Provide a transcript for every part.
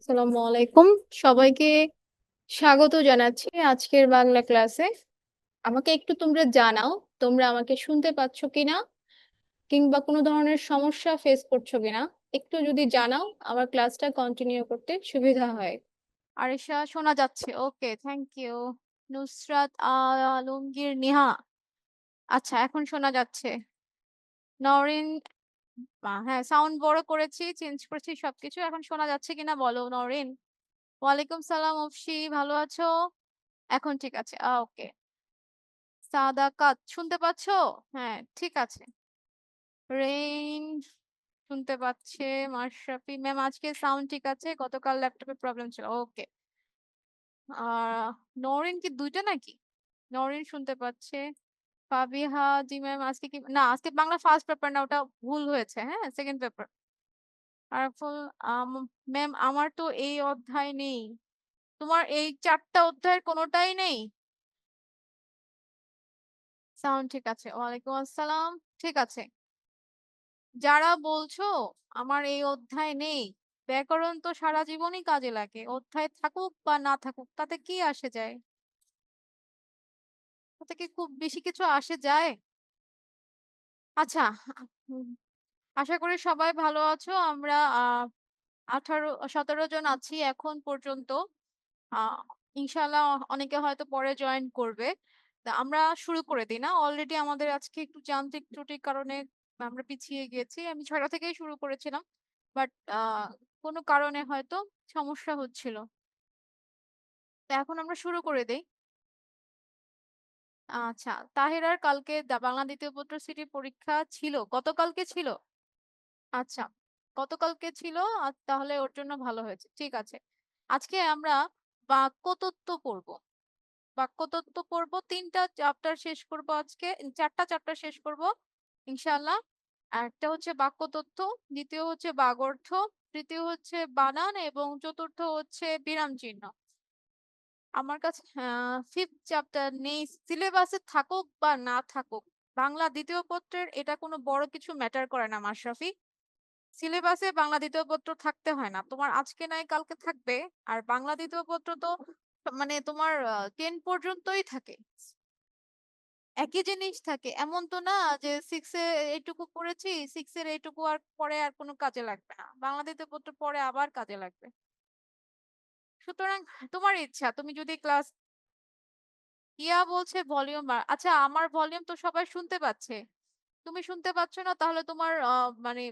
আসসালামু আলাইকুম। সবাইকে স্বাগত জানাচ্ছি আজকের বাংলা ক্লাসে। আমাকে একটু তোমরা জানাও, তোমরা আমাকে শুনতে পাচ্ছ কিনা? কিংবা কোনো ধরনের সমস্যা ফেস করছো কিনা? একটু যদি জানাও, আমার ক্লাসটা কন্টিনিউ করতে সুবিধা হয়। আরিশা শোনা যাচ্ছে। ওকে, থ্যাংক ইউ। নুসরাত আলমগীর নিহা। আচ্ছা, এখন শোনা যাচ্ছে। নওরিন, হ্যাঁ, সাউন্ড বড় করেছি, চেঞ্জ করেছি সবকিছু। এখন শোনা যাচ্ছে কিনা বলো নওরিন। ওয়ালাইকুম সালাম অফসি, ভালো আছো? এখন ঠিক আছে। ওকে। সাদাকাত শুনতে পাচ্ছো? হ্যাঁ, ঠিক আছে। রেইন শুনতে পাচ্ছে। মাশরাফি ম্যাম আজকে সাউন্ড ঠিক আছে, গতকাল ল্যাপটপে প্রবলেম ছিল। ওকে। আর নওরিন কি দুইটা নাকি? নওরিন শুনতে পাচ্ছে। ফাবিহা জি ম্যাম আজকে কি না, আজকে বাংলা ফার্স্ট পেপার না, ওটা ভুল হয়েছে। হ্যাঁ, সেকেন্ড পেপার। আরফুল ম্যাম আমার তো এই অধ্যায় নেই। তোমার এই 4টা অধ্যায়ের কোনোটাই নেই? সাউন্ড ঠিক আছে। ওয়ালাইকুম আসসালাম। ঠিক আছে। যারা বলছো আমার এই অধ্যায় নেই, ব্যাকরণ তো সারা জীবনই কাজে লাগে। অধ্যায় থাকুক বা না থাকুক, তাতে কি আসে যায়? তাতে কি খুব বেশি কিছু আসে যায়? আচ্ছা, উম, আশা করি সবাই ভালো আছো। আমরা 18-17 জন আছি এখন পর্যন্ত। আহ ইনশাল্লাহ অনেকে হয়তো পরে জয়েন করবে। তা আমরা শুরু করে দিই না? অলরেডি আমাদের আজকে একটু যান্ত্রিক ত্রুটির কারণে আমরা পিছিয়ে গিয়েছি। আমি 6টা থেকেই শুরু করেছিলাম, বাট কোনো কারণে হয়তো সমস্যা হচ্ছিল। তো এখন আমরা শুরু করে দেই। আচ্ছা, তাহেরার কালকে বাংলা দ্বিতীয় পত্র সিটি পরীক্ষা ছিল, গতকালকে ছিল। আচ্ছা, গতকালকে ছিল। তাহলে ওর জন্য ভালো হয়েছে। ঠিক আছে। আজকে আমরা বাক্যতত্ত্ব পড়বো। বাক্যতত্ত্ব পড়বো, 3টা চ্যাপ্টার শেষ করব আজকে। 4টা চ্যাপ্টার শেষ করব ইনশাআল্লাহ। আর একটা হচ্ছে বাক্যতত্ত্ব, দ্বিতীয় হচ্ছে বাগর্থ, তৃতীয় হচ্ছে বানান এবং চতুর্থ হচ্ছে বিরাম চিহ্ন। আমার কাছে ফিফথ চ্যাপ্টার নেই। সিলেবাসে থাকুক বা না থাকুক, বাংলা দ্বিতীয় পত্রের এটা কোনো বড় কিছু ম্যাটার করে না মাশরাফি। সিলেবাসে বাংলা দ্বিতীয় পত্র থাকতে হয় না, তোমার আজকে নাই কালকে থাকবে। আর বাংলা দ্বিতীয় পত্র তো মানে তোমার 10 পর্যন্তই থাকে, একই জিনিস থাকে। এমন তো না যে 6 এ এইটুকু পড়েছি, 6 এর এইটুকু আর পরে আর কোনো কাজে লাগবে না, বাংলা দ্বিতীয় পত্র পরে আবার কাজে লাগবে। সুতরাং তোমার ইচ্ছা, তুমি যদি ক্লাস ইয়া বলছে ভলিউম। আচ্ছা, আমার ভলিউম তো সবাই শুনতে পাচ্ছে, তুমি শুনতে পাচ্ছ না? তাহলে তোমার মানে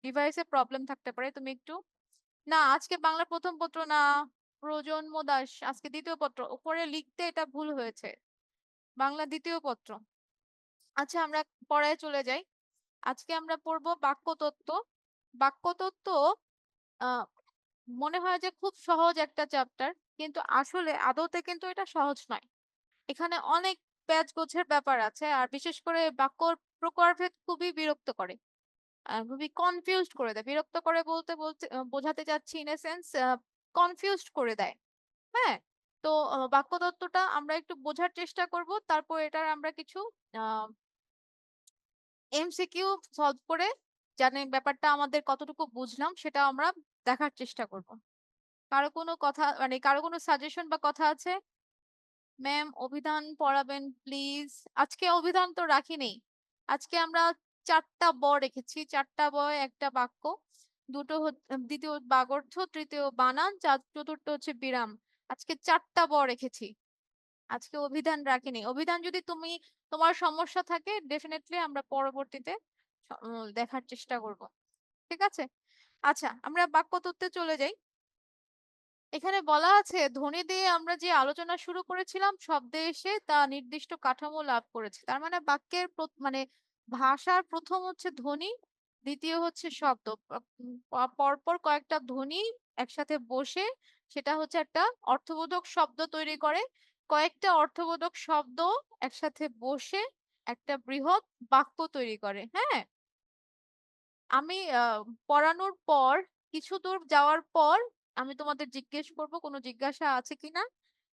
ডিভাইসে প্রবলেম থাকতে পারে। তুমি একটু, না আজকে বাংলা প্রথম পত্র না, প্রজন্ম দাস আজকে দ্বিতীয় পত্র। উপরে লিখতে এটা ভুল হয়েছে, বাংলা দ্বিতীয় পত্র। আচ্ছা, আমরা পড়ায় চলে যাই। আজকে আমরা পড়বো বাক্যতত্ত্ব। বাক্যতত্ত্ব আহ মনে হয় যে খুব সহজ একটা চ্যাপ্টার, কিন্তু আসলে আদতে কিন্তু এটা সহজ নয়। এখানে অনেক প্যাচ গোছের ব্যাপার আছে, আর বিশেষ করে বাক্যর প্রকারভেদ খুবই বিরক্ত করে, খুবই কনফিউজড করে দেয়। বিরক্ত করে বলতে বলতে বোঝাতে চাচ্ছি ইন এ সেন্স কনফিউজড করে দেয়। হ্যাঁ। তো বাক্যতত্ত্বটা আমরা একটু বোঝার চেষ্টা করব, তারপর এটার আমরা কিছু এমসিকিউ সলভ করে জানি ব্যাপারটা আমাদের কতটুকু বুঝলাম সেটা আমরা দেখার চেষ্টা করব। কারো কোনো কথা মানে কারো কোনো সাজেশন বা কথা আছে? ম্যাম অভিধান পড়াবেন প্লিজ। আজকে অভিধান তো রাখিনি। আজকে আমরা 4টা রেখেছি, 4টা একটা বাক্য, দুটো দ্বিতীয় বাগর্থ, তৃতীয় বানান, চতুর্থ হচ্ছে বিরাম। আজকে 4টা রেখেছি। আজকে অভিধান রাখিনি। অভিধান যদি তোমার সমস্যা থাকে, ডেফিনেটলি আমরা পরবর্তীতে দেখার চেষ্টা করব। ঠিক আছে। আচ্ছা, আমরা বাক্যতত্ত্বে চলে যাই। এখানে বলা আছে ধ্বনি দিয়ে আমরা যে আলোচনা শুরু করেছিলাম, শব্দে এসে তা নির্দিষ্ট কাঠামো লাভ করেছে। তার মানে বাক্যের মানে ভাষার প্রথম হচ্ছে ধ্বনি, দ্বিতীয় হচ্ছে শব্দ। পরপর কয়েকটা ধ্বনি একসাথে বসে সেটা হচ্ছে একটা অর্থবোধক শব্দ তৈরি করে। কয়েকটা অর্থবোধক শব্দ একসাথে বসে একটা বৃহৎ বাক্য তৈরি করে। হ্যাঁ, আমি পড়ানোর পর কিছু দূর যাওয়ার পর আমি তোমাদের জিজ্ঞেস করব কোনো জিজ্ঞাসা আছে কিনা,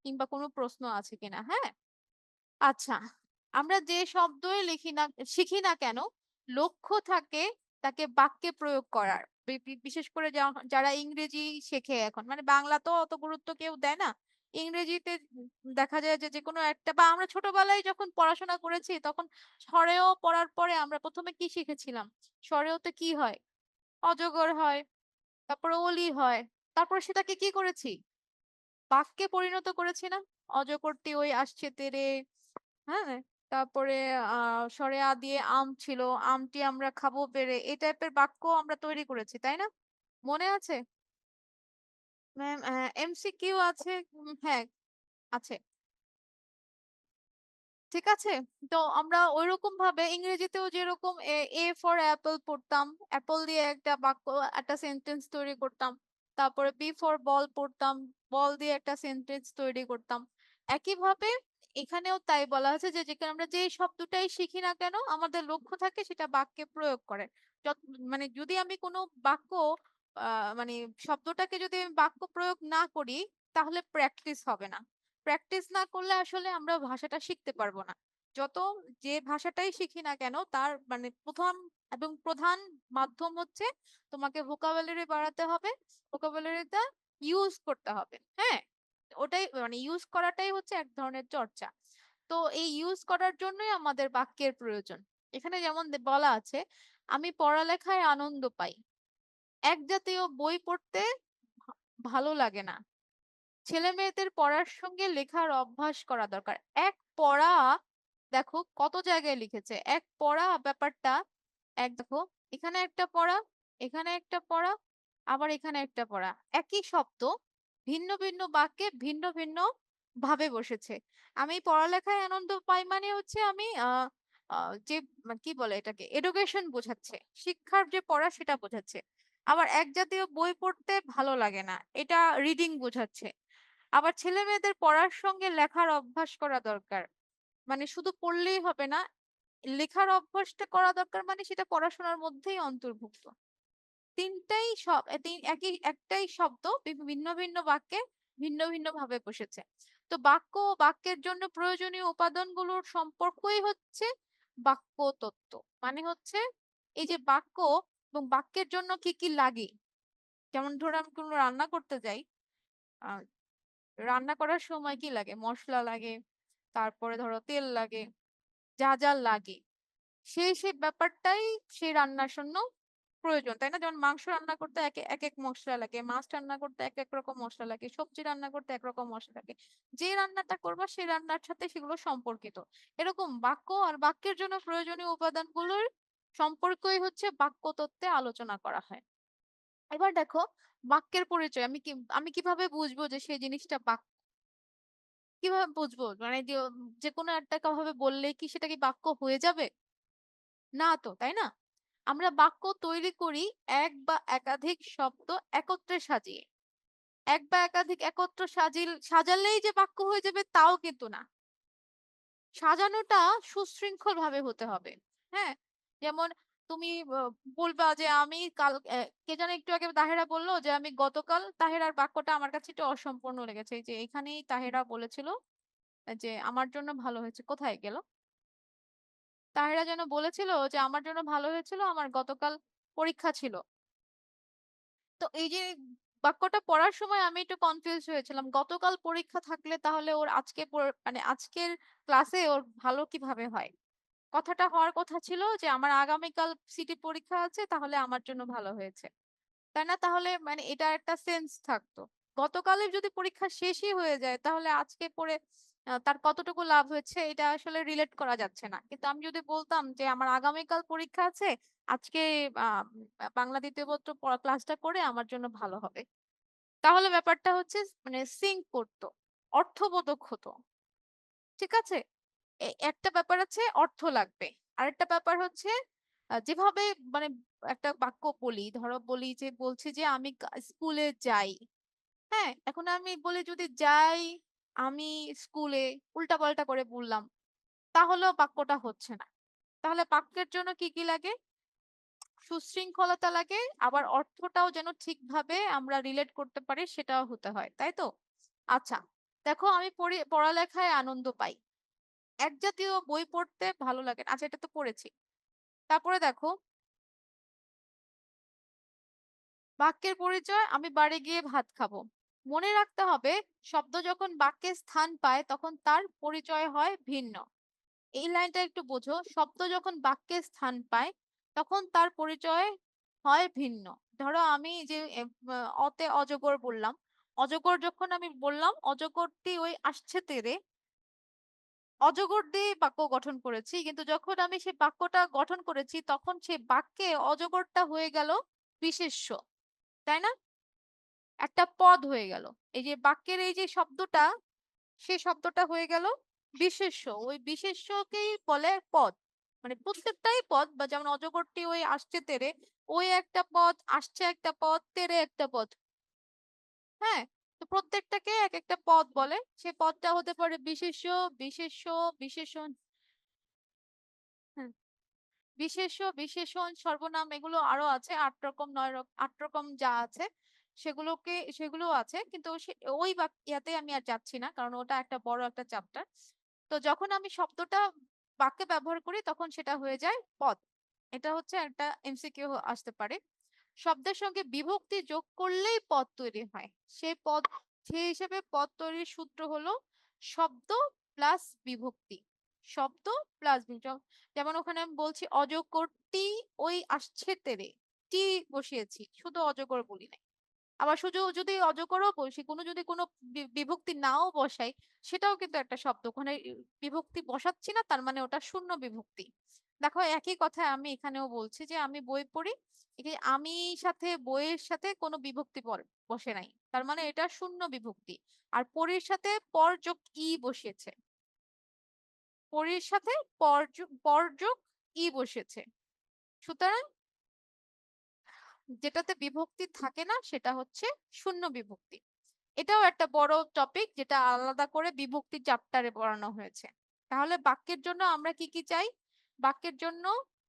কিংবা কোনো প্রশ্ন আছে কিনা। হ্যাঁ। আচ্ছা, আমরা যে শব্দই লিখি না শিখি না কেন, লক্ষ্য থাকে তাকে বাক্যে প্রয়োগ করার। বিশেষ করে যারা ইংরেজি শেখে এখন, মানে বাংলা তো অত গুরুত্ব কেউ দেয় না। ইংরেজিতে দেখা যায় যে যেকোনো একটা, বা আমরা ছোটবেলায় যখন পড়াশোনা করেছি তখন স্বরেও পড়ার পরে আমরা প্রথমে কি শিখেছিলাম? স্বরেওতে কি হয়? অজগর হয়, তারপরে অলি হয়। তারপরে সেটাকে কি করেছি? বাক্যে পরিণত করেছি না? অজগরটি ওই আসছে তেরে, হ্যাঁ? তারপরে স্বরে আ দিয়ে আম ছিল, আমটি আমরা খাবো পেড়ে। এই টাইপের বাক্য আমরা তৈরি করেছি, তাই না? মনে আছে? ম্যাম এমসিকিউ আছে, হ্যাঁ, আছে। ঠিক আছে? তো আমরা ঐরকম ভাবে ইংরেজিতেও যেরকম এ ফর অ্যাপল পড়তাম। অ্যাপল দিয়ে একটা বাক্য, একটা সেন্টেন্স তৈরি করতাম। তারপরে বি ফর বল পড়তাম। বল দিয়ে একটা সেন্টেন্স তৈরি করতাম। একইভাবে এখানেও তাই বলা আছে যে যেখানে আমরা যে শব্দটাই শিখি না কেন আমাদের লক্ষ্য থাকে সেটা বাক্যে প্রয়োগ করে। মানে যদি আমি কোনো বাক্য মানে শব্দটাকে যদি আমি বাক্য প্রয়োগ না করি তাহলে প্র্যাকটিস হবে না। প্র্যাকটিস না করলে আসলে আমরা ভাষাটা শিখতে পারবো না। যত যে ভাষাটাই শিখি না কেন তার মানে প্রথম এবং প্রধান মাধ্যম হচ্ছে তোমাকে ভোকাবুলারি বাড়াতে হবে, ভোকাবুলারিটা ইউজ করতে হবে। হ্যাঁ, ওটাই মানে ইউজ করাটাই হচ্ছে এক ধরনের চর্চা। তো এই ইউজ করার জন্যই আমাদের বাক্যের প্রয়োজন। এখানে যেমন বলা আছে, আমি পড়ালেখায় আনন্দ পাই। এক জাতীয় বই পড়তে ভা- ভালো লাগে না। ছেলেমেয়েদের পড়ার সঙ্গে লেখার অভ্যাস করা দরকার। এক পড়া, দেখো কত জায়গায় লিখেছে এক পড়া ব্যাপারটা। এক দেখো, এখানে একটা পড়া, এখানে একটা পড়া, আবার এখানে একটা পড়া। একই শব্দ ভিন্ন ভিন্ন বাক্যে ভিন্ন ভিন্ন ভাবে বসেছে। আমি পড়ালেখায় আনন্দ পাই মানে হচ্ছে আমি যে কি বলে এটাকে এডুকেশন বোঝাচ্ছে, শিক্ষার যে পড়া সেটা বোঝাচ্ছে। আবার এক জাতীয় বই পড়তে ভালো লাগে না, এটা রিডিং বোঝাচ্ছে। আবার ছেলে মেয়েদের পড়ার সঙ্গে লেখার অভ্যাস করা দরকার, মানে শুধু পড়লেই হবে না, লেখার অভ্যাসটা করা দরকার, মানে সেটা পড়াশোনার মধ্যেই অন্তর্ভুক্ত। তিনটাই সব একটাই শব্দ ভিন্ন ভিন্ন বাক্যে ভিন্ন ভিন্ন ভাবে বসেছে। তো বাক্য ও বাক্যের জন্য প্রয়োজনীয় উপাদানগুলোর সম্পর্কই হচ্ছে বাক্য তত্ত্ব। মানে হচ্ছে এই যে বাক্য এবং বাক্যের জন্য কি কি লাগে। যেমন ধরো আমি কোনো রান্না করতে যাই, আহ রান্না করার সময় কি লাগে? মসলা লাগে, তারপরে ধরো তেল লাগে, যা যা লাগে সেই ব্যাপারটাই সেই রান্নার জন্য প্রয়োজন, তাই না? যেমন মাংস রান্না করতে এক এক এক মশলা লাগে, মাছ রান্না করতে এক এক রকম মশলা লাগে, সবজি রান্না করতে একরকম মশলা লাগে। যে রান্নাটা করবা সেই রান্নার সাথে সেগুলো সম্পর্কিত। এরকম বাক্য আর বাক্যের জন্য প্রয়োজনীয় উপাদানগুলোর সম্পর্কই হচ্ছে বাক্য তত্ত্বে আলোচনা করা হয়। এবার দেখো, বাক্যের পরিচয় আমি কিভাবে বুঝবো যে সেই জিনিসটা বাক্য? কিভাবে বুঝবো? মানে যে কোনো একটা ভাবে বললে কি সেটা কি বাক্য হয়ে যাবে? না তো, তাই না? আমরা বাক্য তৈরি করি এক বা একাধিক শব্দ একত্রে সাজিয়ে। এক বা একাধিক একত্র সাজালেই যে বাক্য হয়ে যাবে তাও কিন্তু না। সাজানোটা সুশৃঙ্খল ভাবে হতে হবে। হ্যাঁ, যেমন তুমি বলবা যে আমি কাল কে যেন একটু আগে তাহেরা বললো যে আমি গতকাল, তাহেরার বাক্যটা আমার কাছে একটু অসম্পূর্ণ লেগেছে। এই যে এখানেই তাহেরা বলেছিল যে আমার জন্য ভালো হয়েছে। কোথায় গেল? তাহেরা যেন বলেছিল যে আমার জন্য ভালো হয়েছিল, আমার গতকাল পরীক্ষা ছিল। তো এই যে বাক্যটা পড়ার সময় আমি একটু কনফিউজ হয়েছিলাম, গতকাল পরীক্ষা থাকলে তাহলে ওর আজকে মানে আজকের ক্লাসে ওর ভালো কিভাবে হয়? কথাটা হওয়ার কথা ছিল যে আমার আগামীকাল সিটি পরীক্ষা আছে, তাহলে আমার জন্য ভালো হয়েছে, তাই না? তাহলে মানে এটা একটা সেন্স থাকতো। গতকালের যদি পরীক্ষা শেষই হয়ে যায় তাহলে আজকে পড়ে তার কতটুকু লাভ হয়েছে এটা আসলে রিলেট করা যাচ্ছে না। কিন্তু আমি যদি বলতাম যে আমার আগামীকাল পরীক্ষা আছে, আজকে বাংলা দ্বিতীয় পত্র ক্লাসটা করে আমার জন্য ভালো হবে, তাহলে ব্যাপারটা হচ্ছে মানে সিঙ্ক করতো, অর্থবোধক হতো। ঠিক আছে? একটা ব্যাপার আছে অর্থ লাগবে। আরেকটা ব্যাপার হচ্ছে যেভাবে মানে একটা বাক্য বলি, ধরো বলি যে বলছি যে আমি স্কুলে যাই। হ্যাঁ, এখন আমি বলি যদি যাই আমি স্কুলে, উল্টাপাল্টা করে বললাম, তাহলেও বাক্যটা হচ্ছে না। তাহলে বাক্যের জন্য কি কি লাগে? সুশৃঙ্খলতা লাগে, আবার অর্থটাও যেন ঠিকভাবে আমরা রিলেট করতে পারি সেটাও হতে হয়, তাই তো? আচ্ছা, দেখো আমি পড়ালেখায় আনন্দ পাই। এক জাতীয় বই পড়তে ভালো লাগে না। আচ্ছা, এটা তো পড়েছি। তারপরে দেখো, বাক্যের পরিচয়, আমি বাড়ি গিয়ে ভাত খাবো। মনে রাখতে হবে, শব্দ যখন বাক্যে স্থান পায় তখন তার পরিচয় হয় ভিন্ন। এই লাইনটা একটু বোঝো, শব্দ যখন বাক্যে স্থান পায় তখন তার পরিচয় হয় ভিন্ন। ধরো আমি যে অতে অজগর বললাম, অজগর যখন আমি বললাম, অজগরটি ওই আসছে তেরে, অজগর দিয়ে বাক্য গঠন করেছি, কিন্তু যখন আমি সেই বাক্যটা গঠন করেছি তখন সেই বাক্যে অজগরটা হয়ে গেল বিশেষ্য, তাই না? একটা পদ হয়ে গেল। এই যে বাক্যের এই যে শব্দটা, সেই শব্দটা হয়ে গেল বিশেষ্য। ওই বিশেষ্যকেই বলে পদ। মানে প্রত্যেকটাই পদ, বা যেমন অজগরটি ওই আসছে তেরে, ওই একটা পদ, আসছে একটা পদ, তেরে একটা পদ। হ্যাঁ, তো প্রত্যেকটাকে এক একটা পদ বলে। সে পদটা হতে পারে বিশেষ্য, বিশেষ্য, বিশেষণ। হ্যাঁ, বিশেষ্য, বিশেষণ, সর্বনাম, এগুলো আরো আছে 8 রকম 9 রকম 8 রকম যা আছে সেগুলো আছে, কিন্তু ওই ইয়াতে আমি আর যাচ্ছি না, কারণ ওটা একটা বড় একটা চ্যাপ্টার। তো যখন আমি শব্দটা বাক্যে ব্যবহার করি তখন সেটা হয়ে যায় পদ। এটা হচ্ছে একটা এমসিকিউ আসতে পারে। শব্দের সঙ্গে বিভক্তি যোগ করলেই পদ তৈরি হয়। সেই হিসেবে পদ তৈরির সূত্র হলো শব্দ প্লাস বিভক্তি। শব্দ প্লাস যেমন ওখানে আমি বলছি অজগরটি ওই আসছে তেরে, টি বসিয়েছি, শুধু অজগর বলি নাই। আবার শুধু যদি অজগরও বসি, যদি কোনো বিভক্তি নাও বসাই, সেটাও কিন্তু একটা শব্দ। ওখানে বিভক্তি বসাচ্ছি না, তার মানে ওটা শূন্য বিভক্তি। দেখো একই কথা আমি এখানেও বলছি যে আমি বই পড়ি, আমি সাথে বইয়ের সাথে কোনো বিভক্তি বসে নাই, তার মানে এটা শূন্য বিভক্তি। আর পরীর সাথে পর যোগ ই বসিয়েছে, পরীর সাথে পর যোগ ই বসেছে, সুতরাং যেটাতে বিভক্তি থাকে না সেটা হচ্ছে শূন্য বিভক্তি। এটাও একটা বড় টপিক, যেটা আলাদা করে বিভক্তি চ্যাপ্টারে পড়ানো হয়েছে। তাহলে বাক্যের জন্য আমরা কি কি চাই? বাক্যের জন্য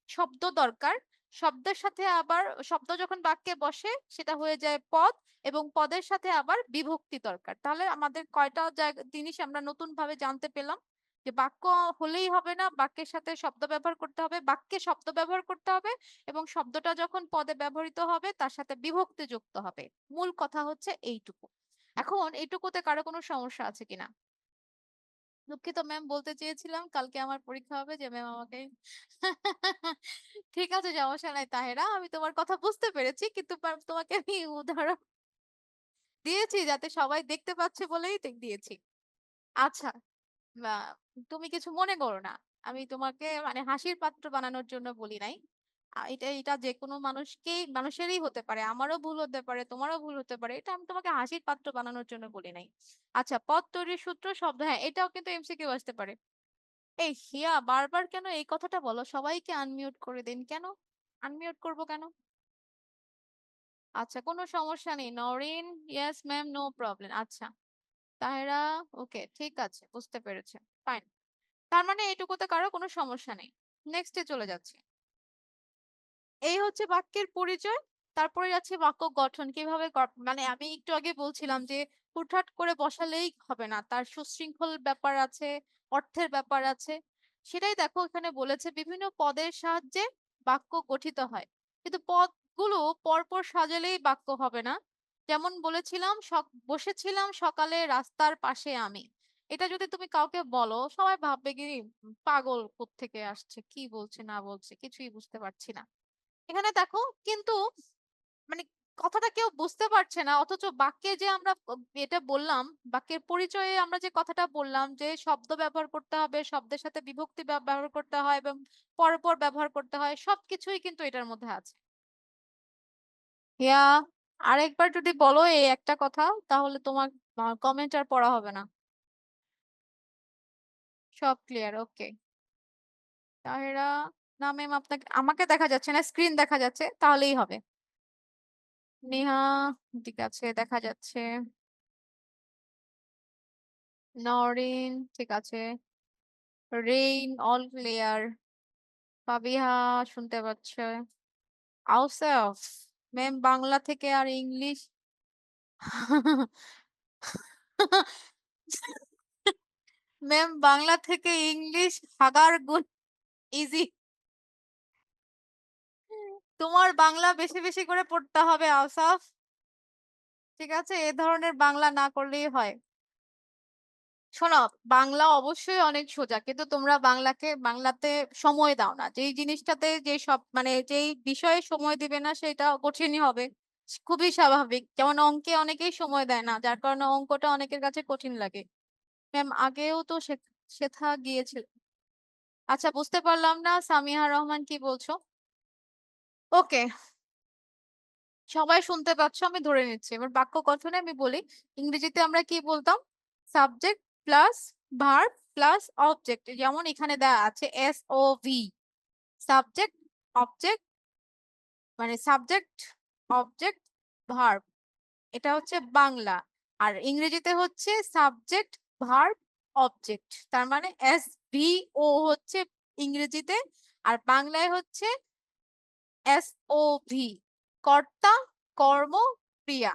শব্দ দরকার। শব্দের সাথে আবার শব্দ যখন বাক্যে বসে সেটা হয়ে যায় পদ, এবং পদের সাথে আবার বিভক্তি দরকার। তাহলে আমাদের কয়টা জিনিস আমরা নতুন ভাবে জানতে পেলাম, যে বাক্য হলেই হবে না, বাক্যের সাথে শব্দ ব্যবহার করতে হবে, বাক্যে শব্দ ব্যবহার করতে হবে, এবং শব্দটা যখন পদে ব্যবহৃত হবে তার সাথে বিভক্তি যুক্ত হবে। মূল কথা হচ্ছে এইটুকু। এখন এইটুকুতে কারো কোনো সমস্যা আছে কিনা? দুঃখিত ম্যাম, বলতে চেয়েছিলাম কালকে আমার পরীক্ষা হবে, যে ম্যাম আমাকে ঠিক আছে, সমস্যা নাই তাহেরা, আমি তোমার কথা বুঝতে পেরেছি, কিন্তু তোমাকে আমি উদাহরণ দিয়েছি যাতে সবাই দেখতে পাচ্ছে বলেই দিয়েছি। আচ্ছা, তুমি কিছু মনে করো না, আমি তোমাকে মানে হাসির পাত্র বানানোর জন্য বলি নাই। এটা এটা যে কোনো মানুষেরই হতে পারে, আমারও ভুল হতে পারে, তোমারও ভুল হতে পারে, এটা আমি তোমাকে হাসির পাত্র বানানোর জন্য বলি নাই। আচ্ছা, পদ তৈরির সূত্র শব্দ, হ্যাঁ এটাও কিন্তু এমসিকিউ আসতে পারে। এই হিয়া, বারবার কেন এই কথাটা বলো? সবাইকে আনমিউট করে দিন কেন? আনমিউট করবো কেন? আচ্ছা, কোনো সমস্যা নেই Noreen. Yes ma'am, no problem. আচ্ছা তাহেরা, ওকে ঠিক আছে, বুঝতে পেরেছে, ফাইন। তার মানে এইটুকুতে কারো কোনো সমস্যা নেই। নেক্সটে চলে যাচ্ছি। এই হচ্ছে বাক্যের পরিচয়। তারপরে যাচ্ছে বাক্য গঠন কিভাবে মানে আমি একটু আগে বলছিলাম যে হুটহাট করে বসালেই হবে না, তার সুশৃঙ্খল ব্যাপার আছে, অর্থের ব্যাপার আছে। সেটাই দেখো এখানে বলেছে বিভিন্ন পদের সাহায্যে বাক্য গঠিত হয়, কিন্তু পদগুলো পরপর সাজালেই বাক্য হবে না। যেমন বলেছিলাম, বসেছিলাম সকালে রাস্তার পাশে আমি, এটা যদি তুমি কাউকে বলো সবাই ভাববে কি পাগল, কোত্থেকে আসছে, কি বলছে না বলছে কিছুই বুঝতে পারছি না। এখানে দেখো কিন্তু মানে কথাটা কেউ বুঝতে পারছে না, অথচ বাক্যে যে আমরা এটা বললাম, বাক্যের পরিচয়ে আমরা যে কথাটা বললাম যে শব্দ ব্যবহার করতে হবে, শব্দের সাথে বিভক্তি ব্যবহার করতে হয়, এবং পরপর ব্যবহার করতে হয়, সবকিছুই কিন্তু এটার মধ্যে আছে। ইয়া, আরেকবার যদি বলো এই একটা কথা, তাহলে তোমার কমেন্ট আর পড়া হবে না। সব ক্লিয়ার, ওকে। তাহেরা, না ম্যাম, আমাকে দেখা যাচ্ছে না, স্ক্রিন দেখা যাচ্ছে, তাহলেই হবে। নেহা, ঠিক আছে, দেখা যাচ্ছে। নরিন, ঠিক আছে। Rain, all clear. ফাবিহা, শুনতে পাচ্ছে। আউসেফ, ম্যাম বাংলা থেকে আর ইংলিশ ম্যাম বাংলা থেকে ইংলিশ হাগার গুণ ইজি। তোমার বাংলা বেশি বেশি করে পড়তে হবে আওসাফ, ঠিক আছে? এ ধরনের বাংলা না করলেই হয়। শোনো, বাংলা অবশ্যই অনেক সোজা, কিন্তু তোমরা বাংলাতে সময় দাও না। যেই জিনিসটাতে যে সব মানে যেই বিষয়ে সময় দিবে না সেটা কঠিনই হবে, খুবই স্বাভাবিক। যেমন অঙ্কে অনেকেই সময় দেয় না, যার কারণে অঙ্কটা অনেকের কাছে কঠিন লাগে। ম্যাম আগেও তো শেখা গিয়েছিল। আচ্ছা, বুঝতে পারলাম না সামিহা রহমান কি বলছো। ওকে, সবাই শুনতে পাচ্ছ আমি ধরে নিচ্ছি। এবার বাক্য গঠনে আমি বলি, ইংরেজিতে আমরা কি বলতাম? Subject plus verb plus object. যেমন এখানে দেওয়া আছে S O V, subject object, মানে সাবজেক্ট অবজেক্ট ভার্ব, এটা হচ্ছে বাংলা। আর ইংরেজিতে হচ্ছে সাবজেক্ট ভার্ব অবজেক্ট, তার মানে এস ভি ও হচ্ছে ইংরেজিতে, আর বাংলায় হচ্ছে এস ও ভি, কর্তা কর্ম ক্রিয়া।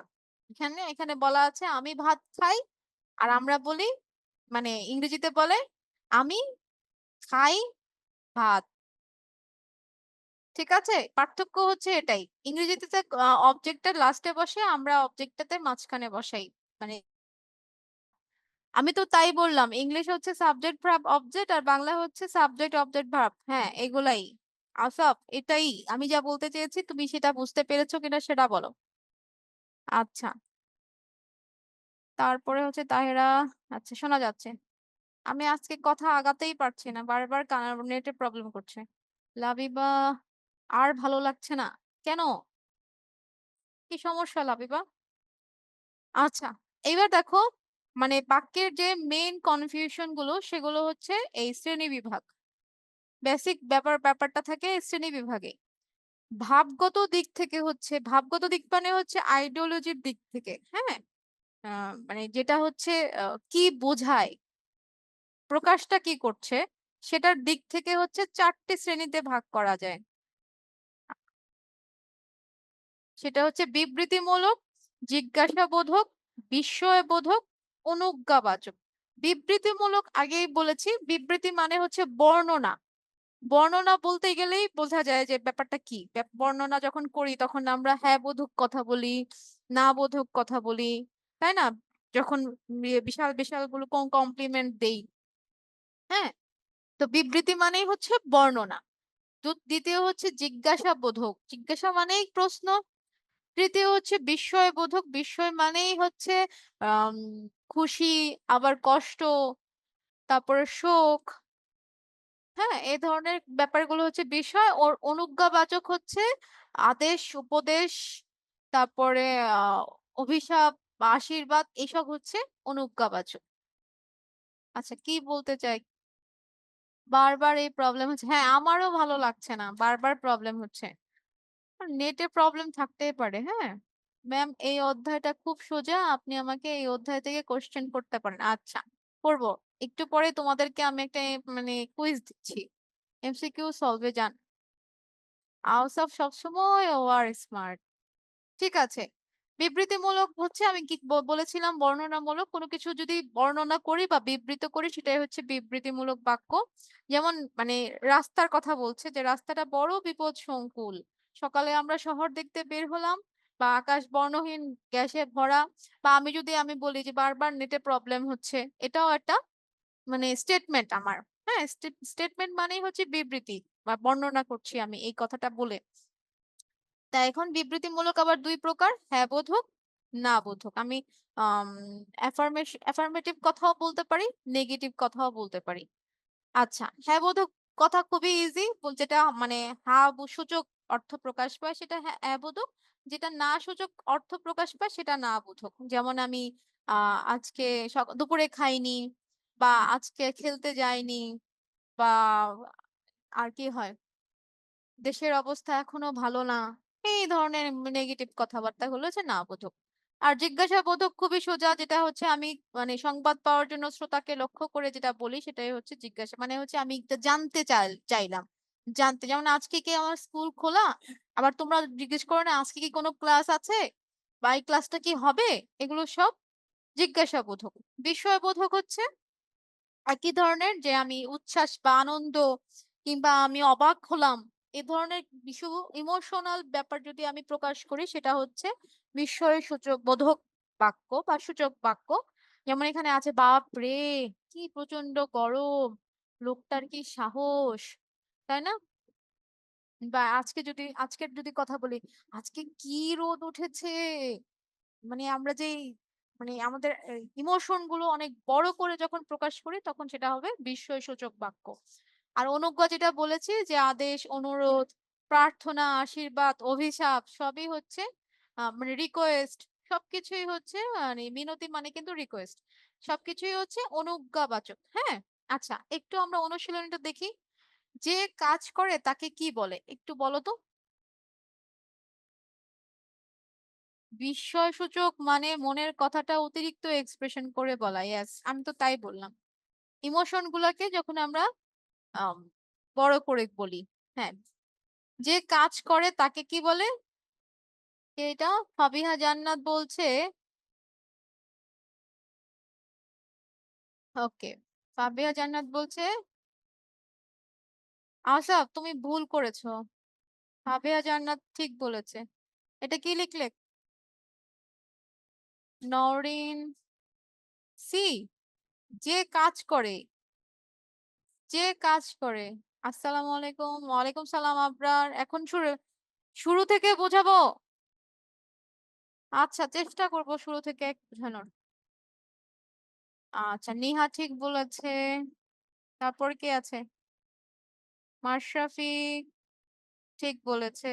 এখানে এখানে বলা আছে আমি ভাত খাই, আর আমরা বলি মানে ইংরেজিতে বলে আমি খাই ভাত। ঠিক আছে, পার্থক্য হচ্ছে এটাই। ইংরেজিতে অবজেক্টটা লাস্টে বসে, আমরা অবজেক্টটাতে মাঝখানে বসাই। মানে আমি তো তাই বললাম, ইংলিশ হচ্ছে সাবজেক্ট ভার্ব অবজেক্ট, আর বাংলা হচ্ছে সাবজেক্ট অবজেক্ট ভার্ব। হ্যাঁ, এগুলাই। আসাফ, এটাই আমি যা বলতে চেয়েছি, তুমি সেটা বুঝতে পেরেছো কিনা সেটা বলো। আচ্ছা, তারপরে হচ্ছে তাহেরা। আচ্ছা, শোনা যাচ্ছে। আমি আজকে কথা আগাতেই পারছি না, বারবার নেটে প্রবলেম করছে। লাবিবা, আর ভালো লাগছে না কেন? কি সমস্যা লাবিবা? আচ্ছা, এইবার দেখো, মানে বাক্যের যে মেইন কনফিউশন গুলো সেগুলো হচ্ছে এই শ্রেণী বিভাগ। বেসিক ব্যাপারটা থাকে এই শ্রেণী বিভাগে। ভাবগত দিক থেকে হচ্ছে, ভাবগত দিক মানে হচ্ছে আইডিওলজির দিক থেকে, হ্যাঁ, মানে যেটা হচ্ছে কি বোঝায়, প্রকাশটা কি করছে, সেটার দিক থেকে হচ্ছে 4টে শ্রেণীতে ভাগ করা যায়। সেটা হচ্ছে বিবৃতিমূলক, জিজ্ঞাসাবোধক, বিস্ময়বোধক, অনুজ্ঞাবাচক। বিবৃতিমূলক আগেই বলেছি, বিবৃতি মানে হচ্ছে বর্ণনা। বর্ণনা বলতে গেলেই বোঝা যায় যে ব্যাপারটা কি। বর্ণনা যখন করি তখন আমরা হ্যাঁ বোধক কথা বলি, না বোধক কথা বলি, তাই না? যখন বিশাল বিশাল গুলো কমপ্লিমেন্ট দেই, হ্যাঁ। তো বিবৃতি মানেই হচ্ছে বর্ণনা। দ্বিতীয় হচ্ছে জিজ্ঞাসাবোধক, জিজ্ঞাসা মানেই প্রশ্ন। তৃতীয় হচ্ছে বিস্ময়বোধক, বিস্ময় মানেই হচ্ছে আহ খুশি, আবার কষ্ট, তারপরে শোক, হ্যাঁ, এই ধরনের ব্যাপারগুলো হচ্ছে বিষয়। ওর অনুজ্ঞাবাচক হচ্ছে আদেশ উপদেশ, তারপরে আহ অভিশাপ বা আশীর্বাদ, এসব হচ্ছে অনুজ্ঞাবাচক। আচ্ছা, কি বলতে চাই? বারবার এই প্রবলেম হচ্ছে। হ্যাঁ, আমারও ভালো লাগছে না, বারবার প্রবলেম হচ্ছে। নেটে প্রবলেম থাকতেই পারে। হ্যাঁ ম্যাম, এই অধ্যায়টা খুব সোজা, আপনি আমাকে এই অধ্যায় থেকে কোশ্চেন করতে পারেন। আচ্ছা, করব। একটু পরে তোমাদেরকে আমি একটা মানে কুইজ দিচ্ছি, এমসিকিউ সলভে যান। আউটসাফ সবসময় ওভার স্মার্ট। ঠিক আছে, বিবৃতিমূলক হচ্ছে আমি কি বলেছিলাম, বর্ণনামূলক। কোনো কিছু যদি বর্ণনা করি বা বিবৃত করি সেটাই হচ্ছে বিবৃতিমূলক বাক্য। যেমন মানে রাস্তার কথা বলছে যে রাস্তাটা বড় বিপদ সংকুল, সকালে আমরা শহর দেখতে বের হলাম, বা আকাশ বর্ণহীন গ্যাসে ভরা। বা আমি বলি যে বারবার নেটে প্রবলেম হচ্ছে, এটাও একটা মানে স্টেটমেন্ট আমার। হ্যাঁ, স্টেটমেন্ট মানেই হচ্ছে বিবৃতি বা বর্ণনা করছি আমি এই কথাটা বলে। তা এখন বিবৃতিমূলক আবার দুই প্রকার, হ্যাঁ বোধক, না বোধক। আমি অ্যাফার্মেটিভ কথাও বলতে পারি, নেগেটিভ কথাও বলতে পারি। আচ্ছা, হ্যাঁ বোধক কথা খুবই ইজি, যেটা মানে হ্যাঁ সূচক অর্থ প্রকাশ পায় সেটা হ্যাঁ বোধক, যেটা না সূচক অর্থ প্রকাশ পায় সেটা না বোধক। যেমন আমি আজকে দুপুরে খাইনি, বা আজকে খেলতে যাইনি, বা আর কি হয়, দেশের অবস্থা এখনো ভালো না, এই ধরনের নেগেটিভ কথাবার্তা হলো যে না বোধক। আর জিজ্ঞাসাবোধক খুবই সোজা, যেটা হচ্ছে আমি মানে সংবাদ পাওয়ার জন্য শ্রোতাকে লক্ষ্য করে যেটা বলি সেটাই হচ্ছে জিজ্ঞাসা, মানে হচ্ছে আমি একটা জানতে চাইলাম, জানতে। যেমন আজকে কি আমার স্কুল খোলা, আবার তোমরা জিজ্ঞেস করো না আজকে কি কোনো ক্লাস আছে, বা এই ক্লাসটা কি হবে, এগুলো সব জিজ্ঞাসাবোধক। বিস্ময়বোধক হচ্ছে একই ধরনের, যে আমি উচ্ছ্বাস বা আনন্দ, কিংবা আমি অবাক হলাম, এই ধরনের ইমোশনাল ব্যাপার যদি আমি প্রকাশ করি সেটা হচ্ছে বিস্ময় সূচক বোধক বাক্য বা সূচক বাক্য। যেমন এখানে আছে, বাপ রে কি প্রচন্ড গরম, লোকটার কি সাহস, তাই না? বা আজকের যদি কথা বলি, আজকে কি রোদ উঠেছে। মানে আমরা যেই মানে আমাদের ইমোশন গুলো অনেক বড় করে যখন প্রকাশ করি তখন সেটা হবে বিস্ময়সূচক বাক্য। আর অনুজ্ঞা যেটা বলেছি যে আদেশ, অনুরোধ, প্রার্থনা, আশীর্বাদ, অভিশাপ সবই হচ্ছে মানে রিকোয়েস্ট, সবকিছুই হচ্ছে মানে মিনতি মানে কিন্তু রিকোয়েস্ট, সবকিছুই হচ্ছে অনুজ্ঞাবাচক। হ্যাঁ, আচ্ছা একটু আমরা অনুশীলনীটা দেখি। যে কাজ করে তাকে কি বলে একটু বলো তো। বিস্ময়সূচক মানে মনের কথাটা অতিরিক্ত এক্সপ্রেশন করে বলা। ইয়েস, আমি তো তাই বললাম। ইমোশন গুলাকে যখন আমরা আম, বড় করে বলি। হ্যাঁ, যে কাজ করে তাকে কি বলে? এটা ফাবিহা জান্নাত বলছে। ওকে, ফাবিহা জান্নাত বলছে আসাফ তুমি ভুল করেছো। ফাবিহা জান্নাত ঠিক বলেছে। এটা কি লিখলে? নওরিন সি, যে কাজ করে, যে কাজ করে। আসসালামু আলাইকুম। ওয়ালাইকুম সালাম আবরার। এখন শুরু শুরু থেকে বোঝাবো। আচ্ছা, চেষ্টা করব শুরু থেকে বোঝানোর। আচ্ছা, নিহা ঠিক বলেছে। তারপর কে আছে? মাশরাফি ঠিক বলেছে।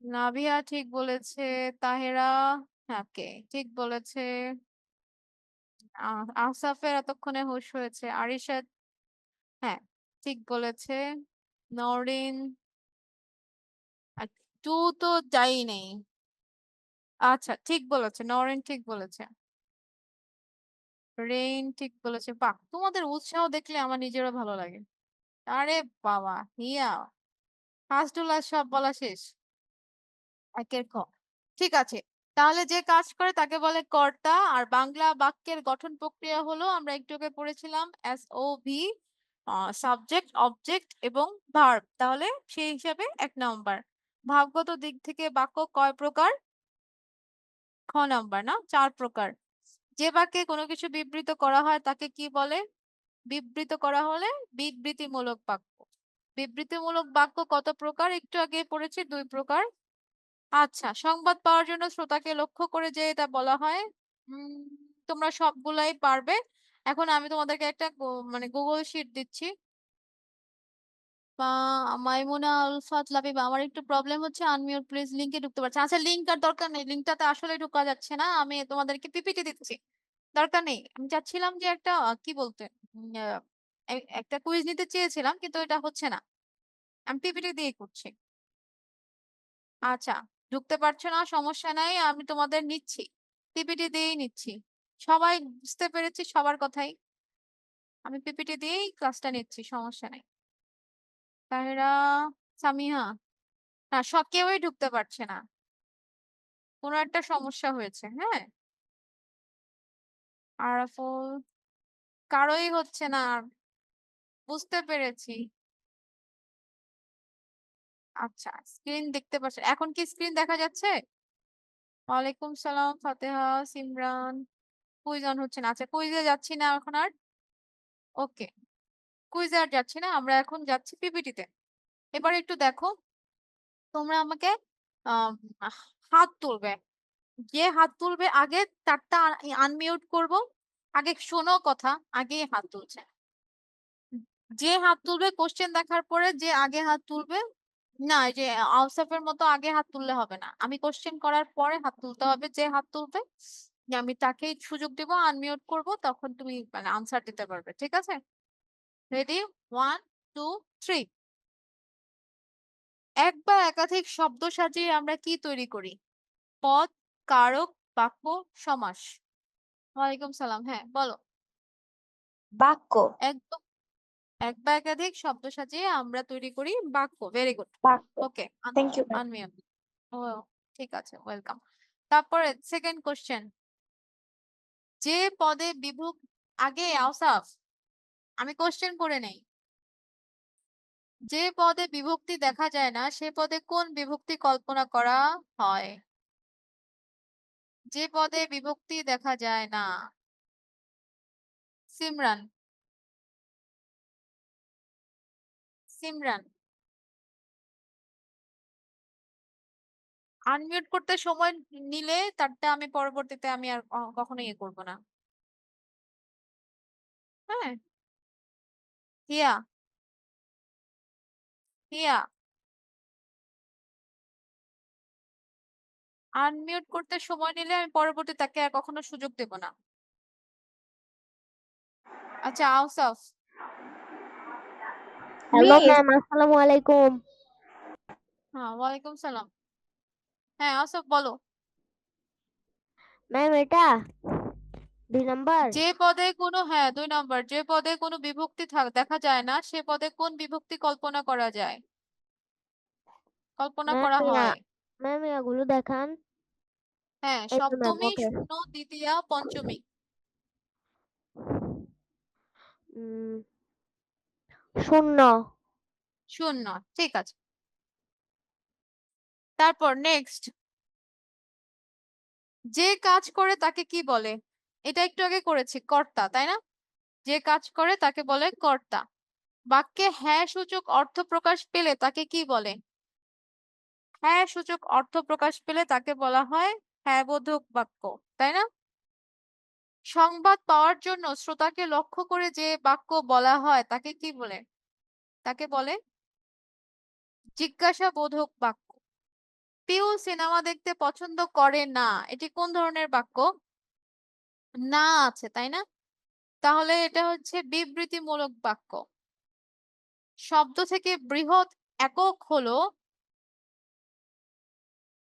নাভিয়া ঠিক বলেছে। তাহেরা, হ্যাঁ কে ঠিক বলেছে। আসাফের এতক্ষণে হুঁশ হয়েছে। আরিশা, হ্যাঁ ঠিক বলেছে। নরিন, টু তো যাই নেই। আচ্ছা ঠিক বলেছে, নরেন ঠিক বলেছে। রেইন ঠিক বলেছে। বাহ, তোমাদের উৎসাহ দেখলে আমার নিজেরও ভালো লাগে। আরে বাবা, হিয়া ফার্স্ট টু লাস্ট সব বলা শেষ। একের খ। ঠিক আছে, তাহলে যে কাজ করে তাকে বলে কর্তা। আর বাংলা বাক্যের গঠন প্রক্রিয়া হলো আমরা একটু আগে পড়েছিলাম S O V, subject, object এবং ভার্ব। তাহলে সেই হিসাবে 1 নাম্বার। ভাবগত দিক থেকে বাক্য কয় প্রকার? খ নাম্বার না, 4 প্রকার। যে বাক্যে কোনো কিছু বিবৃত করা হয় তাকে কি বলে? বিবৃত করা হলে বিবৃতিমূলক বাক্য। বিবৃতিমূলক বাক্য কত প্রকার? একটু আগে পড়েছি 2 প্রকার। আচ্ছা, সংবাদ পাওয়ার জন্য শ্রোতাকে লক্ষ্য করে যে এটা বলা হয়। উম তোমরা সবগুলাই পারবে। এখন আমি তোমাদেরকে একটা মানে গুগল শিট দিচ্ছি। মাইমুনা আলফাত লাবিবা, আমার একটু প্রবলেম হচ্ছে, আনমিউট প্লিজ। লিংকে ঢুকতে পারছে? আচ্ছা, লিংক আর দরকার নেই, লিংকটাতে আসলে ঢোকা যাচ্ছে না। আমি তোমাদেরকে পিপিটি দিচ্ছি, দরকার নেই। আমি চাচ্ছিলাম যে একটা কি বলতে একটা কুইজ নিতে চেয়েছিলাম কিন্তু এটা হচ্ছে না। আমি পিপিটি দিয়ে করছি। আচ্ছা, ঢুকতে পারছো না, সমস্যা নাই, আমি তোমাদের নিচ্ছি, পিপিটি দিয়েই নিচ্ছি। সবাই বুঝতে পেরেছি সবার কথাই। আমি পিপিটি দিয়েই ক্লাসটা নিচ্ছি, সমস্যা নাই। তাহেরা, সামিহা, না সব কেউই ঢুকতে পারছে না, কোনো একটা সমস্যা হয়েছে। হ্যাঁ, আরাফুল, কারোই হচ্ছে না। বুঝতে পেরেছি। আচ্ছা, স্ক্রিন দেখতে পাচ্ছেন? এখন কি স্ক্রিন দেখা যাচ্ছে? ওয়ালাইকুম সালাম ফাতেহা, সিমরান। কুইজ অন হচ্ছে না। আচ্ছা, কুইজে যাচ্ছি না এখন আর। ওকে, কুইজে আর যাচ্ছি না, আমরা এখন যাচ্ছি পিপিটিতে। এবার একটু দেখো, তোমরা আমাকে আহ হাত তুলবে। যে হাত তুলবে আগে তারটা আনমিউট করব। আগে শোনো কথা, আগে হাত তুলছে। যে হাত তুলবে কোশ্চেন দেখার পরে, যে আগে হাত তুলবে, না এই যে আউসাফের মতো আগে হাত তুললে হবে না, আমি কোশ্চেন করার পরে হাত তুলতে হবে। যে হাত তুলবে যে আমি তাকেই সুযোগ দিব, আনমিউট করব, তখন তুমি মানে আনসার দিতে পারবে। ঠিক আছে? রেডি, 1 2 3। এক বা একাধিক শব্দ সাজিয়ে আমরা কি তৈরি করি? পদ, কারক, বাক্য, সমাস। ওয়ালাইকুম সালাম, হ্যাঁ বলো। বাক্য। একদম, এক বা একাধিক শব্দ সাজিয়ে আমরা তৈরি করি বাক্য। Very good. বাক্য। ওকে, থ্যাংক ইউ। আনমিউট। ও, ঠিক আছে, ওয়েলকাম। তারপরে সেকেন্ড কোশ্চেন, যে পদে বিভক্ত, আগে আওসাফ আমি কোশ্চেন করে নেই। যে পদে বিভক্তি দেখা যায় না সে পদে কোন বিভক্তি কল্পনা করা হয়? যে পদে বিভক্তি দেখা যায় না। সিমরান। সিমরান আনমিউট করতে সময় নিলে তারটা আমি পরবর্তীতে আমি আর কখনো ইয়ে করবো না। হ্যাঁ, হিয়া। হিয়া আনমিউট করতে সময় নিলে আমি পরবর্তী তাকে আর কখনো সুযোগ দেব না। আচ্ছা, আউসাফ। হ্যালো মিস ম্যাম, আসসালামু আলাইকুম। হ্যাঁ, ওয়ালাইকুম সালাম। হ্যাঁ, আউসাফ বলো। ম্যাম এটা 2 নাম্বার। যে পদে কোনো, হ্যাঁ 2 নাম্বার, যে পদে কোনো বিভক্তি দেখা যায় না সে পদে কোন বিভক্তি কল্পনা করা যায়? কল্পনা ম্যাম করা ইয়া হয়। ম্যাম ইয়াগুলো দেখান। হ্যাঁ, এই তো ম্যাম, সপ্তমী, ওকে। শূন্য, দ্বিতীয়া, পঞ্চমী। উম, 0। শূন্য, ঠিক আছে। তারপর নেক্সট, যে কাজ করে তাকে কি বলে? এটা একটু আগে করেছি, কর্তা, তাই না? যে কাজ করে তাকে বলে কর্তা। বাক্যে হ্যাঁ সূচক অর্থ প্রকাশ পেলে তাকে কি বলে? হ্যাঁ সূচক অর্থ প্রকাশ পেলে তাকে বলা হয় হ্যাঁ বোধক বাক্য, তাই না? সংবাদ পাওয়ার জন্য শ্রোতাকে লক্ষ্য করে যে বাক্য বলা হয় তাকে কি বলে? তাকে বলে জিজ্ঞাসাবোধক বাক্য। পিউ সিনেমা দেখতে পছন্দ করে না, এটি কোন ধরনের বাক্য? না আছে, তাই না? তাহলে এটা হচ্ছে বিবৃতিমূলক বাক্য। শব্দ থেকে বৃহৎ একক হলো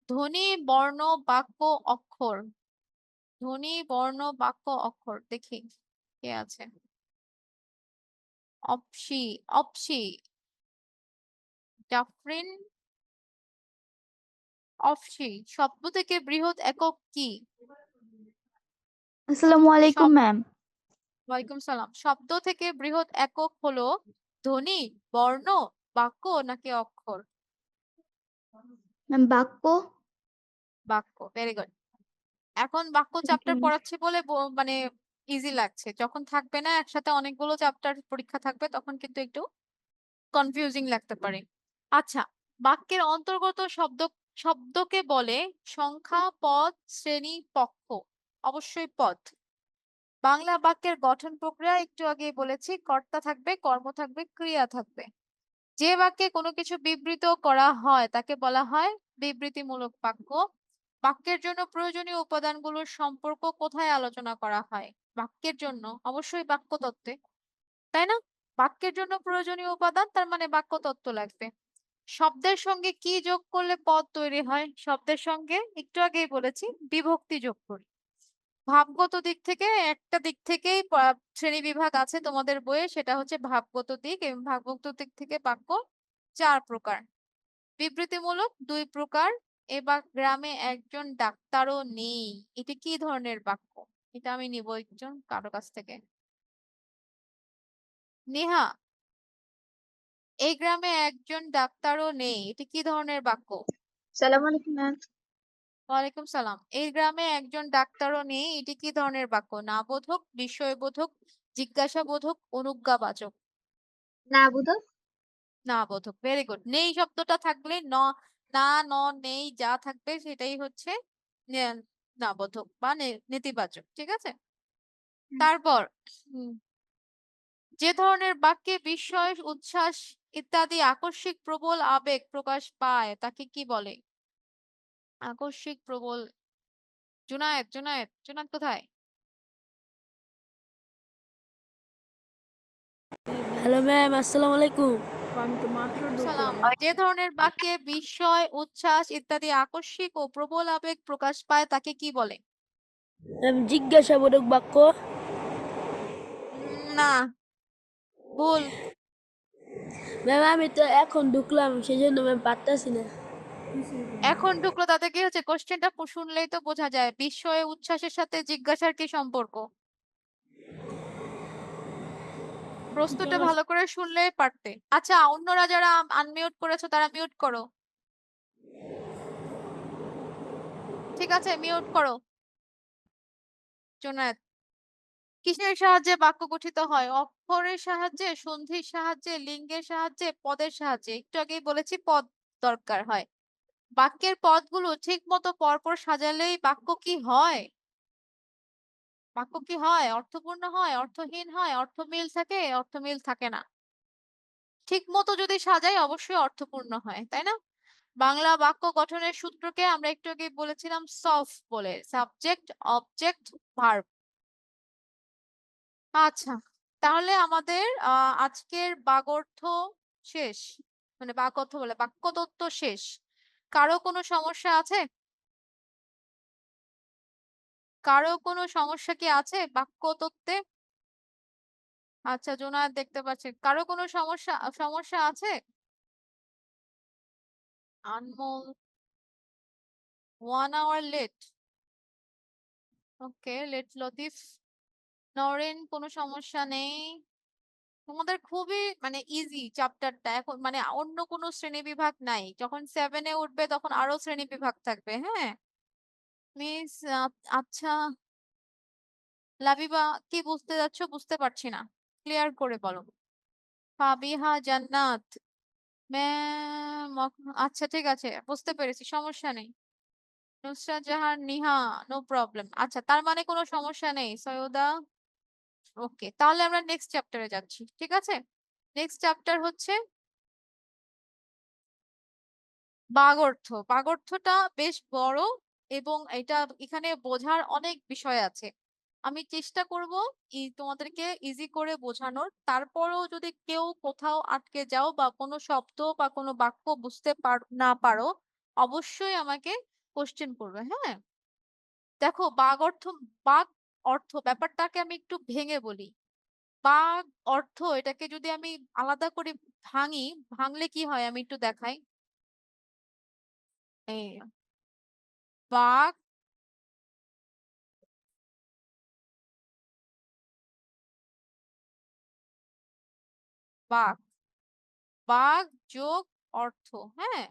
ধ্বনি, বর্ণ, বাক্য, অক্ষর। ধ্বনি, বর্ণ, বাক্য, অক্ষর। দেখি কে আছে। অপসি। অপসি। জাফরিন। অপসি। শব্দ থেকে বৃহৎ একক কি? আসসালামু আলাইকুম শব ম্যাম। ওয়ালাইকুম সালাম। শব্দ থেকে বৃহৎ একক হলো ধ্বনি, বর্ণ, বাক্য নাকি অক্ষর? ম্যাম বাক্য। বাক্য, ভেরি গুড। এখন বাক্য চ্যাপ্টার পড়াচ্ছি বলে মানে ইজি লাগছে। যখন থাকবে না, একসাথে অনেকগুলো চ্যাপ্টার পরীক্ষা থাকবে, তখন কিন্তু একটু কনফিউজিং লাগতে পারে। আচ্ছা, বাক্যের অন্তর্গত শব্দকে বলে সংখ্যা, পদ, শ্রেণী, পক্ষ। অবশ্যই পদ। বাংলা বাক্যের গঠন প্রক্রিয়া একটু আগে বলেছি, কর্তা থাকবে, কর্ম থাকবে, ক্রিয়া থাকবে। যে বাক্যে কোনো কিছু বিবৃত করা হয় তাকে বলা হয় বিবৃতিমূলক বাক্য। বাক্যের জন্য প্রয়োজনীয় উপাদানগুলোর সম্পর্ক কোথায় আলোচনা করা হয়? বাক্যের জন্য অবশ্যই বাক্য তত্ত্বে, তাই না? বাক্যের জন্য প্রয়োজনীয় উপাদান তার মানে বাক্য তত্ত্ব লাগবে। শব্দের সঙ্গে কি যোগ করলে পদ তৈরি হয়? শব্দের সঙ্গে একটু আগেই বলেছি বিভক্তি যোগ করি। ভাবগত দিক থেকে একটা দিক থেকেই শ্রেণী বিভাগ আছে তোমাদের বইয়ে, সেটা হচ্ছে ভাবগত দিক, এবং ভাবগত দিক থেকে বাক্য 4 প্রকার। বিবৃতিমূলক 2 প্রকার। এবার গ্রামে একজন ডাক্তারও নেই, এটা কি ধরনের বাক্য? এটা আমি নিব একজন কারো কাছ থেকে। নেহা, এই গ্রামে একজন ডাক্তারও নেই, এটা কি ধরনের বাক্য? আসসালামু আলাইকুম ম্যাম। ওয়ালাইকুম সালাম। এই গ্রামে একজন ডাক্তারও নেই, এটি কি ধরনের বাক্য? না বোধক, বিস্ময়বোধক, জিজ্ঞাসাবোধক, অনুজ্ঞাবাচক। না বোধক। না বোধক, ভেরি গুড। নেই শব্দটা থাকলে না, নেই যা থাকবে সেটাই হচ্ছে না বোধক বা নেতিবাচক, ঠিক আছে? তারপর যে ধরনের বাক্যে বিস্ময়, উচ্ছ্বাস ইত্যাদি আকস্মিক প্রবল আবেগ প্রকাশ পায় তাকে কি বলে? আকস্মিক প্রবল। জুনায়েদ, জুনায়েদ, জুনায়েদ কোথায়? হ্যালো ম্যাম, আসসালামু আলাইকুম। সালাম। যে ধরনের বাক্যে বিস্ময়, উচ্ছ্বাস ইত্যাদি আকস্মিক ও প্রবল আবেগ প্রকাশ পায় তাকে কি বলে? ম্যাম জিজ্ঞাসাবোধক বাক্য। না, ভুল। ম্যাম আমি তো এখন ঢুকলাম, সেজন্য ম্যাম পারতাছি না। এখন ঢুকলো তাতে কি হচ্ছে? কোশ্চেনটা শুনলেই তো বোঝা যায়। বিস্ময়, উচ্ছ্বাসের সাথে জিজ্ঞাসার কি সম্পর্ক? প্রশ্নটা ভালো করে শুনলেই পারতে। আচ্ছা, অন্যরা যারা আনমিউট করেছো তারা মিউট করো। ঠিক আছে, মিউট করো। জুনায়েদ, কিসের সাহায্যে বাক্য গঠিত হয়? অক্ষরের সাহায্যে, সন্ধির সাহায্যে, লিঙ্গের সাহায্যে, পদের সাহায্যে। একটু আগেই বলেছি পদ দরকার হয়। বাক্যের পদগুলো ঠিক মতো পরপর সাজালেই বাক্য কি হয়? বাক্য কি হয়? অর্থপূর্ণ হয়, অর্থহীন হয়, অর্থমিল থাকে, অর্থমিল থাকে না। ঠিক মতো যদি সাজাই অবশ্যই অর্থপূর্ণ হয়, তাই না? বাংলা বাক্য গঠনের সূত্রকে আমরা একটু আগে বলেছিলাম সফ বলে, সাবজেক্ট, অবজেক্ট, ভার্ব। আচ্ছা, তাহলে আমাদের আজকের বাগর্থ শেষ, মানে বাগর্থ বলে বাক্যতত্ত্ব শেষ। কারো কোনো সমস্যা আছে? কারো কোনো সমস্যা কি আছে বাক্যতত্ত্বে? আচ্ছা, জোনায়েদ দেখতে পাচ্ছি। কারো কোনো সমস্যা সমস্যা আছে? Anmol 1 hour late. Okay, late Latif. Naren কোনো সমস্যা নেই। তোমাদের খুবই মানে ইজি চ্যাপ্টারটা, এখন মানে অন্য কোনো শ্রেণী বিভাগ নাই। যখন 7-এ উঠবে তখন আরো শ্রেণী বিভাগ থাকবে। হ্যাঁ মিস, আচ্ছা লাবিবা, কি বুঝতে যাচ্ছ? বুঝতে পারছি না, ক্লিয়ার করে বলো। ফাবিহা জান্নাত ম্যাম, আচ্ছা ঠিক আছে, বুঝতে পেরেছি, সমস্যা নেই। Nusrat Jahan Niha, no problem. আচ্ছা, তার মানে কোনো সমস্যা নেই সৈয়দা। ওকে, তাহলে আমরা নেক্সট চ্যাপ্টারে যাচ্ছি। ঠিক আছে, নেক্সট চ্যাপ্টার হচ্ছে বাগর্থ। বাগর্থটা বেশ বড় এবং এটা এখানে বোঝার অনেক বিষয় আছে। আমি চেষ্টা করব তোমাদেরকে ইজি করে বোঝানোর। তারপরেও যদি কেউ কোথাও আটকে যাও বা কোনো শব্দ বা কোনো বাক্য বুঝতে না পারো, অবশ্যই আমাকে কোশ্চেন করবে। হ্যাঁ, দেখো বাগ অর্থ ব্যাপারটাকে আমি একটু ভেঙে বলি। বাগ অর্থ এটাকে যদি আমি আলাদা করে ভাঙি, ভাঙলে কি হয় আমি একটু দেখাই। এই বাগ, বাগ, বাগ যোগ অর্থ। হ্যাঁ,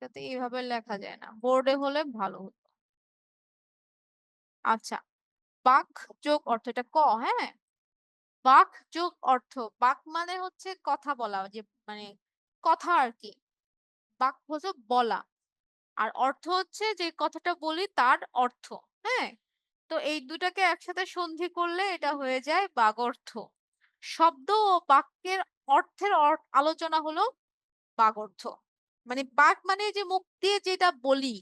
যাতে এইভাবে লেখা যায় না, বোর্ডে হলে ভালো হতো। আচ্ছা, বাক যোগ অর্থ, এটা ক। হ্যাঁ, বাক যোগ অর্থ। বাক মানে হচ্ছে কথা বলা, যে মানে কথা আর কি। বাক হচ্ছে বলা, আর অর্থ হচ্ছে যে কথাটা বলি তার অর্থ। হ্যাঁ, তো এই দুটাকে একসাথে সন্ধি করলে এটা হয়ে যায় বাগর্থ। শব্দ ও বাক্যের অর্থের আলোচনা হলো বাগর্থ। মানে বাক মানে যে মুখ দিয়ে যেটা বলি,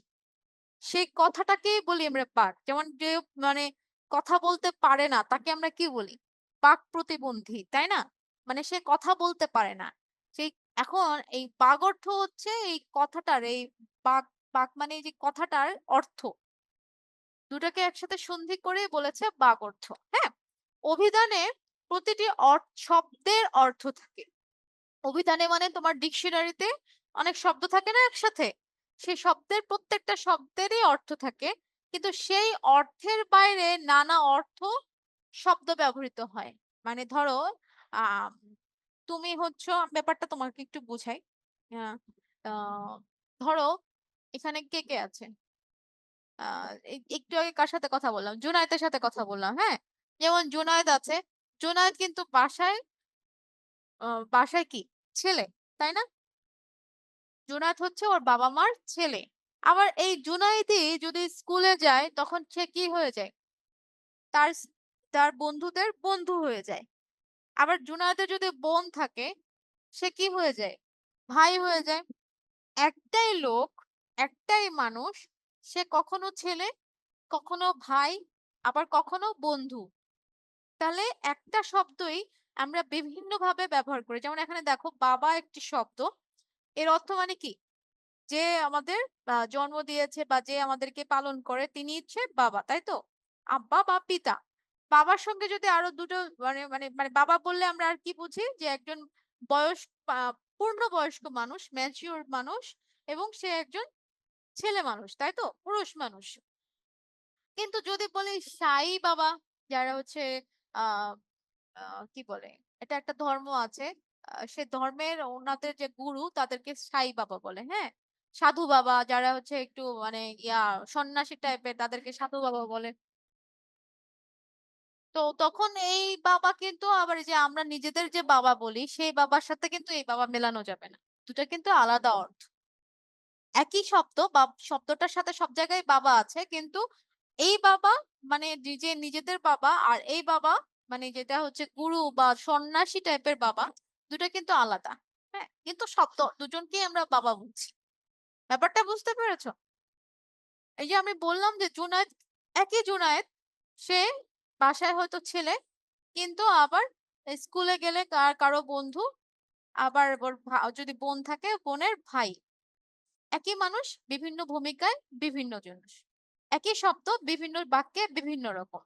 সেই কথাটাকেই বলি আমরা বাক। যেমন যে মানে কথা বলতে পারে না তাকে আমরা কি বলি? বাক প্রতিবন্ধী, তাই না? মানে সে কথা বলতে পারে না সেই। এখন এই বাগর্থ হচ্ছে এই কথাটার, এই বাক, বাক মানে এই যে কথাটার অর্থ, দুটাকে একসাথে সন্ধি করে বলেছে বাগর্থ। হ্যাঁ, অভিধানে প্রতিটি শব্দের অর্থ থাকে। অভিধানে মানে তোমার ডিকশনারিতে অনেক শব্দ থাকে না একসাথে, সেই শব্দের প্রত্যেকটা শব্দেরই অর্থ থাকে, কিন্তু সেই অর্থের বাইরে নানা অর্থ শব্দ ব্যবহৃত হয়। মানে ধরো আহ তুমি হচ্ছে, ব্যাপারটা তোমাকে একটু বুঝাই। আহ, আহ, ধরো এখানে কে কে আছে? একটু আগে কার সাথে কথা বললাম? জুনায়েদের সাথে কথা বললাম। হ্যাঁ, যেমন জুনায়েদ আছে, জুনায়েদ কিন্তু বাসায় বাসায় কি ছেলে, তাই না? জুনায়েদ হচ্ছে ওর বাবা মার ছেলে। আবার এই জুনায়েদই যদি স্কুলে যায় তখন সে কি হয়ে যায়? তার তার বন্ধুদের বন্ধু হয়ে যায়। আবার জুনায়েদের যদি বোন থাকে সে কি হয়ে যায়? ভাই হয়ে যায়। একটাই লোক, একটাই মানুষ, সে কখনো ছেলে, কখনো ভাই, আবার কখনো বন্ধু। তাহলে একটা শব্দই আমরা বিভিন্ন ভাবে ব্যবহার করি। যেমন এখানে দেখো বাবা একটি শব্দ, এর অর্থ মানে কি? যে আমাদের জন্ম দিয়েছে বা যে আমাদেরকে পালন করে তিনি হচ্ছে বাবা, তাই তো? আব্বা বা পিতা। বাবার সঙ্গে যদি আরো দুটো মানে মানে মানে বাবা বললে আমরা আর কি বুঝি? যে একজন বয়স পূর্ণবয়স্ক মানুষ, ম্যাচিউর মানুষ, এবং সে একজন ছেলে মানুষ, তাই তো? পুরুষ মানুষ। কিন্তু যদি বলি সাই বাবা, যারা হচ্ছে আহ কি বলে, এটা একটা ধর্ম আছে, সে ধর্মের ওনাদের যে গুরু তাদেরকে সাই বাবা বলে। হ্যাঁ, সাধু বাবা যারা হচ্ছে একটু মানে সন্ন্যাসী টাইপের তাদেরকে সাধু বাবা বলে। তো তখন এই বাবা কিন্তু আবার এই যে আমরা নিজেদের যে বাবা বলি সেই বাবার সাথে কিন্তু এই বাবা মেলানো যাবে না, দুটা কিন্তু আলাদা অর্থ। একই শব্দ বা শব্দটার সাথে সব জায়গায় বাবা আছে, কিন্তু এই বাবা মানে নিজেদের বাবা, আর এই বাবা মানে যেটা হচ্ছে গুরু বা সন্ন্যাসী টাইপের বাবা, দুটো কিন্তু আলাদা। হ্যাঁ, কিন্তু শব্দ দুজনকেই আমরা বাবা বলছি। ব্যাপারটা বুঝতে পেরেছো? এই যে আমি বললাম যে জুনায়েদ, একই জুনায়েদ, সে বাসায় হয়তো ছেলে, কিন্তু আবার স্কুলে গেলে কারো বন্ধু, আবার ওর যদি বোন থাকে বোনের ভাই। একই মানুষ বিভিন্ন ভূমিকায় বিভিন্ন জিনিস, একই শব্দ বিভিন্ন বাক্যে বিভিন্ন রকম।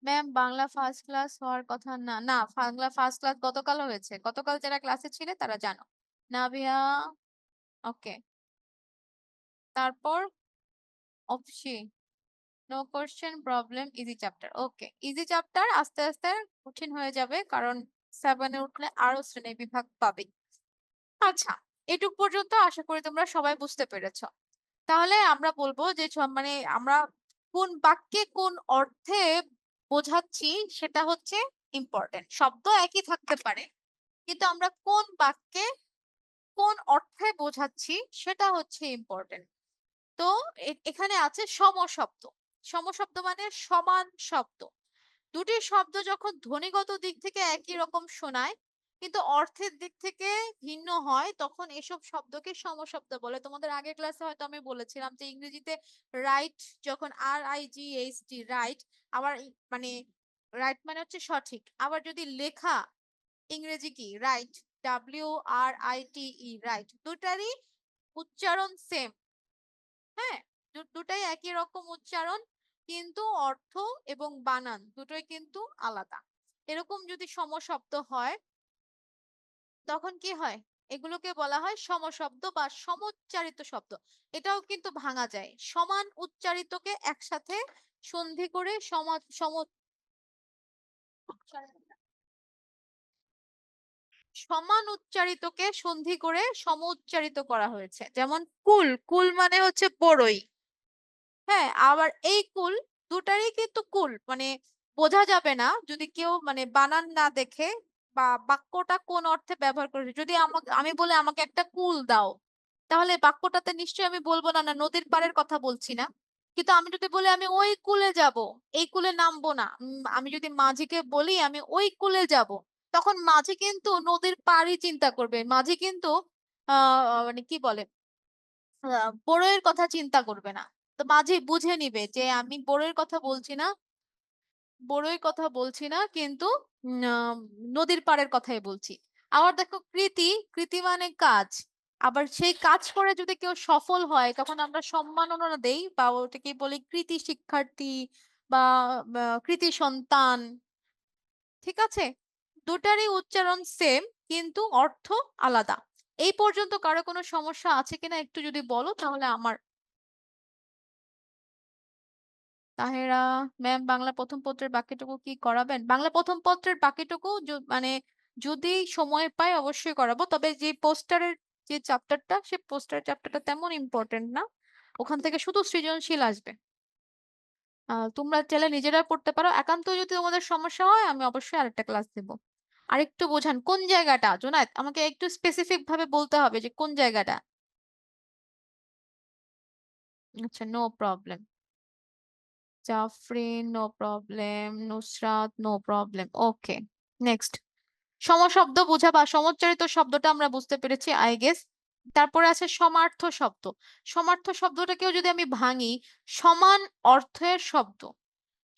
ম্যাম বাংলা ফার্স্ট ক্লাস হওয়ার কথা না। না, বাংলা ফার্স্ট ক্লাস গতকাল হয়েছে, গতকাল যারা ক্লাসে ছিলে তারা জানো। নাভিয়া, ওকে। তারপর অপসি, no question problem, easy chapter. Okay, easy chapter আস্তে আস্তে কঠিন হয়ে যাবে, কারণ 7-এ উঠলে আরো শ্রেণী বিভাগ পাবে। আচ্ছা, এটুক পর্যন্ত আশা করি তোমরা সবাই বুঝতে পেরেছো। তাহলে আমরা বলবো যে মানে আমরা কোন বাক্যে কোন অর্থে বোঝাচ্ছি সেটা হচ্ছে ইম্পর্টেন্ট। শব্দ একই থাকতে পারে, কিন্তু আমরা কোন বাক্যে কোন অর্থে বোঝাচ্ছি সেটা হচ্ছে ইম্পর্টেন্ট। তো এখানে আছে সমশব্দ। সমশব্দ মানে সমান শব্দ। দুটি শব্দ যখন ধ্বনিগত দিক থেকে একই রকম শোনায় কিন্তু অর্থের দিক থেকে ভিন্ন হয়, তখন এসব শব্দকে সমশব্দ বলে। তোমাদের আগের ক্লাসে হয়তো আমি বলেছিলাম যে ইংরেজিতে রাইট যখন RIGHT রাইট, আবার মানে রাইট মানে হচ্ছে সঠিক, আবার যদি লেখা ইংরেজি কি রাইট, WRITE রাইট, দুটারই উচ্চারণ সেম। হ্যাঁ, দুটাই একই রকম উচ্চারণ, কিন্তু অর্থ এবং বানান দুটোই কিন্তু আলাদা। এরকম যদি সমশব্দ হয় তখন কি হয়? এগুলোকে বলা হয় সমশব্দ বা সমোচ্চারিত শব্দ। এটাও কিন্তু ভাঙা যায়, সমান উচ্চারিতকে একসাথে সন্ধি করে সমান উচ্চারিতকে সন্ধি করে সম উচ্চারিত করা হয়েছে। যেমন কুল, কুল মানে হচ্ছে বড়ই। হ্যাঁ, আবার এই কুল দুটারই কিন্তু কুল মানে বোঝা যাবে না যদি কেউ মানে বানান না দেখে বা বাক্যটা কোন অর্থে ব্যবহার করেছে। যদি আমি বলে আমাকে একটা কুল দাও, তাহলে বাক্যটাতে নিশ্চয়ই আমি বলবো না না নদীর পাড়ের কথা বলছি না। কিন্তু আমি যদি বলি আমি ওই কুলে যাব, এই কুলে নামবো না, আমি যদি মাঝিকে বলি আমি ওই কুলে যাব, তখন মাঝি কিন্তু নদীর পাড়ই চিন্তা করবে। মাঝি কিন্তু মানে কি বলে বড়ইয়ের কথা চিন্তা করবে না। তো মাঝি বুঝে নিবে যে আমি বড়ইয়ের কথা বলছি না, বড়ইয়ের কথা বলছি না, কিন্তু নদীর পাড়ের কথাই বলছি। আবার দেখো কৃতি, কৃতি মানে কাজ। আবার সেই কাজ করে যদি কেউ সফল হয় তখন আমরা সম্মাননা দেই বা ওটাকে বলি কৃতি শিক্ষার্থী বা কৃতি সন্তান। ঠিক আছে, দুটারই উচ্চারণ সেম কিন্তু অর্থ আলাদা। এই পর্যন্ত কারো কোনো সমস্যা আছে কিনা একটু যদি বলো তাহলে আমার। তাহেরা ম্যাম বাংলা প্রথম পত্রের বাকিটুকু কি করাবেন? বাংলা প্রথম পত্রের বাকিটুকু মানে যদি সময় পাই অবশ্যই করাবো, তবে যে পোস্টারের যে চ্যাপ্টারটা সে পোস্টারের চ্যাপ্টারটা তেমন ইম্পর্টেন্ট না, ওখান থেকে শুধু সৃজনশীল আসবে। তোমরা চাইলে নিজেরা পড়তে পারো, একান্ত যদি তোমাদের সমস্যা হয় আমি অবশ্যই আরেকটা ক্লাস দেব। আরেকটু বোঝান কোন জায়গাটা জোনায়েত, আমাকে একটু স্পেসিফিক ভাবে বলতে হবে যে কোন জায়গাটা। আচ্ছা, no problem. Jafrin no problem, Nusrat no problem. Okay, next. সমশব্দ বোঝা বা সমোচ্চারিত শব্দটা আমরা বুঝতে পেরেছি আই গেস। তারপরে আছে সমার্থ শব্দ। সমার্থ শব্দটাকেও যদি আমি ভাঙি, সমান অর্থের শব্দ,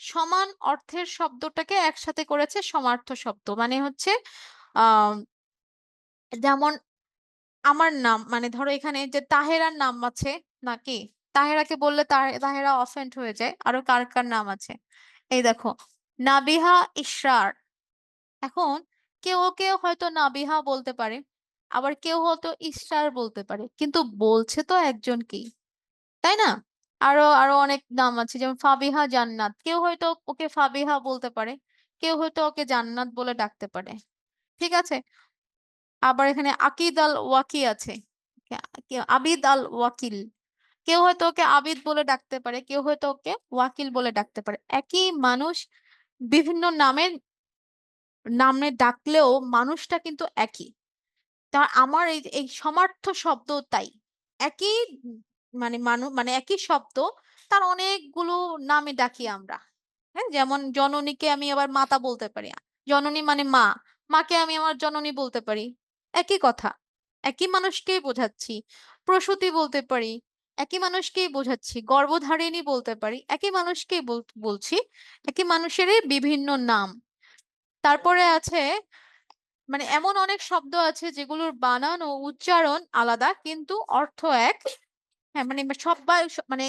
সমান অর্থের শব্দটাকে একসাথে করেছে সমার্থ শব্দ। মানে হচ্ছে আহ যেমন আমার নাম, মানে ধরো এখানে যে তাহেরার নাম আছে নাকি, তাহেরাকে বললে তাহেরা অফেন্ড হয়ে যায়। আরো কার কার নাম আছে, এই দেখো নাবিহা, ইশরার। এখন কেউ কেউ হয়তো নাবিহা বলতে পারে, আবার কেউ হয়তো ইশরার বলতে পারে, কিন্তু বলছে তো একজন কি, তাই না? আরো আরো অনেক নাম আছে, যেমন ফাবিহা জান্নাত, কেউ হয়তো ওকে ফাবিহা বলতে পারে, কেউ হয়তো ওকে জান্নাত বলে ডাকতে পারে। ঠিক আছে। আবার এখানে আকিদ আল ওয়াকি আছে, আবিদ আল ওয়াকিল, কেউ হয়তো ওকে আবিদ বলে ডাকতে পারে, কেউ হয়তো ওকে ওয়াকিল বলে ডাকতে পারে। একই মানুষ বিভিন্ন নামে ডাকলেও মানুষটা কিন্তু একই। তা আমার এই এই সমার্থ শব্দ তাই একই, মানে একই শব্দ, তার অনেকগুলো নামে ডাকি আমরা। হ্যাঁ, যেমন জননীকে আমি আবার মাতা বলতে পারি, জননী মানে মা, মাকে আমি আমার জননী বলতে পারি। একই কথা, একই মানুষকেই বোঝাচ্ছি। প্রসূতি বলতে পারি, একই মানুষকেই বোঝাচ্ছি। গর্ভধারিণী বলতে পারি, একই মানুষকেই বলছি। একই মানুষেরই বিভিন্ন নাম। তারপরে আছে, মানে এমন অনেক শব্দ আছে যেগুলোর বানান ও উচ্চারণ আলাদা কিন্তু অর্থ এক। হ্যাঁ, মানে মানে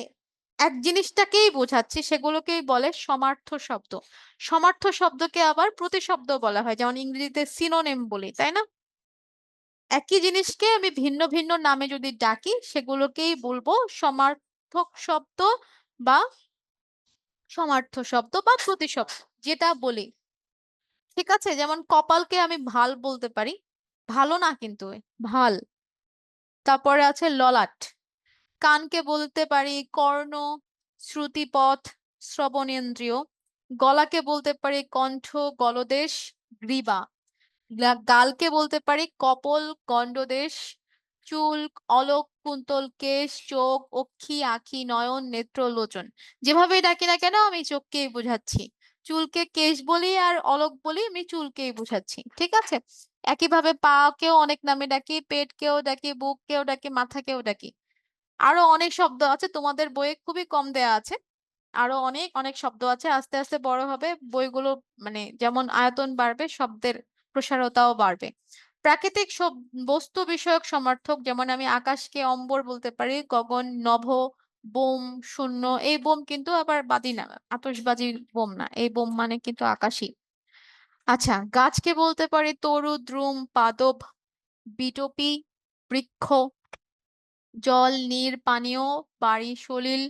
এক জিনিসটাকেই বোঝাচ্ছি, সেগুলোকেই বলে সমার্থ শব্দ। সমার্থ শব্দকে আবার প্রতিশব্দ বলা হয়, যেমন ইংরেজিতে সিনোনিম বলি, তাই না? একই জিনিসকে আমি ভিন্ন ভিন্ন নামে যদি ডাকি, সেগুলোকেই বলবো সমার্থক শব্দ বা সমার্থ শব্দ বা প্রতিশব্দ, যেটা বলি। ঠিক আছে, যেমন কপালকে আমি ভাল বলতে পারি, ভালো না কিন্তু, ভাল। তারপরে আছে ললাট। কানকে বলতে পারি কর্ণ, শ্রুতিপথ, শ্রবণেন্দ্রিয়। গলাকে বলতে পারি কণ্ঠ, গলদেশ, গ্রীবা। গালকে বলতে পারি কপল, গণ্ডদেশ। চুল, অলক, কুন্তল, কেশ, চোখ, অক্ষি, আঁখি, নয়ন, নেত্র, লোচন। যেভাবেই ডাকি না কেন আমি চোখকেই বোঝাচ্ছি। চুলকে কেশ বলি আর অলক বলি, আমি চুলকেই বোঝাচ্ছি। ঠিক আছে। একইভাবে পাকেও অনেক নামে ডাকি, পেটকেও ডাকি, বুককেও ডাকি, মাথাকেও ডাকি। আরো অনেক শব্দ আছে, তোমাদের বইয়ে খুবই কম দেয়া আছে। আরো অনেক অনেক শব্দ আছে, আস্তে আস্তে বড় হবে বইগুলো, মানে যেমন আয়তন বাড়বে শব্দের প্রসারতাও বাড়বে। প্রাকৃতিক সব বস্তু বিষয়ক সমার্থক, যেমন আমি আকাশকে অম্বর বলতে পারি, গগন, নভ, বোম, শূন্য। এই বোম কিন্তু আবার বাদি না, আতশবাজি বোম না, এই বোম মানে কিন্তু আকাশী। আচ্ছা, গাছকে বলতে পারি তরু, দ্রুম, পাদপ, বিটপি, বৃক্ষ। জল, নীর, পানীয়, বাড়ি, সলিল।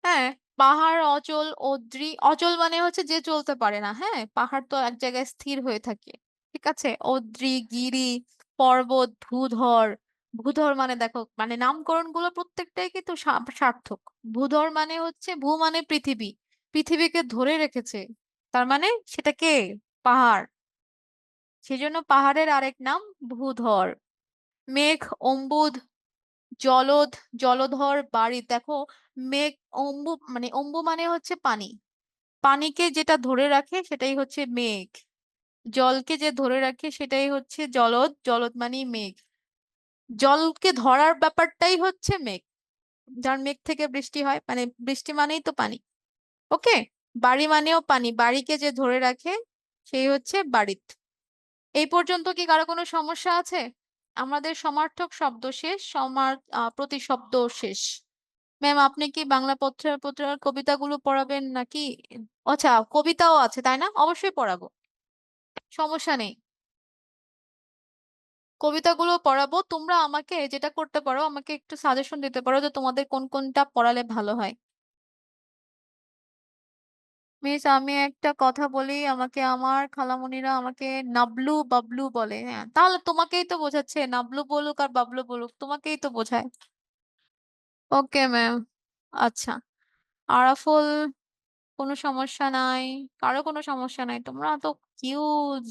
হ্যাঁ, পাহাড়, অচল, অদ্রি। অচল মানে হচ্ছে যে চলতে পারে না, হ্যাঁ, পাহাড় তো এক জায়গায় স্থির হয়ে থাকে। ঠিক আছে। অদ্রি, গিরি, পর্বত, ভূধর। ভূধর মানে দেখো, মানে নামকরণ গুলো প্রত্যেকটাই কিন্তু সার্থক। ভূধর মানে হচ্ছে, ভূ মানে পৃথিবী, পৃথিবীকে ধরে রেখেছে, তার মানে সেটা কে? পাহাড়। সেজন্য পাহাড়ের আরেক নাম ভূধর। মেঘ, অম্বুদ, জলদ, জলধর, বাড়ি। দেখো, মেঘ, অম্বু মানে হচ্ছে পানি, পানিকে যেটা ধরে রাখে সেটাই হচ্ছে মেঘ। জলকে যে ধরে রাখে সেটাই হচ্ছে জলদ, জলদ মানে মেঘ। জলকে ধরার ব্যাপারটাই হচ্ছে মেঘ, যার মেঘ থেকে বৃষ্টি হয়, মানে বৃষ্টি মানেই তো পানি। ওকে। বাড়ি মানেও পানি, বাড়িকে যে ধরে রাখে সেই হচ্ছে বাড়িত। এই পর্যন্ত কি কারো কোনো সমস্যা আছে? আমাদের সমার্থক শব্দ শেষ, প্রতিশব্দ শেষ। ম্যাম, আপনি কি বাংলা পত্রের পত্রিকার কবিতাগুলো পড়াবেন নাকি? আচ্ছা, কবিতাও আছে তাই না? অবশ্যই পড়াবো, সমস্যা নেই। কবিতাগুলো পড়াবো। তোমরা আমাকে যেটা করতে পারো, আমাকে একটু সাজেশন দিতে পারো যে তোমাদের কোন কোনটা পড়ালে ভালো হয়। মিস, আমি একটা কথা বলি, আমাকে আমার খালামণিরা আমাকে নাবলু বাবলু বলে। হ্যাঁ, তাহলে তোমাকেই তো বোঝাচ্ছে, নাবলু বলুক আর বাবলু বলুক, তোমাকেই তো বোঝায়। Okay ma'am. আচ্ছা, আরাফুল, কোনো সমস্যা নাই, কারো কোনো সমস্যা নাই, তোমরা তো কিউট,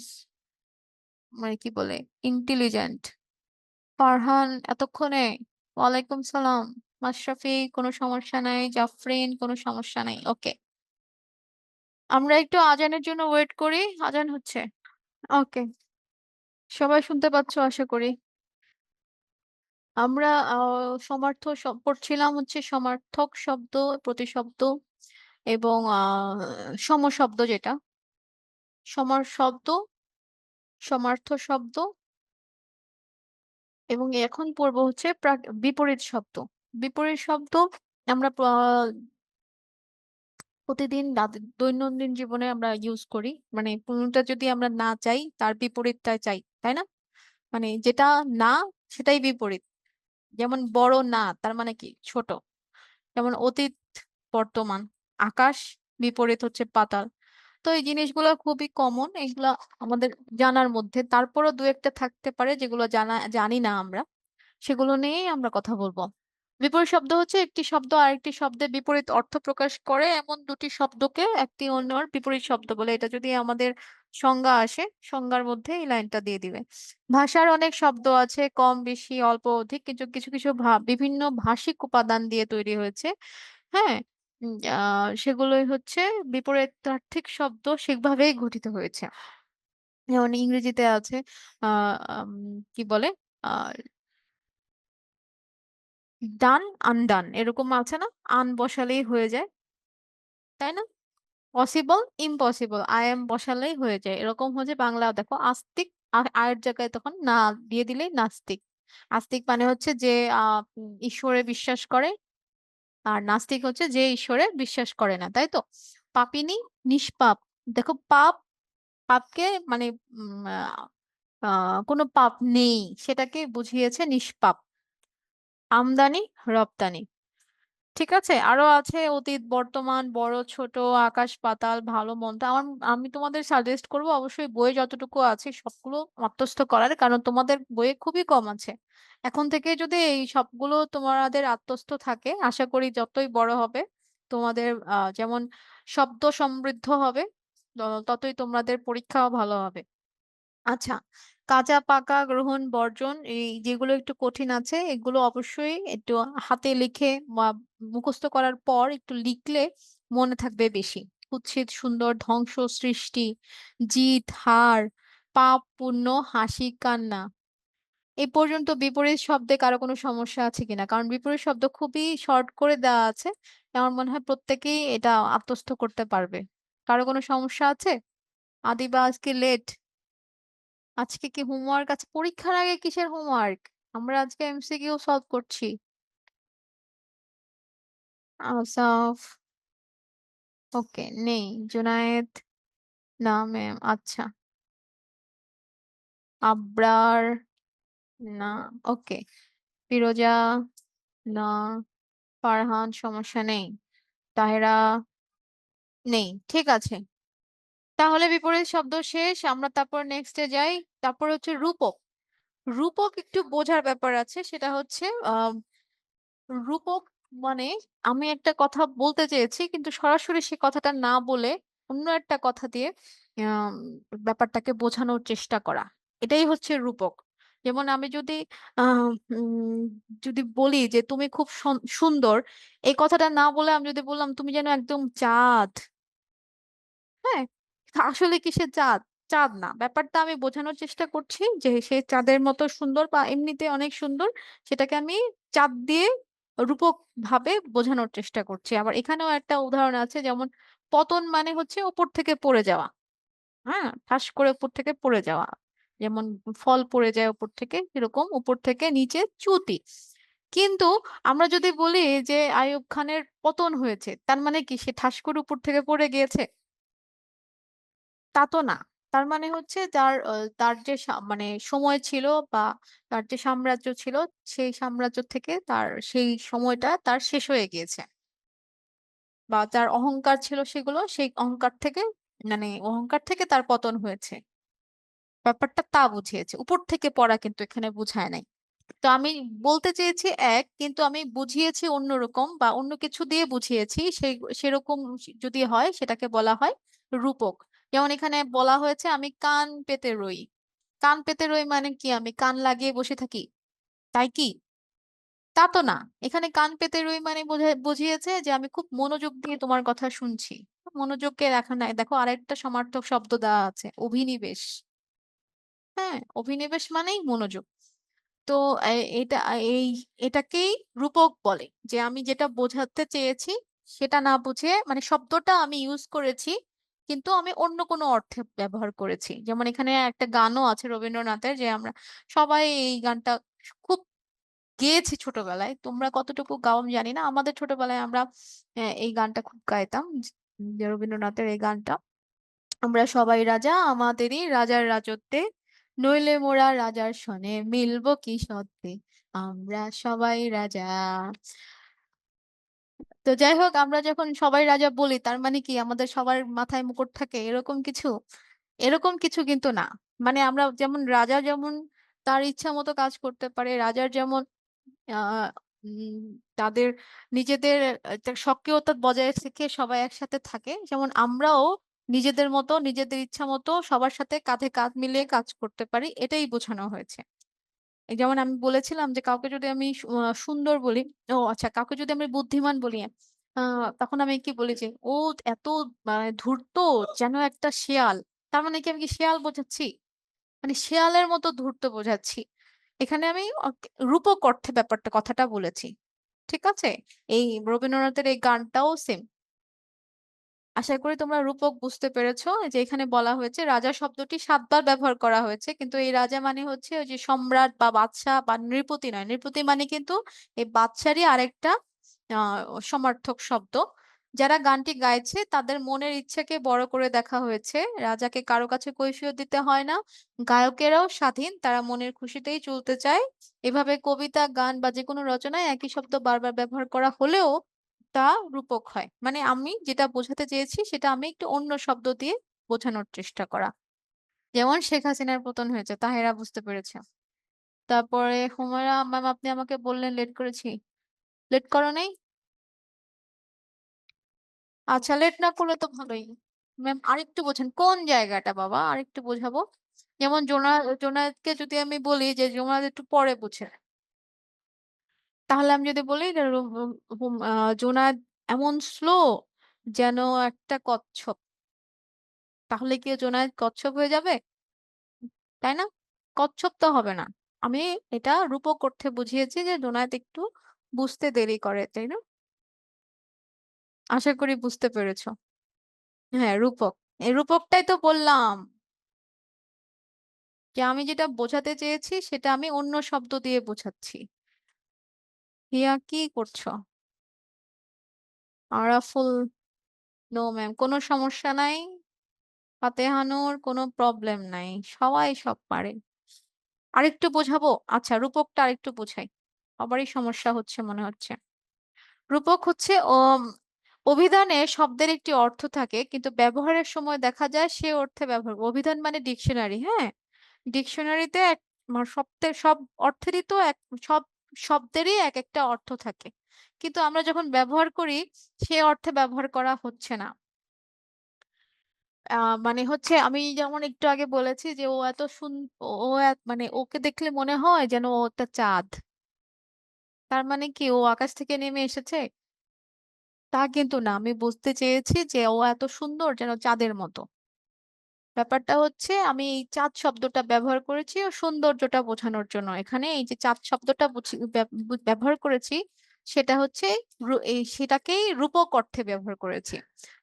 মানে কি বলে, ইন্টেলিজেন্ট। ফারহান এতক্ষণে, ওয়ালাইকুম সালাম। মাশরাফি, কোনো সমস্যা নাই। জাফরিন, কোনো সমস্যা নাই। ওকে, আমরা একটু আজানের জন্য ওয়েট করি, আজান হচ্ছে। ওকে, সবাই শুনতে পাচ্ছ আশা করি। আমরা পড়ছিলাম হচ্ছে সমার্থক শব্দ, প্রতিশব্দ এবং সমশব্দ, যেটা সমর শব্দ, সমার্থ শব্দ, এবং এখন পড়বো হচ্ছে বিপরীত শব্দ। বিপরীত শব্দ আমরা প্রতিদিন দৈনন্দিন জীবনে আমরা ইউজ করি, মানে কোনটা যদি আমরা না চাই তার বিপরীতটা চাই, তাই না? মানে যেটা না সেটাই বিপরীত। যেমন বড় না, তার মানে কি ছোট। যেমন অতীত, বর্তমান, আকাশ, বিপরীত হচ্ছে পাতাল। তো এই জিনিসগুলো খুবই কমন, এগুলা আমাদের জানার মধ্যে। তারপরও দু একটা থাকতে পারে যেগুলো জানি না আমরা, সেগুলো নিয়েই আমরা কথা বলবো। বিপরীত শব্দ হচ্ছে একটি শব্দ আরেকটি শব্দের বিপরীত অর্থ প্রকাশ করে এমন দুটি শব্দকে একটি অন্যর বিপরীত শব্দ বলে। এটা যদি আমাদের সংজ্ঞা আসে, সংজ্ঞার মধ্যে এই লাইনটা দিয়ে দিবে। ভাষার অনেক শব্দ আছে, কম বেশি অল্প অধিক, কিন্তু কিছু কিছু বিভিন্ন ভাষিক উপাদান দিয়ে তৈরি হয়েছে। হ্যাঁ, সেগুলোই হচ্ছে বিপরীতার্থক শব্দ, সেভাবেই গঠিত হয়েছে। যেমন ইংরেজিতে আছে কি বলে, আহ ডান আনডান, এরকম আছে না, আন বসালেই হয়ে যায়, তাই না? পসিবল ইম্পসিবল, আই এম বসালেই হয়ে যায়। এরকম হচ্ছে বাংলা, দেখো আস্তিক, আয়ের জায়গায় তখন না দিয়ে দিলেই নাস্তিক। আস্তিক মানে হচ্ছে যে ঈশ্বরে বিশ্বাস করে, আর নাস্তিক হচ্ছে যে ঈশ্বরে বিশ্বাস করে না, তাই তো? পাপিনী, নিষ্পাপ, দেখো পাপ, পাপকে মানে কোনো পাপ নেই সেটাকে বুঝিয়েছে নিষ্পাপ। আমদানি, রপ্তানি, ঠিক আছে। আরো আছে অতীত, বর্তমান, বড় ছোট, আকাশ পাতাল, ভালো মন্দ। আমি তোমাদের সাজেস্ট করব অবশ্যই বইয়ে যতটুকু আছে সবগুলো আত্মস্থ করার, কারণ তোমাদের বইয়ে খুবই কম আছে। এখন থেকে যদি এই সবগুলো তোমাদের আত্মস্থ থাকে, আশা করি যতই বড় হবে তোমাদের যেমন শব্দ সমৃদ্ধ হবে, ততই তোমাদের পরীক্ষাও ভালো হবে। আচ্ছা, কাঁচা পাকা গ্রহণ বর্জন, এই যেগুলো একটু কঠিন আছে এগুলো অবশ্যই একটু হাতে লিখে বা মুখস্থ করার পর একটু লিখলে মনে থাকবে বেশি। কুৎসিত, সুন্দর, ধ্বংস, সৃষ্টি, জিত, হার, পাপ, পুণ্য, হাসি, কান্না। এই পর্যন্ত বিপরীত শব্দে কারো কোনো সমস্যা আছে কিনা? কারণ বিপরীত শব্দ খুবই শর্ট করে দেওয়া আছে, আমার মনে হয় প্রত্যেকেই এটা আত্মস্থ করতে পারবে। কারো কোনো সমস্যা আছে? আদিবা আজকে লেট, আজকে কি হোমওয়ার্ক আছে? পরীক্ষার আগে কিসের হোমওয়ার্ক? আমরা আজকে এমসিকিউ সলভ করছি। আসাফ, ওকে, নেই। জুনায়েদ, না ম্যাম। আচ্ছা, আবরার, না। ওকে, ফিরোজা, না। ফারহান, সমস্যা নেই। তাহেরা, নেই। ঠিক আছে, তাহলে বিপরীত শব্দ শেষ, আমরা তারপর নেক্সটে যাই। তারপর হচ্ছে রূপক। রূপক একটু বোঝার ব্যাপার আছে, সেটা হচ্ছে রূপক মানে আমি একটা কথা বলতে চেয়েছি কিন্তু সরাসরি সে কথাটা না বলে অন্য একটা কথা দিয়ে আম, ব্যাপারটাকে বোঝানোর চেষ্টা করা, এটাই হচ্ছে রূপক। যেমন আমি যদি আহ যদি বলি যে তুমি খুব সুন্দর, এই কথাটা না বলে আমি যদি বললাম তুমি যেন একদম চাঁদ, হ্যাঁ, আসলে কি সে চাঁদ? চাঁদ না, ব্যাপারটা আমি বোঝানোর চেষ্টা করছি যে সে চাঁদের মতো সুন্দর বা এমনিতে অনেক সুন্দর, সেটাকে আমি চাঁদ দিয়ে রূপক ভাবে বোঝানোর চেষ্টা করছি। আবার এখানেও একটা উদাহরণ আছে, যেমন পতন মানে হচ্ছে উপর থেকে পড়ে যাওয়া, হ্যাঁ, ঠাস করে উপর থেকে পড়ে যাওয়া, যেমন ফল পড়ে যায় উপর থেকে, এরকম উপর থেকে নিচে চ্যুতি। কিন্তু আমরা যদি বলি যে আইয়ুব খানের পতন হয়েছে, তার মানে কি সে ঠাস করে উপর থেকে পড়ে গিয়েছে? তা তো না। তার মানে হচ্ছে তার যে মানে সময় ছিল বা তার যে সাম্রাজ্য ছিল, সেই সাম্রাজ্য থেকে তার সেই সময়টা তার শেষ হয়ে গিয়েছে, বা তার অহংকার ছিল সেগুলো, সেই অহংকার থেকে মানে অহংকার থেকে তার পতন হয়েছে। ব্যাপারটা তা বুঝিয়েছে, উপর থেকে পড়া কিন্তু এখানে বুঝায় নাই। তো আমি বলতে চেয়েছি এক, কিন্তু আমি বুঝিয়েছি অন্যরকম বা অন্য কিছু দিয়ে বুঝিয়েছি, সেই সেরকম যদি হয় সেটাকে বলা হয় রূপক। যেমন এখানে বলা হয়েছে আমি কান পেতে রই। কান পেতে রই মানে কি আমি কান লাগিয়ে বসে থাকি, তাই কি? তা তো না। এখানে কান পেতে রই মানে বুঝিয়েছে যে আমি খুব মনোযোগ দিয়ে তোমার কথা শুনছি। মনোযোগকে রাখা নাই, দেখো আরেকটা সমার্থক শব্দ দেওয়া আছে, অভিনিবেশ। হ্যাঁ, অভিনিবেশ মানেই মনোযোগ। তো এটা এই এটাকেই রূপক বলে, যে আমি যেটা বোঝাতে চেয়েছি সেটা না বুঝে মানে শব্দটা আমি ইউজ করেছি কিন্তু আমি অন্য কোনো অর্থে ব্যবহার করেছি। যেমন এখানে একটা গানও আছে রবীন্দ্রনাথের, যে আমরা সবাই এই গানটা খুব গেয়েছি ছোটবেলায়, তোমরা কতটুকু গাও আমি জানি না, আমাদের ছোটবেলায় আমরা এই গানটা খুব গাইতাম, যে রবীন্দ্রনাথের এই গানটা, আমরা সবাই রাজা আমাদেরই রাজার রাজত্বে, নইলে মোরা রাজার সনে মিলবো কি সত্ত্বে, আমরা সবাই রাজা। তো যাই হোক, আমরা যখন সবাই রাজা বলি তার মানে কি আমাদের সবার মাথায় মুকুট থাকে এরকম কিছু কিন্তু না। মানে আমরা যেমন রাজা যেমন তার ইচ্ছা মতো কাজ করতে পারে, রাজার যেমন আহ উম, তাদের নিজেদের একটা সক্রিয়তা বজায় রেখে সবাই একসাথে থাকে, যেমন আমরাও নিজেদের মতো নিজেদের ইচ্ছা মতো সবার সাথে কাঁধে কাঁধ মিলিয়ে কাজ করতে পারি, এটাই বোঝানো হয়েছে। এই যেমন আমি বলেছিলাম যে কাউকে যদি আমি সুন্দর বলি, ও আচ্ছা, কাউকে যদি আমি বুদ্ধিমান বলি, তখন আমি কি বলি যে ও এত মানে ধূর্ত, যেন একটা শিয়াল। তার মানে কি আমি কি শিয়াল বোঝাচ্ছি? মানে শিয়ালের মতো ধূর্ত বোঝাচ্ছি। এখানে আমি রূপক অর্থে ব্যাপারটা কথাটা বলেছি। ঠিক আছে, এই রবীন্দ্রনাথের এই গানটাও সেম। আশা করি তোমরা রূপক বুঝতে পেরেছো। যে এখানে বলা হয়েছে রাজা শব্দটি 7 বার ব্যবহার করা হয়েছে, কিন্তু এই রাজা মানে হচ্ছে ওই যে সম্রাট বা বাদশাহ বা নৃপতি নয়। নৃপতি মানে কিন্তু এই বাদশারই আরেকটা সমার্থক শব্দ। যারা গানটি গাইছে তাদের মনের ইচ্ছাকে বড় করে দেখা হয়েছে, রাজাকে কারো কাছে কৈফিয়ত দিতে হয় না। গায়কেরাও স্বাধীন, তারা মনের খুশিতেই চলতে চায়। এভাবে কবিতা, গান বা যে কোনো রচনায় একই শব্দ বারবার ব্যবহার করা হলেও তা রূপক হয়। মানে আমি যেটা বোঝাতে চেয়েছি সেটা আমি একটু অন্য শব্দ দিয়ে বোঝানোর চেষ্টা করা। যেমন শেখ হাসিনার পতন হয়েছে, তাহেরা বুঝতে পেরেছে। তারপরে হুমায়রা ম্যাম, আপনি আমাকে বললেন লেট করেছি, লেট করো নাই? আচ্ছা, লেট না করলে তো ভালোই। ম্যাম আরেকটু বোঝেন কোন জায়গাটা, বাবা আরেকটু বোঝাবো। যেমন জোনায়েদকে যদি আমি বলি যে জোনায়েদ একটু পরে বুঝে, তাহলে আমি যদি বলি যে জোনায়েদ এমন স্লো যেন একটা কচ্ছপ, তাহলে কি জোনায়েদ কচ্ছপ হয়ে যাবে? তাই না? কচ্ছপ তো হবে না। আমি এটা রূপক অর্থে বুঝিয়েছি যে জোনায়েদ একটু বুঝতে দেরি করে, তাই না? আশা করি বুঝতে পেরেছো। হ্যাঁ, রূপক। এই রূপকটাই তো বললাম যে আমি যেটা বোঝাতে চেয়েছি সেটা আমি অন্য শব্দ দিয়ে বোঝাচ্ছি। হিয়া কি করছো? আরাফুল, নো ম্যাম, কোনো সমস্যা নাই। ফাতেহানুর, কোনো প্রবলেম নাই, সবাই সব পারে। আরেকটু বোঝাবো? আচ্ছা, রূপকটা আরেকটু বোঝাই, সবারই সমস্যা হচ্ছে মনে হচ্ছে। রূপক হচ্ছে অভিধানে শব্দের একটি অর্থ থাকে, কিন্তু ব্যবহারের সময় দেখা যায় সে অর্থে ব্যবহার। অভিধান মানে ডিকশনারি, হ্যাঁ। ডিকশনারিতে সব অর্থেরই তো সব শব্দেরই এক একটা অর্থ থাকে, কিন্তু আমরা যখন ব্যবহার করি সে অর্থে ব্যবহার করা হচ্ছে না। মানে হচ্ছে আমি যেমন একটু আগে বলেছি যে ও এত মানে ওকে দেখলে মনে হয় যেন ও একটা চাঁদ। তার মানে কি ও আকাশ থেকে নেমে এসেছে? তা কিন্তু না, আমি বুঝতে চেয়েছি যে ও এত সুন্দর যেন চাঁদের মতো। ব্যাপারটা হচ্ছে আমি এই চাঁদ শব্দটা ব্যবহার করেছি ও সৌন্দর্যটা বোঝানোর জন্য। এখানে এই যে চাঁদ শব্দটা ব্যবহার করেছি সেটা হচ্ছে সেটাকেই রূপক অর্থে ব্যবহার করেছি।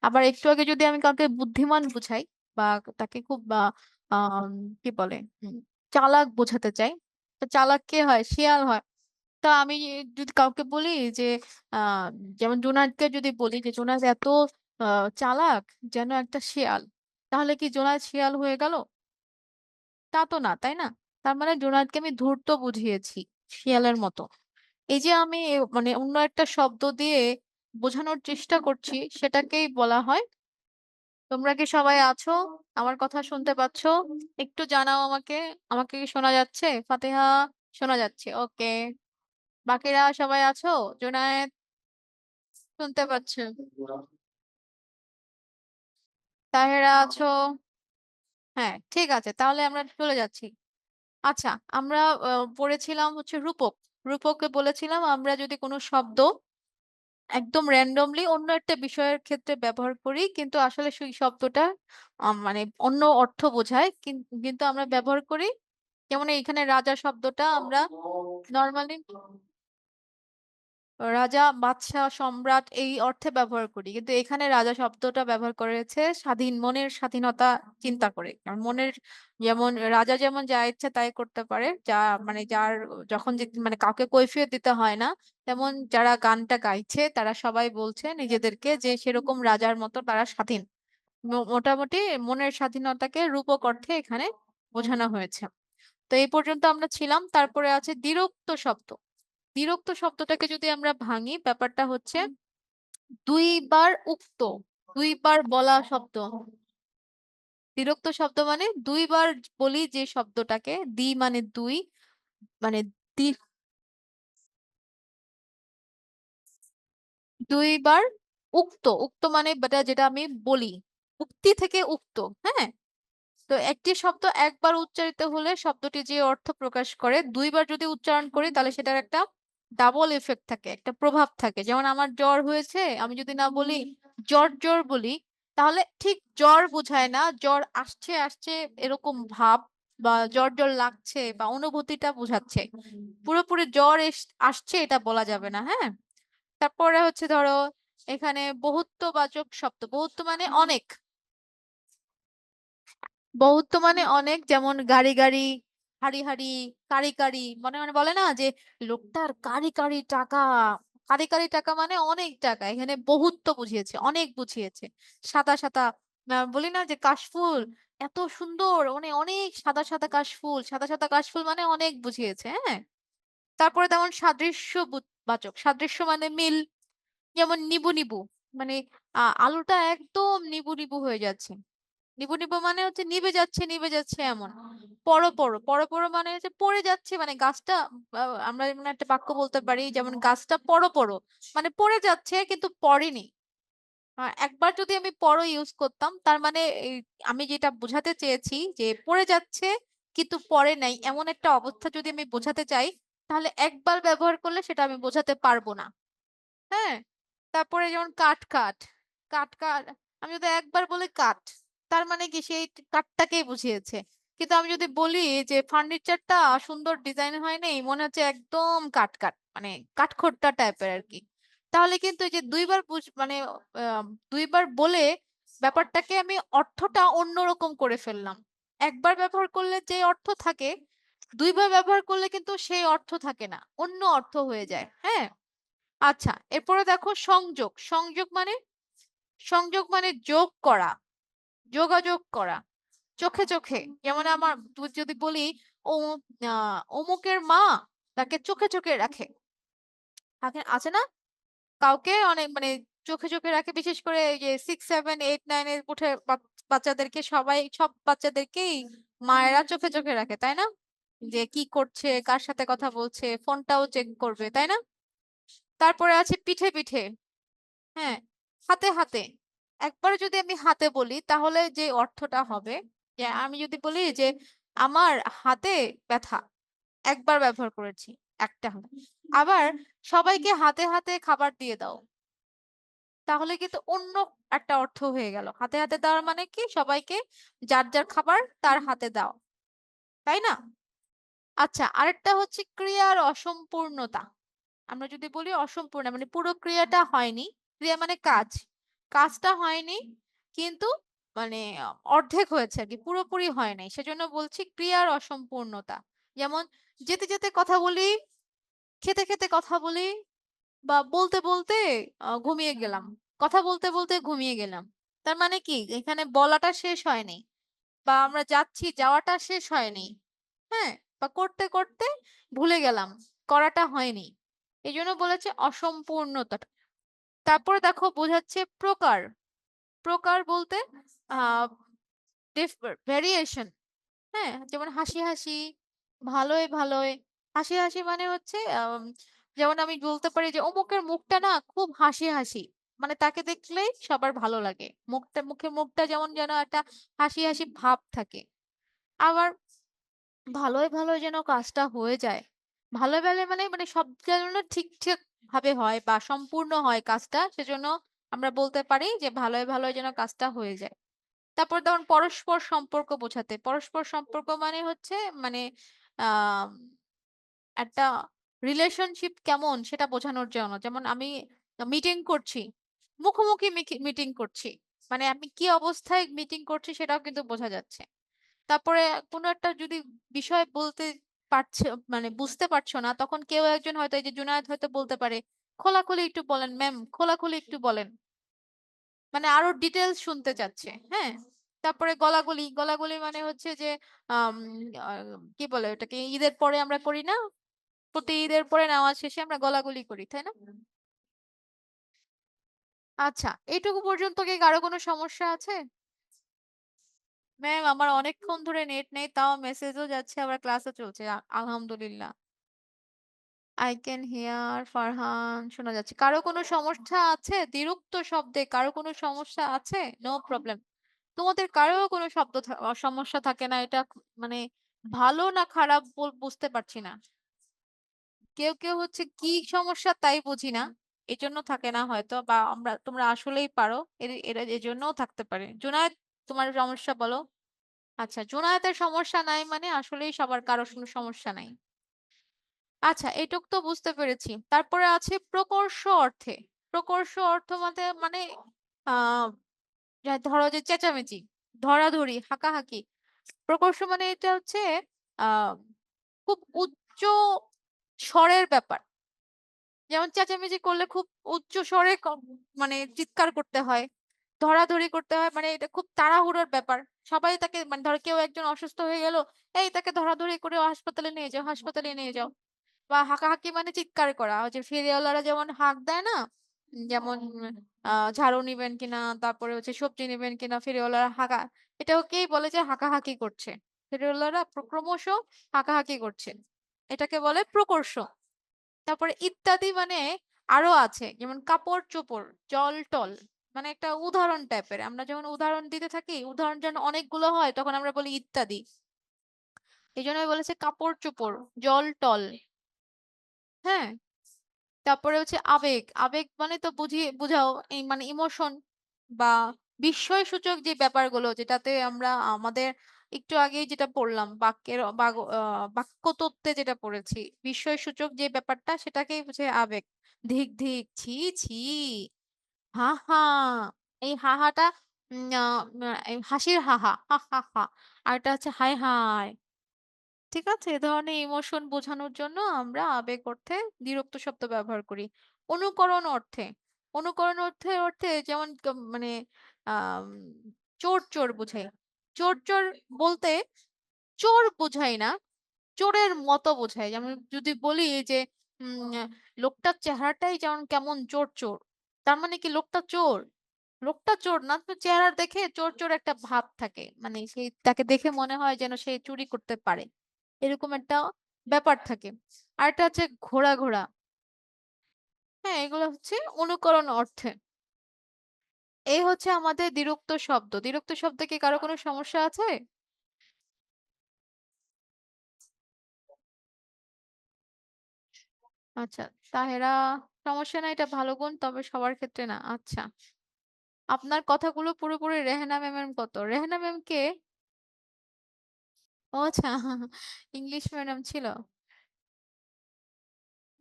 আবার একটু আগে যদি আমি কাউকে বুদ্ধিমান বুঝাই বা তাকে খুব আহ কি বলে চালাক বোঝাতে চাই, তো চালাক কে হয়? শিয়াল হয়। তা আমি যদি কাউকে বলি যে আহ যেমন জোনায়েদকে যদি বলি যে জোনায়েদ এত চালাক যেন একটা শিয়াল, তাহলে কি জোনায়েদ শিয়াল হয়ে গেল? তা তো না, তাই না? তার মানে জোনায়েদকে আমি ধূর্ত বুঝিয়েছি, শিয়ালের মতো। এই যে আমি মানে অন্য একটা শব্দ দিয়ে বোঝানোর চেষ্টা করছি, সেটাকেই বলা হয়। তোমরা কি সবাই আছো? আমার কথা শুনতে পাচ্ছো? একটু জানাও আমাকে। আমাকে কি শোনা যাচ্ছে? ফাতিহা, শোনা যাচ্ছে, ওকে। বাকিরা সবাই আছো? জোনায়েদ শুনতে পাচ্ছো? তাহেরা আছো? হ্যাঁ, ঠিক আছে, তাহলে আমরা চলে যাচ্ছি। আচ্ছা, আমরা পড়েছিলাম হচ্ছে রূপক। রূপককে বলেছিলাম আমরা যদি কোনো শব্দ একদম র্যান্ডমলি অন্য একটা বিষয়ের ক্ষেত্রে ব্যবহার করি, কিন্তু আসলে সেই শব্দটা মানে অন্য অর্থ বোঝায়, কিন্তু আমরা ব্যবহার করি। যেমন এইখানে রাজা শব্দটা আমরা নর্মালি রাজা, বাদশাহ, সম্রাট এই অর্থে ব্যবহার করি, কিন্তু এখানে রাজা শব্দটা ব্যবহার করেছে স্বাধীন, মনের স্বাধীনতা চিন্তা করে। কারণ মনের যেমন রাজা যেমন যা ইচ্ছা তাই করতে পারে, যা মানে যার যখন মানে কাউকে কৈফিয়ত দিতে হয় না, তেমন যারা গানটা গাইছে তারা সবাই বলছে নিজেদেরকে যে সেরকম রাজার মতো তারা স্বাধীন। মোটামুটি মনের স্বাধীনতাকে রূপক অর্থে এখানে বোঝানো হয়েছে। তো এই পর্যন্ত আমরা ছিলাম। তারপরে আছে দ্বিরুক্ত শব্দ। দ্বিরুক্ত শব্দটাকে যদি আমরা ভাঙি, ব্যাপারটা হচ্ছে দুইবার উক্ত, দুইবার বলা শব্দ। বিরক্ত শব্দ মানে দুইবার বলি যে শব্দটাকে, দ্বি মানে দুই, মানে দ্বি- দুইবার উক্ত, উক্ত মানে যেটা আমি বলি, উক্তি থেকে উক্ত। হ্যাঁ, তো একটি শব্দ একবার উচ্চারিত হলে শব্দটি যে অর্থ প্রকাশ করে দুইবার যদি উচ্চারণ করি তাহলে সেটার একটা ডাবল এফেক্ট থাকে, একটা প্রভাব থাকে। যেমন আমার জ্বর হয়েছে, আমি যদি না বলি জ্বর জ্বর বলি, তাহলে ঠিক জ্বর বোঝায় না, জ্বর আসছে আসছে এরকম ভাব, বা জ্বর জ্বর লাগছে বা অনুভূতিটা বোঝাচ্ছে। পুরোপুরি জ্বর আসছে এটা বলা যাবে না। হ্যাঁ, তারপরে হচ্ছে ধরো এখানে বহুত্ববাচক শব্দ, বহুত্ব মানে অনেক, বহুত্ব মানে অনেক, যেমন গাড়ি গাড়ি, হাড়ি হাড়ি, কারি কারি, মানে মানে বলে না যে লোকটার কারি কারি টাকা, কারি কারি টাকা মানে অনেক টাকা, এখানে বহুত্ব বুঝিয়েছে, অনেক বুঝিয়েছে। সাদা সাদা, বলি না যে কাশফুল এত সুন্দর, মানে অনেক সাদা সাদা কাশফুল, সাদা সাদা কাশফুল মানে অনেক বুঝিয়েছে। হ্যাঁ, তারপরে তেমন সাদৃশ্য বাচক, সাদৃশ্য মানে মিল, যেমন নিবু নিবু, মানে আলুটা একদম নিবু নিবু হয়ে যাচ্ছে। নিবু নিবু মানে হচ্ছে নিভে যাচ্ছে নিভে যাচ্ছে এমন। পরো পরো, পরো পরো মানে হচ্ছে পড়ে যাচ্ছে, মানে গাছটা, আমরা যেমন একটা বাক্য বলতে পারি যেমন গাছটা পরো পরো, মানে পড়ে যাচ্ছে কিন্তু পড়েনি। একবার যদি আমি পরো ইউজ করতাম তার মানে আমি যেটা বোঝাতে চেয়েছি যে পড়ে যাচ্ছে কিন্তু পড়ে নাই, এমন একটা অবস্থা যদি আমি বোঝাতে চাই, তাহলে একবার ব্যবহার করলে সেটা আমি বোঝাতে পারবো না। হ্যাঁ, তারপরে যেমন কাঠ কাঠ, কাঠ কাঠ, আমি যদি একবার বলি কাঠ, তার মানে কি সেই কাঠটাকেই বুঝিয়েছে। কিন্তু আমি যদি বলি যে ফার্নিচারটা সুন্দর ডিজাইন হয় নাই, মনে হচ্ছে একদম কাঠ কাঠ, মানে কাঠখোট্টা টাইপের আর কি, তাহলে কিন্তু এই যে দুইবার মানে আহ, দুইবার বলে ব্যাপারটাকে আমি অর্থটা অন্যরকম করে ফেললাম। একবার ব্যবহার করলে যে অর্থ থাকে, দুইবার ব্যবহার করলে কিন্তু সেই অর্থ থাকে না, অন্য অর্থ হয়ে যায়। হ্যাঁ, আচ্ছা, এরপরে দেখো সংযোগ, সংযোগ মানে যোগ করা, যোগাযোগ করা, চোখে চোখে। যেমন আমার যদি বলি ও অমুকের মা তাকে চোখে চোখে রাখে, আছে না, কাউকে অনেক মানে চোখে চোখে রাখে, বিশেষ করে এই যে 6, 7, 8, 9 এর উঠে বাচ্চাদেরকে, সব বাচ্চাদেরকেই মায়েরা চোখে চোখে রাখে, তাই না? যে কি করছে, কার সাথে কথা বলছে, ফোনটাও চেক করবে, তাই না? তারপরে আছে পিঠে পিঠে। হ্যাঁ, হাতে হাতে, একবার যদি আমি হাতে বলি তাহলে যে অর্থটা হবে, যে আমি যদি বলি যে আমার হাতে ব্যথা, একবার ব্যবহার করেছি, একটা হাতে। আবার সবাইকে হাতে হাতে খাবার দিয়ে দাও, তাহলে কিন্তু অন্য একটা অর্থ হয়ে গেল। হাতে হাতে দেওয়ার মানে কি, সবাইকে যার যার খাবার তার হাতে দাও, তাই না? আচ্ছা, আরেকটা হচ্ছে ক্রিয়ার অসম্পূর্ণতা। আমরা যদি বলি অসম্পূর্ণ মানে পুরো ক্রিয়াটা হয়নি, ক্রিয়া মানে কাজ, কাজটা হয়নি কিন্তু মানে অর্ধেক হয়েছে আর কি, পুরোপুরি হয় নাই, সেজন্য বলছি ক্রিয়ার অসম্পূর্ণতা। যেমন যেতে যেতে কথা বলি, খেতে খেতে কথা বলি, বা বলতে বলতে ঘুমিয়ে গেলাম, কথা বলতে বলতে ঘুমিয়ে গেলাম। তার মানে কি এখানে বলাটা শেষ হয়নি, বা আমরা যাচ্ছি যাওয়াটা শেষ হয়নি। হ্যাঁ, বা করতে করতে ভুলে গেলাম, করাটা হয়নি, এই জন্য বলেছে অসম্পূর্ণতা। তারপরে দেখো বোঝাচ্ছে প্রকার, প্রকার বলতে আহ ভেরিয়েশন। হ্যাঁ, যেমন হাসি হাসি, ভালোই ভালোই। হাসি হাসি মানে হচ্ছে যেমন আমি বলতে পারি যে অমুকের মুখটা না খুব হাসি হাসি, মানে তাকে দেখলেই সবার ভালো লাগে, মুখের মুখটা যেমন যেন একটা হাসি হাসি ভাব থাকে। আবার ভালোই ভালোই যেন কাজটা হয়ে যায়, ভালো ভালো মানে মানে সব যেন ঠিকঠাক ভাবে হয় বা সম্পূর্ণ হয় কাজটা, সেজন্য আমরা বলতে পারি যে ভালোই ভালোই যেন কাজটা হয়ে যায়। তারপর যেমন পরস্পর সম্পর্ক বোঝাতে, পরস্পর সম্পর্ক মানে হচ্ছে মানে আহ একটা রিলেশনশিপ কেমন সেটা বোঝানোর জন্য। যেমন আমি মিটিং করছি, মুখোমুখি মিটিং করছি, মানে আমি কি অবস্থায় মিটিং করছি সেটাও কিন্তু বোঝা যাচ্ছে। তারপরে কোনো একটা যদি বিষয় বলতে পারছে মানে বুঝতে পারছো না, তখন কেউ একজন হয়তো, এই যে জুনায়েদ হয়তো বলতে পারে খোলাখুলি একটু বলেন ম্যাম, খোলাখুলি একটু বলেন, মানে আরো ডিটেলস শুনতে চাচ্ছে। হ্যাঁ, তারপরে গলাগলি, গলাগলি মানে হচ্ছে যে আম, আহ, কি বলে ওটাকে, ঈদের পরে আমরা করি না, প্রতি ঈদের পরে নামাজ শেষে আমরা গলাগলি করি, তাই না? আচ্ছা, এইটুকু পর্যন্ত কি কারো কোনো সমস্যা আছে? ম্যাম, আমার অনেকক্ষণ ধরে নেট নেই, তাও মেসেজও যাচ্ছে, আবার ক্লাসও চলছে। আলহামদুলিল্লাহ। আই ক্যান হিয়ার ফারহান, শোনা যাচ্ছে। কারো কোনো সমস্যা আছে? দ্বিরুক্ত শব্দে কারো কোনো সমস্যা আছে? No problem. তোমাদের কারো কোনো শব্দ সমস্যা থাকে না, এটা মানে ভালো না খারাপ বুঝতে পারছি না। কেউ কেউ হচ্ছে কি সমস্যা তাই বুঝি না, এজন্য থাকে না হয়তো, বা তোমরা আসলেই পারো, এরা এজন্যও থাকতে পারে। জুনায়েদ, তোমার সমস্যা বলো। আচ্ছা, জুনায়েদের সমস্যা নাই মানে আসলেই সবার কারো কোনো সমস্যা নাই। আচ্ছা, এটুক তো বুঝতে পেরেছি। তারপরে আছে প্রকর্ষ অর্থে। প্রকর্ষ অর্থ মানে আহ ধরো যে চেঁচামেচি, ধরাধরি, হাঁকাহাঁকি। প্রকর্ষ মানে এটা হচ্ছে আহ খুব উচ্চ স্বরের ব্যাপার। যেমন চেঁচামেচি করলে খুব উচ্চ স্বরে মানে চিৎকার করতে হয়, ধরাধরি করতে হয়, মানে এটা খুব তাড়াহুড়োর ব্যাপার। সবাই তাকে, মানে ধরো কেউ একজন অসুস্থ হয়ে গেল, এই তাকে ধরাধরি করে হাসপাতালে নিয়ে যাও, হাসপাতালে নিয়ে যাও। বা হাঁকাহাঁকি মানে চিৎকার করা, ওই যে ফেরিওয়ালারা যেমন হাঁক দেয় না, যেমন ঝাড়ু নিবেন কিনা, তারপরে হচ্ছে সবজি নিবেন কিনা, ফেরিওয়ালারা হাঁকা, এটাকেই বলে যে হাঁকাহাঁকি করছে। ফেরিওয়ালারা ক্রমশ হাঁকাহাঁকি করছে, এটাকে বলে প্রকর্ষ। তারপরে ইত্যাদি মানে আরো আছে, যেমন কাপড় চোপড়, জল টল, মানে একটা উদাহরণ টাইপের। আমরা যখন উদাহরণ দিতে থাকি, উদাহরণ যখন অনেকগুলো হয় তখন আমরা বলি ইত্যাদি। এই জন্য বলেছে কাপড় চোপড়, জল টল। হ্যাঁ, তারপরে হচ্ছে আবেগ। আবেগ মানে তো বুঝাও, এই মানে ইমোশন বা বিস্ময় সূচক যে ব্যাপারগুলো, যেটাতে আমরা আমাদের একটু আগেই যেটা পড়লাম বাক্যের বাক্য তত্ত্বে যেটা পড়েছি, বিস্ময় সূচক যে ব্যাপারটা, সেটাকেই বুঝে আবেগ। ধিক ধিক, ছি ছি, হা হা। এই হাহাটা এই হাসির হাহা, হা হা হা। আর এটা হচ্ছে হায় হায়। ঠিক আছে, এ ধরনের ইমোশন বোঝানোর জন্য আমরা আবেগ অর্থে দ্বিরুক্ত শব্দ ব্যবহার করি। অনুকরণ অর্থে, অনুকরণ অর্থে অর্থে যেমন মানে আহ চোর চোর বোঝাই। চোর চোর বলতে চোর বোঝাই না, চোরের মতো বোঝাই। যেমন যদি বলি যে লোকটার চেহারাটাই যেমন কেমন চোর চোর, তার মানে কি লোকটা চোর? লোকটা চোর না, তো চেহারা দেখে চোর চোর একটা ভাব থাকে, মানে সেই তাকে দেখে মনে হয় যেন সে চুরি করতে পারে, এরকম একটা ব্যাপার থাকে। আর একটা হচ্ছে ঘোড়া ঘোড়া। হ্যাঁ, এগুলো হচ্ছে অনুকরণ অর্থে। এই হচ্ছে আমাদের দ্বিরুক্ত শব্দ। দ্বিরুক্ত শব্দে কি কারো কোনো সমস্যা আছে? আচ্ছা, তাহেরা, সমস্যা নাই, এটা ভালো গুণ, তবে সবার ক্ষেত্রে না। আচ্ছা, আপনার কথাগুলো পুরোপুরি রেহেনা ম্যামের মতো। রেহেনা ম্যাম কে? ও আচ্ছা, ইংলিশ ম্যাডাম ছিল।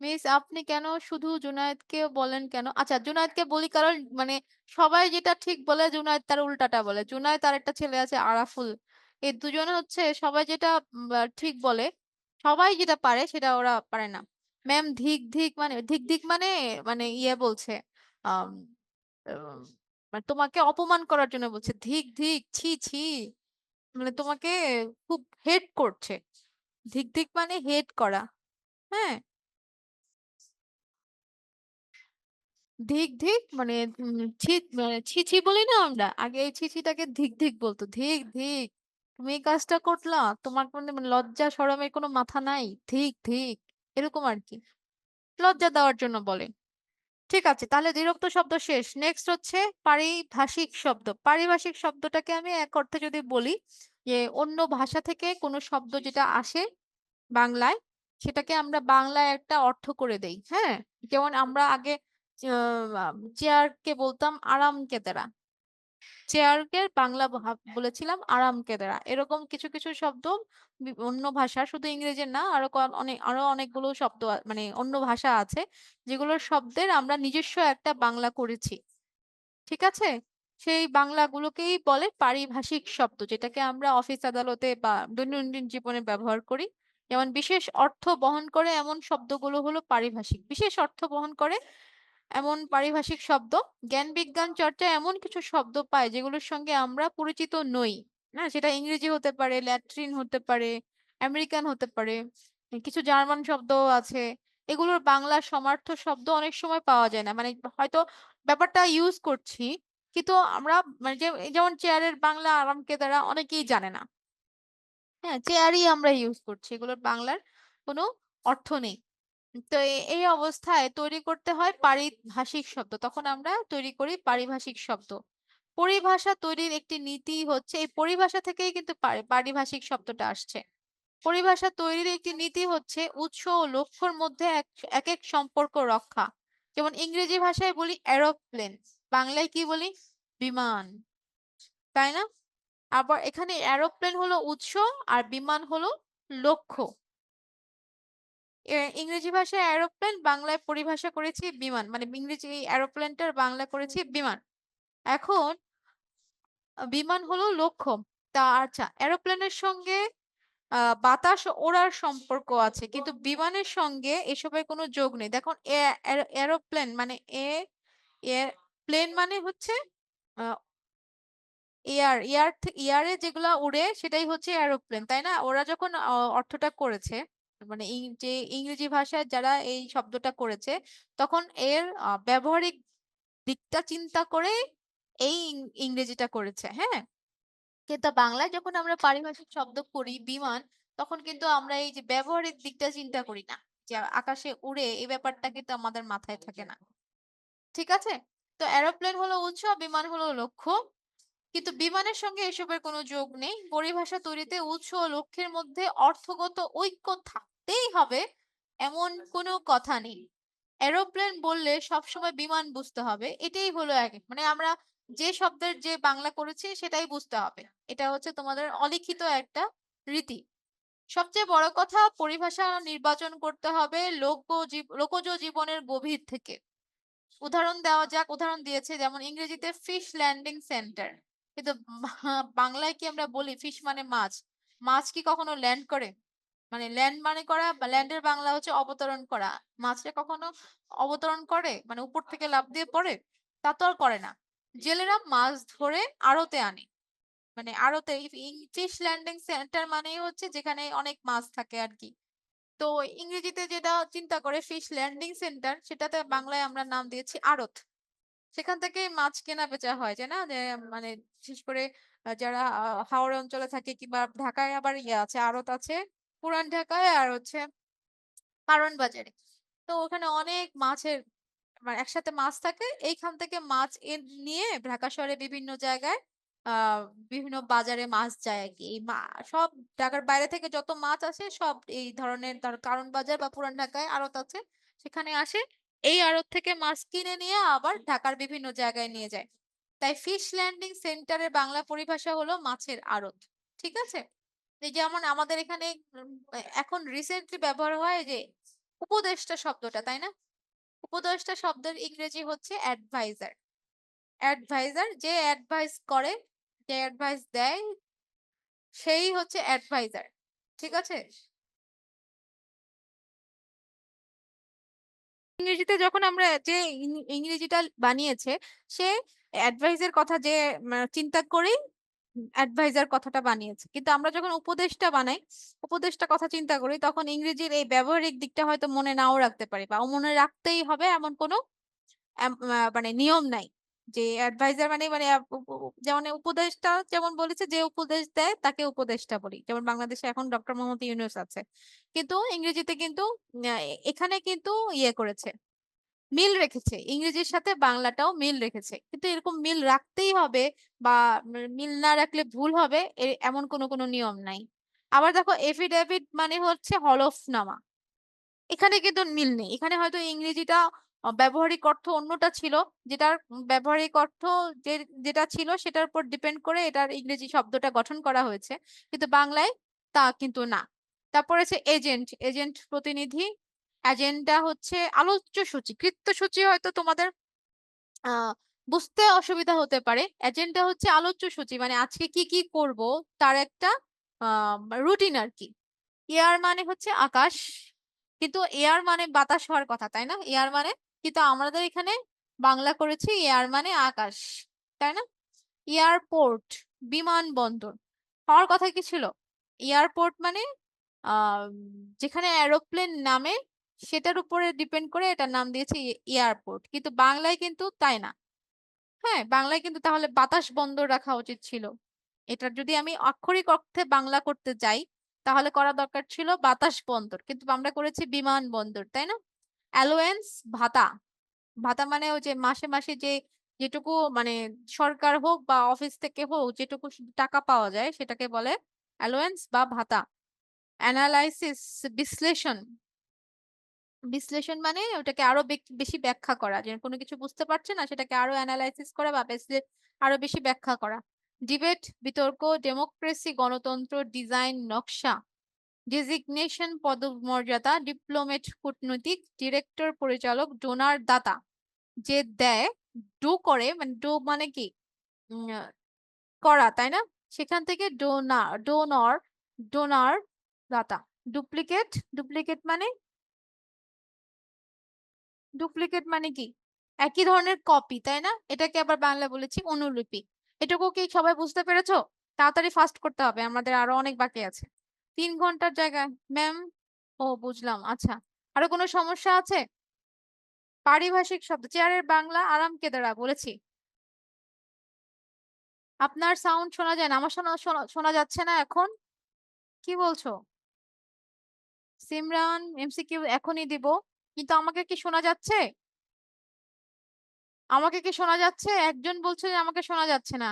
মিস, আপনি কেন শুধু জুনায়েদকে বলেন কেন? আচ্ছা, জুনায়েদকে বলি কারণ মানে সবাই যেটা ঠিক বলে জুনায়েদ তার উল্টাটা বলে। জুনায়েদ আর একটা ছেলে আছে আরাফুল, এই দুজনে হচ্ছে সবাই যেটা ঠিক বলে, সবাই যেটা পারে সেটা ওরা পারে না। ম্যাম, ধিক ধিক মানে, ধিক ধিক মানে, মানে ইয়ে বলছে, আম, আম, মানে তোমাকে অপমান করার জন্য বলছে। ধিক ধিক, ছি ছি, মানে তোমাকে খুব হেট করছে। ধিক ধিক মানে হেট করা। হ্যাঁ, ধিক ধিক মানে ছি, মানে ছি ছি বলি না আমরা, আগে এই ছি ছিটাকে ধিক ধিক বলতো। ধিক ধিক, তুমি এই কাজটা করলা, তোমার কোনো মানে লজ্জা শরমের কোনো মাথা নাই, ধিক ধিক, এরকম আর কি, লজ্জা দেওয়ার জন্য বলে। ঠিক আছে, তাহলে দ্বিরুক্ত শব্দ শেষ। নেক্সট হচ্ছে পারিভাষিক শব্দ। পারিভাষিক শব্দটাকে আমি এক অর্থে যদি বলি, যে অন্য ভাষা থেকে কোনো শব্দ যেটা আসে বাংলায়, সেটাকে আমরা বাংলায় একটা অর্থ করে দেই। হ্যাঁ, যেমন আমরা আগে চেয়ারকে বলতাম আরাম কেদারা, চেয়ারকে বাংলা বলেছিলাম আরাম কেদারা। এরকম কিছু কিছু শব্দ অন্য ভাষা, শুধু ইংরেজির না, আরো অনেকগুলো শব্দ মানে অন্য ভাষা আছে, যেগুলোর শব্দের আমরা নিজস্ব একটা বাংলা করেছি। ঠিক আছে, সেই বাংলাগুলোকেই বলে পারিভাষিক শব্দ, যেটাকে আমরা অফিস আদালতে বা দৈনন্দিন জীবনে ব্যবহার করি। যেমন বিশেষ অর্থ বহন করে এমন শব্দগুলো হলো পারিভাষিক। বিশেষ অর্থ বহন করে এমন পারিভাষিক শব্দ। জ্ঞান বিজ্ঞান চর্চায় এমন কিছু শব্দ পাই যেগুলোর সঙ্গে আমরা পরিচিত নই। না, সেটা ইংরেজি হতে পারে, ল্যাট্রিন হতে পারে, আমেরিকান হতে পারে, কিছু জার্মান শব্দও আছে, এগুলোর বাংলা সমার্থক শব্দ অনেক সময় পাওয়া যায় না, মানে হয়তো ব্যাপারটা ইউজ করছি কিন্তু আমরা মানে যেমন চেয়ারের বাংলা আরাম কেদারা অনেকেই জানে না। হ্যাঁ, চেয়ারই আমরা ইউজ করছি, এগুলোর বাংলার কোনো অর্থ নেই। তো এই অবস্থায় তৈরি করতে হয় পারিভাষিক শব্দ, তখন আমরা তৈরি করি পারিভাষিক শব্দ। পরিভাষা তৈরির একটি নীতি হচ্ছে, এই পরিভাষা থেকেই কিন্তু পারিভাষিক শব্দটা আসছে। পরিভাষা তৈরির একটি নীতি হচ্ছে উৎস ও লক্ষ্যর মধ্যে এক এক সম্পর্ক রক্ষা। যেমন ইংরেজি ভাষায় বলি এরোপ্লেন, বাংলায় কি বলি? বিমান, তাই না? আবার এখানে এরোপ্লেন হলো উৎস আর বিমান হলো লক্ষ্য। ইংরেজি ভাষায় এরোপ্লেন, বাংলায় পরিভাষা করেছি বিমান, মানে ইংরেজি এরোপ্লেনটার বাংলা করেছি বিমান। এখন বিমান হলো লক্ষ্য। তা আচ্ছা, এরোপ্লেনের সঙ্গে বাতাস ওড়ার সম্পর্ক আছে, কিন্তু বিমানের সঙ্গে এসবের কোনো যোগ নেই। দেখুন এরোপ্লেন মানে প্লেন মানে হচ্ছে এয়ারে যেগুলা উড়ে সেটাই হচ্ছে এরোপ্লেন, তাই না? ওরা যখন অর্থটা করেছে, মানে যে ইংরেজি ভাষায় যারা এই শব্দটা করেছে, তখন এর ব্যবহারিক দিকটা চিন্তা করে এই ইংরেজিটা করেছে। হ্যাঁ, কিন্তু বাংলায় যখন আমরা পারিভাষিক শব্দ করি বিমান, তখন কিন্তু আমরা এই যে ব্যবহারিক দিকটা চিন্তা করি না, যে আকাশে উড়ে, এই ব্যাপারটা কিন্তু আমাদের মাথায় থাকে না। ঠিক আছে? তো এরোপ্লেন হলো উৎস, বিমান হলো লক্ষ্য, কিন্তু বিমানের সঙ্গে এসবের কোনো যোগ নেই। পরিভাষা তৈরিতে উৎস ও লক্ষ্যের মধ্যে অর্থগত ঐক্য থাকতেই হবে এমন কোনো কথা নেই। এরোপ্লেন বললে সবসময় বিমান বুঝতে হবে, এটাই হলো মানে আমরা যে শব্দের যে বাংলা করেছি সেটাই বুঝতে হবে। এটা হচ্ছে তোমাদের অলিখিত একটা রীতি। সবচেয়ে বড় কথা, পরিভাষা নির্বাচন করতে হবে লোকজ জীবনের গভীর থেকে। উদাহরণ দেওয়া যাক, উদাহরণ দিয়েছে যেমন ইংরেজিতে ফিশ ল্যান্ডিং সেন্টার, কিন্তু বাংলায় কি আমরা বলি ফিশ মানে মাছ? মাছ কি কখনো ল্যান্ড করে? মানে ল্যান্ড মানে করা, বা ল্যান্ডের বাংলা হচ্ছে অবতরণ করা। মাছটা কখনো অবতরণ করে, মানে উপর থেকে লাফ দিয়ে পড়ে? তা তো আর করে না। জেলেরা মাছ ধরে আড়তে আনে, মানে আড়তে, ফিশ ল্যান্ডিং সেন্টার মানেই হচ্ছে যেখানে অনেক মাছ থাকে আর কি। তো ইংরেজিতে যেটা চিন্তা করে ফিশ ল্যান্ডিং সেন্টার, সেটাতে বাংলায় আমরা নাম দিয়েছি আড়ত। সেখান থেকে মাছ কেনা বেচা হয়, যে না, যে মানে বিশেষ করে যারা হাওড়া অঞ্চলে থাকে, কিংবা ঢাকায় আবার ইয়ে আছে, আড়ত আছে পুরান ঢাকায় আর হচ্ছে কারণ বাজারে। তো ওখানে অনেক মাছের মানে একসাথে মাছ থাকে, এইখান থেকে মাছ নিয়ে ঢাকা শহরে বিভিন্ন জায়গায় আহ বিভিন্ন বাজারে মাছ যায় আর কি। এই সব ঢাকার বাইরে থেকে যত মাছ আসে সব এই ধরনের, কারণ বাজার বা পুরান ঢাকায় আড়ত আছে, সেখানে আসে। এই আড়ত থেকে মাছ কিনে নিয়ে আবার ঢাকার বিভিন্ন জায়গায় নিয়ে যায়। তাই ফিশ ল্যান্ডিং সেন্টারের বাংলা পরিভাষা হলো মাছের আড়ত। ঠিক আছে? এই যেমন আমাদের এখানে এখন রিসেন্টলি ব্যবহার হয় যে উপদেষ্টা শব্দটা, তাই না? উপদেষ্টা শব্দের ইংরেজি হচ্ছে অ্যাডভাইজার। অ্যাডভাইজার, যে অ্যাডভাইস করে, যে অ্যাডভাইস দেয়, সেই হচ্ছে অ্যাডভাইজার। ঠিক আছে? ইংরেজিতে যখন আমরা যে ইংরেজিটা বানিয়েছে, সে অ্যাডভাইসের কথা যে চিন্তা করেই অ্যাডভাইজার কথাটা বানিয়েছে, কিন্তু আমরা যখন উপদেশটা বানাই, উপদেশটা কথা চিন্তা করি, তখন ইংরেজির এই ব্যবহারিক দিকটা হয়তো মনে নাও রাখতে পারি, বা মনে রাখতেই হবে এমন কোনো মানে নিয়ম নাই। যে অ্যাডভাইজার মানে মানে যেমন উপদেশটা যেমন বলেছে, যে উপদেশ দেয় তাকে উপদেষ্টা বলি, যেমন বাংলাদেশে এখন ডক্টর মোহাম্মদ ইউনূস আছে, কিন্তু ইংরেজিতে কিন্তু এখানে কিন্তু ইয়ে করেছে, মিল রেখেছে, ইংরেজির সাথে বাংলাটাও মিল রেখেছে, কিন্তু এরকম মিল রাখতেই হবে বা মিল না রাখলে ভুল হবে এমন কোনো নিয়ম নাই। আবার দেখো, এফিডেভিট মানে হচ্ছে হলফনামা, এখানে কিন্তু মিল নেই। এখানে হয়তো ইংরেজিটা ব্যবহারিক অর্থ অন্যটা ছিল, যেটার ব্যবহারিক অর্থ যেটা ছিল সেটার উপর ডিপেন্ড করে এটার ইংরেজি শব্দটা গঠন করা হয়েছে, কিন্তু বাংলায় তা কিন্তু না। তারপরে আছে এজেন্ট, এজেন্ট প্রতিনিধি। এজেন্ডা হচ্ছে আলোচ্য সূচি, কৃত্যসূচি হয়তো তোমাদের বুঝতে অসুবিধা হতে পারে। এজেন্ডা হচ্ছে আলোচ্য সূচি, মানে আজকে কি কি করব তার একটা রুটিন আর কি। এয়ার মানে হচ্ছে আকাশ, কিন্তু এয়ার মানে বাতাস হওয়ার কথা, তাই না? এয়ার মানে, কিন্তু আমাদের এখানে বাংলা করেছি এয়ার মানে আকাশ, তাই না? এয়ারপোর্ট, বিমানবন্দর হওয়ার কথা কি ছিল? এয়ারপোর্ট মানে আহ যেখানে এরোপ্লেন নামে সেটার উপরে ডিপেন্ড করে এটার নাম দিয়েছে এয়ারপোর্ট, কিন্তু বাংলায় কিন্তু তাই না। হ্যাঁ, বাংলায় কিন্তু তাহলে বাতাস বন্দর রাখা উচিত ছিল। এটার যদি আমি আক্ষরিক অর্থে বাংলা করতে যাই তাহলে করা দরকার ছিল বাতাস বন্দর, কিন্তু আমরা করেছি বিমান বন্দর, তাই না? অ্যালোয়েন্স ভাতা, ভাতা মানে ওই যে মাসে মাসে যেটুকু মানে সরকার হোক বা অফিস থেকে হোক যেটুকু শুধু টাকা পাওয়া যায় সেটাকে বলে অ্যালোয়েন্স বা ভাতা। অ্যানালাইসিস, বিশ্লেষণ, বিশ্লেষণ মানে ওটাকে আরো বেশি ব্যাখ্যা করা, যে কোনো কিছু বুঝতে পারছে না সেটাকে আরো অ্যানালাইসিস করা বা আরো বেশি ব্যাখ্যা করা। ডিবেট, বিতর্ক, ডেমোক্রেসি, গণতন্ত্র, ডিজাইন, নকশা, ডেজিগনেশন, পদমর্যাদা, ডিপ্লোমেট, কূটনৈতিক, ডিরেক্টর, পরিচালক, ডোনার, দাতা। যে দেয়, ডো করে, মানে ডো মানে কি করা, তাই না? সেখান থেকে ডোনার, ডোনার, দাতা। ডুপ্লিকেট, ডুপ্লিকেট মানে ডুপ্লিকেট মানে কি একই ধরনের কপি, তাই না? এটাকে আবার বাংলা বলেছি অনুলিপি। এটুকু কি সবাই বুঝতে পেরেছো? তাড়াতাড়ি ফাস্ট করতে হবে, আমাদের আরো অনেক বাকি আছে। 3 ঘন্টার জায়গায় ম্যাম, ও বুঝলাম, আচ্ছা। আরো কোনো সমস্যা আছে? পারিভাষিক শব্দ, চেয়ারের বাংলা আরাম কেদারা বলেছি। আপনার সাউন্ড শোনা যায় না, আমার শোনা যাচ্ছে না এখন। কি বলছো? সিমরান, এমসিকিউ এখনই দিব, কিন্তু আমাকে কি শোনা যাচ্ছে? আমাকে কি শোনা যাচ্ছে? একজন বলছে যে আমাকে শোনা যাচ্ছে না।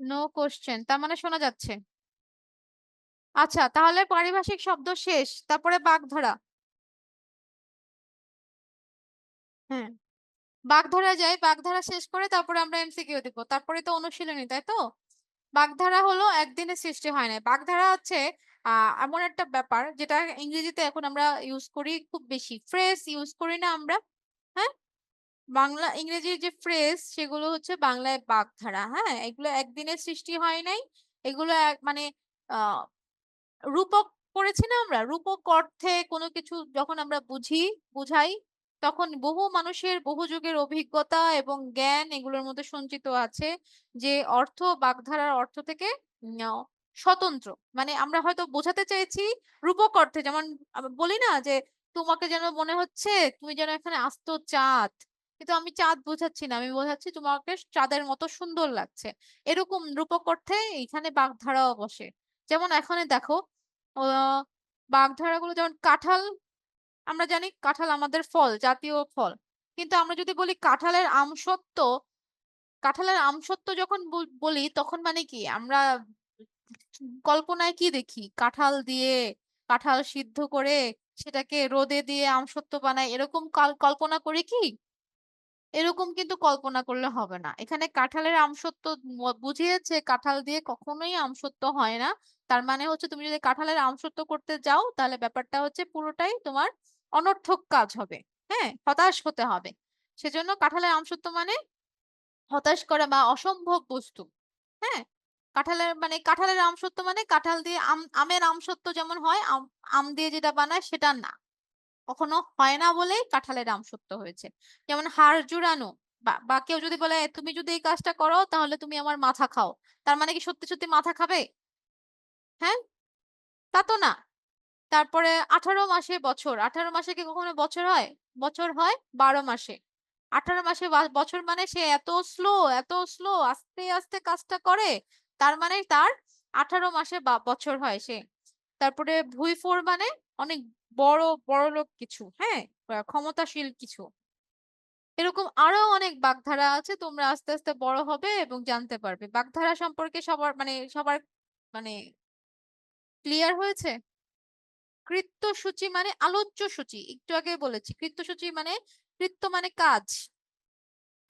নো কোশ্চেন, তার মানে শোনা যাচ্ছে। আচ্ছা, তাহলে পারিভাষিক শব্দ শেষ, তারপরে বাগধারা। হ্যাঁ, বাগধারা যাই, বাগধারা শেষ করে তারপরে আমরা এমসিকিউ দিব, তারপরে তো অনুশীলনী, তাই তো? বাগধারা হলো একদিনে সৃষ্টি হয় না। বাগধারা হচ্ছে এমন একটা ব্যাপার যেটা ইংরেজিতে এখন আমরা ইউজ করি খুব বেশি, ফ্রেজ ইউজ করি না আমরা। হ্যাঁ, বাংলা ইংরেজির যে ফ্রেজ সেগুলো হচ্ছে বাংলায় বাগধারা। হ্যাঁ, এগুলো একদিনে সৃষ্টি হয় নাই, এগুলো মানে আহ রূপক করেছি না আমরা। রূপক অর্থে কোনো কিছু যখন আমরা বুঝাই তখন বহু মানুষের বহু যুগের অভিজ্ঞতা এবং জ্ঞান এগুলোর মধ্যে সঞ্চিত আছে, যে অর্থ বাগধারার অর্থ থেকে স্বতন্ত্র। মানে আমরা হয়তো বোঝাতে চাইছি রূপক অর্থে, যেমন বলি না যে তোমাকে যেন মনে হচ্ছে তুমি যেন এখানে আস্ত চাঁদ, কিন্তু আমি চাঁদ বোঝাচ্ছি না, আমি বোঝাচ্ছি তোমাকে চাঁদের মতো সুন্দর লাগছে। এরকম রূপক অর্থে এখানে বাগধারাও বসে। যেমন এখানে দেখো, বাগধারাগুলো যেমন কাঁঠাল, আমরা জানি কাঁঠাল আমাদের ফল, জাতীয় ফল, কিন্তু আমরা যদি বলি কাঁঠালের আমসত্ত্ব, কাঁঠালের আমসত্ত্ব যখন বলি তখন মানে কি আমরা কল্পনায় কি দেখি? কাঁঠাল দিয়ে, কাঁঠাল সিদ্ধ করে সেটাকে রোদে দিয়ে আমসত্ত্ব বানায়, এরকম কল্পনা করি কি? এরকম কিন্তু কল্পনা করলে হবে না। এখানে কাঁঠালের আমসত্ত্ব বুঝিয়েছে, কাঁঠাল দিয়ে কখনোই আমসত্ত্ব হয় না। তার মানে হচ্ছে তুমি যদি কাঁঠালের আমসত্ত্ব করতে যাও তাহলে ব্যাপারটা হচ্ছে পুরোটাই তোমার অনর্থক কাজ হবে। হ্যাঁ, হতাশ হতে হবে। সেজন্য কাঁঠালের আমসত্ত্ব মানে হতাশ করা বা অসম্ভব বস্তু। হ্যাঁ, কাঁঠালের আমসত্ত্ব মানে কাঁঠাল দিয়ে আমের আমসত্ত্ব যেমন হয়, আম দিয়ে যেটা বানায় সেটা না, কখনো হয় না বলেই কাঁঠালের আমসত্ত্ব হয়েছে। যেমন হাড় জুড়ানো, বা কেউ যদি বলে তুমি যদি এই কাজটা করো তাহলে তুমি আমার মাথা খাও, তার মানে কি সত্যি সত্যি মাথা খাবে? হ্যাঁ, তা তো না। তারপরে 18 মাসে বছর, 18 মাসে কি কখনো বছর হয়? বছর হয় 12 মাসে। 18 মাসে বছর মানে সে এত স্লো আস্তে আস্তে কাজটা করে, তার মানে তার 18 মাসে বছর হয় সে। তারপরে ভুঁইফোর মানে অনেক বড় লোক কিছু, হ্যাঁ, ক্ষমতাশীল কিছু। এরকম আরো অনেক বাগধারা আছে, তোমরা আস্তে আস্তে বড় হবে এবং জানতে পারবে। বাগধারা সম্পর্কে সবার মানে ক্লিয়ার হয়েছে? কৃত্যসূচি মানে আলোচ্য সূচি, একটু আগে বলেছি। কৃত্যসূচি মানে, কৃত্য মানে কাজ,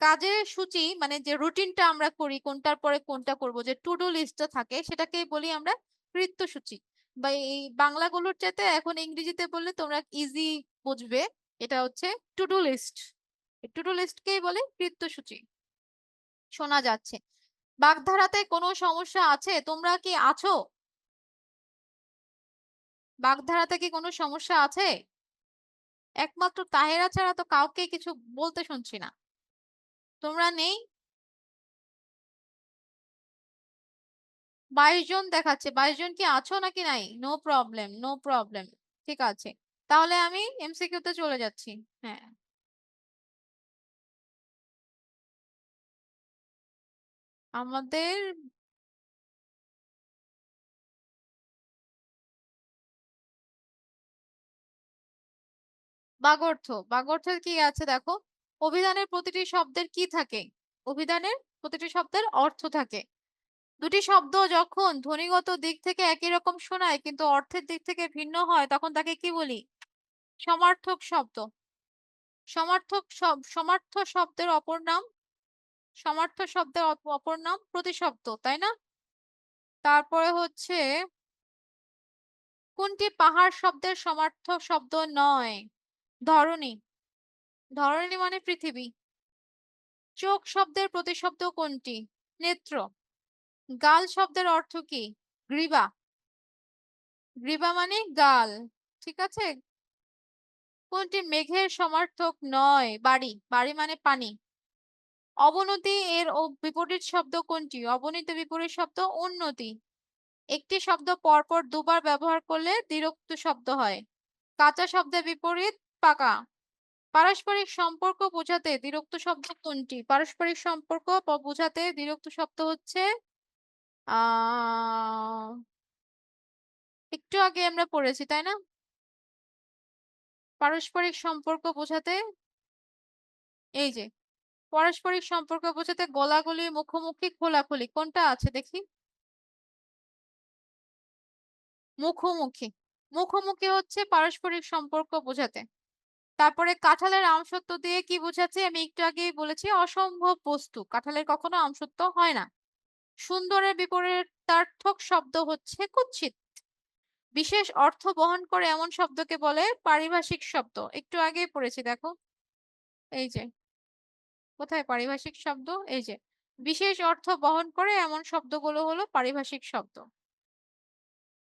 কাজের সূচি মানে যে রুটিনটা আমরা করি, কোনটার পরে কোনটা করব, যে টু ডু লিস্টটা থাকে সেটাকেই বলি আমরা কৃত্যসূচি। বা এই বাংলাগুলোর চাইতে এখন ইংরেজিতে বললে তোমরা ইজি বুঝবে, এটা হচ্ছে to do list. To do লিস্টকেই বলে কৃত্যসূচি। শোনা যাচ্ছে। বাগধারাতে কোনো সমস্যা আছে? তোমরা কি আছো? বাগধারাতে কি কোনো সমস্যা আছে? একমাত্র তাহেরা ছাড়া তো কাউকে কিছু বলতে শুনছি না। তোমরা নেই? 22 জন দেখাচ্ছে, 22 জন কি আছো নাকি নাই? নো প্রবলেম, নো প্রবলেম, ঠিক আছে। তাহলে আমি এমসিকিউতে চলে যাচ্ছি। হ্যাঁ, আমাদের বাগর্থ, বাগর্থের কি আছে দেখো। অভিধানের প্রতিটি শব্দের কি থাকে? অভিধানের প্রতিটি শব্দের অর্থ থাকে। দুটি শব্দ যখন ধ্বনিগত দিক থেকে একই রকম শোনায় কিন্তু অর্থের দিক থেকে ভিন্ন হয় তখন তাকে কি বলি? সমার্থক শব্দ। সমার্থ শব্দের অপর নাম, সমার্থ শব্দের অপর নাম প্রতিশব্দ, তাই না? তারপরে হচ্ছে কোনটি পাহাড় শব্দের সমার্থক শব্দ নয়? ধরনী। ধরনী মানে পৃথিবী। চোখ শব্দের প্রতিশব্দ কোনটি? নেত্র। গাল শব্দের অর্থ কি? গ্রীবা। গ্রীবা মানে গাল, ঠিক আছে। কোনটি মেঘের সমার্থক নয়? বাড়ি। বাড়ি মানে পানি। অবনতি এর বিপরীত শব্দ কোনটি? অবনতি বিপরীত শব্দ উন্নতি। একটি শব্দ পরপর দুবার ব্যবহার করলে দ্বিরুক্ত শব্দ হয়। কাঁচা শব্দের বিপরীত পাকা। পারস্পরিক সম্পর্ক বোঝাতে দ্বিরুক্ত শব্দ কোনটি? পারস্পরিক সম্পর্ক বোঝাতে দ্বিরুক্ত শব্দ হচ্ছে একটু আগে আমরা পড়েছি, তাই না? পারস্পরিক সম্পর্ক বোঝাতে এই যে পারস্পরিক সম্পর্ক বোঝাতে গলাগলি, মুখোমুখি, খোলাখুলি, কোনটা আছে দেখি? মুখোমুখি। মুখোমুখি হচ্ছে পারস্পরিক সম্পর্ক বোঝাতে। তারপরে কাঁঠালের আমসত্ব দিয়ে কি বোঝাচ্ছে? আমি একটু আগেই বলেছি, অসম্ভব বস্তু। কাঁঠালের কখনো আমসত্ব হয় না। সুন্দরের বিপরীতার্থক শব্দ হচ্ছে কুৎসিত। বিশেষ অর্থ বহন করে এমন শব্দকে বলে পারিভাষিক শব্দ। একটু আগেই পড়েছি দেখো, এই যে কোথায় পারিভাষিক শব্দ, এই যে বিশেষ অর্থ বহন করে এমন শব্দগুলো হলো পারিভাষিক শব্দ।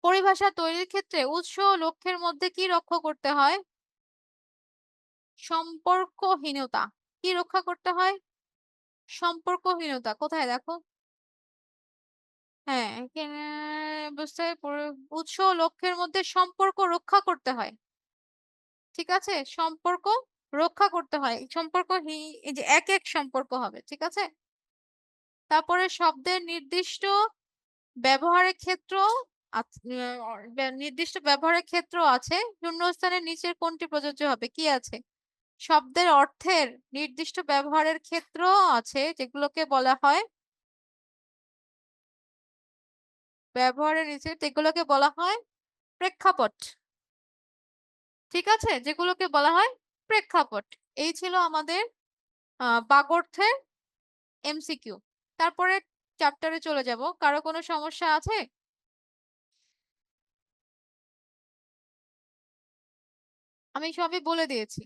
পরিভাষা তৈরির ক্ষেত্রে উৎস ও লক্ষ্যের মধ্যে কি রক্ষা করতে হয়? সম্পর্কহীনতা। কি রক্ষা করতে হয়? সম্পর্কহীনতা। কোথায় দেখো, হ্যাঁ এখানে উৎস ও লক্ষ্যের মধ্যে সম্পর্ক রক্ষা করতে হয়, ঠিক আছে। সম্পর্ক রক্ষা করতে হয়, সম্পর্ক এই যে এক এক সম্পর্ক হবে, ঠিক আছে। তারপরে শব্দের নির্দিষ্ট ব্যবহারের ক্ষেত্র নির্দিষ্ট ব্যবহারের ক্ষেত্র আছে। শূন্যস্থানের নিচের কোনটি প্রযোজ্য হবে? কি আছে? শব্দের অর্থের নির্দিষ্ট ব্যবহারের ক্ষেত্র আছে যেগুলোকে বলা হয় ব্যবহারের নিচে, যেগুলোকে বলা হয় প্রেক্ষাপট, ঠিক আছে, যেগুলোকে বলা হয় প্রেক্ষাপট। এই ছিল আমাদের বাগর্থের এমসিকিউ। তারপরে চ্যাপ্টারে চলে যাব। কারো কোনো সমস্যা আছে? আমি সবই বলে দিয়েছি।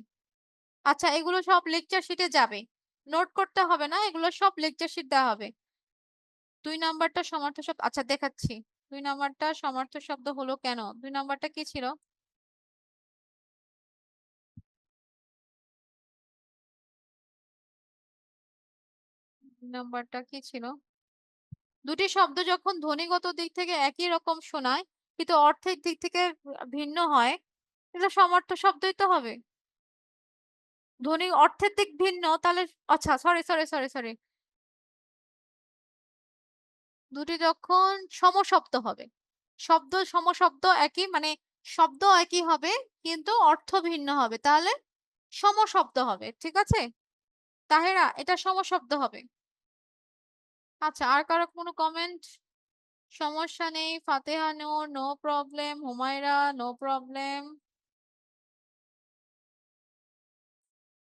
আচ্ছা, এগুলো সব লেকচার শিটে যাবে, নোট করতে হবে না, এগুলো সব লেকচার শিট দেওয়া হবে। 2 নাম্বারটা সমার্থ শব্দ, আচ্ছা দেখাচ্ছি। 2 নাম্বারটা সমার্থ শব্দ হলো কেন? 2 নাম্বারটা কি ছিল? নাম্বারটা কি ছিল? দুটি শব্দ যখন ধ্বনিগত দিক থেকে একই রকম শোনায় কিন্তু অর্থের দিক থেকে ভিন্ন হয়, এটা সমার্থ শব্দই তো হবে। ধ্বনি অর্থের দিক ভিন্ন, তাহলে আচ্ছা সরি সরি সরি সরি, দুটি যখন সমশব্দ হবে, শব্দ সমশব্দ একই, মানে শব্দ একই হবে কিন্তু অর্থ ভিন্ন হবে, তাহলে সমশব্দ হবে, ঠিক আছে। তাহেরা, এটা সমশব্দ হবে। আচ্ছা, আর কারো কোনো কমেন্ট? সমস্যা নেই। Fateha Noor, no problem. Humaira, no problem.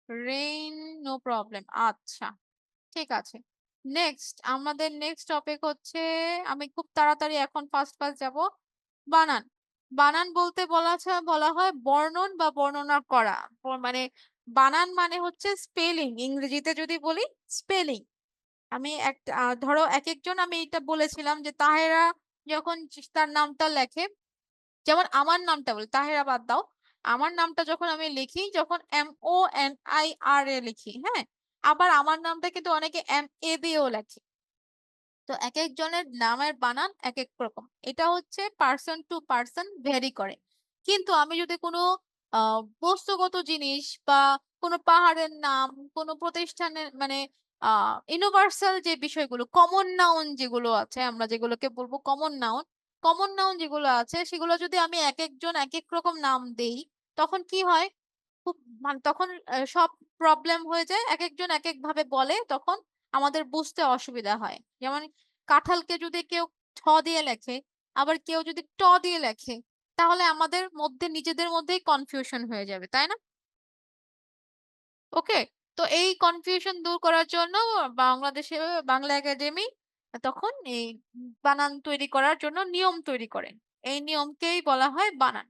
Rain, no problem. আচ্ছা, ঠিক আছে। নেক্সট আমাদের নেক্সট টপিক হচ্ছে, আমি খুব তাড়াতাড়ি এখন ফাস্ট ফাস্ট যাব। বানান। বানান বলতে বলা হয় বর্ণন বা বর্ণনা করা। মানে বানান মানে হচ্ছে স্পেলিং, ইংরেজিতে যদি বলি স্পেলিং। আমি একটা ধরো এক একজন, আমি এটা বলেছিলাম যে তাহেরা যখন তার নামটা লেখে, যেমন আমার নামটা বলি, তাহেরা বাদ দাও, আমার নামটা যখন আমি লিখি, যখন MONIRA লিখি, হ্যাঁ, আবার আমার নামটা কিন্তু অনেকে MA দিয়েও লেখে। তো এক একজনের নামের বানান এক এক রকম, এটা হচ্ছে পার্সন টু পার্সন ভেরি করে। কিন্তু আমি যদি কোনো বস্তুগত জিনিস বা কোনো পাহাড়ের নাম, কোনো প্রতিষ্ঠানের মানে ইউনিভার্সাল যে বিষয়গুলো, কমন নাউন যেগুলো আছে, আমরা যেগুলোকে বলবো কমন নাউন যেগুলো আছে, সেগুলো যদি আমি এক একজন এক এক রকম নাম দেই, তখন কি হয়, খুব মানে তখন সব প্রবলেম হয়ে যায়, এক একজন এক এক ভাবে বলে, তখন আমাদের বুঝতে অসুবিধা হয়। যেমন কাঁঠালকে যদি কেউ ঠ দিয়ে লেখে, আবার কেউ যদি ট দিয়ে লেখে, তাহলে আমাদের মধ্যে নিজেদের মধ্যেই কনফিউশন হয়ে যাবে, তাই না? ওকে, তো এই কনফিউশন দূর করার জন্য বাংলাদেশে বাংলা একাডেমি তখন এই বানান তৈরি করার জন্য নিয়ম তৈরি করেন। এই নিয়মকেই বলা হয় বানান।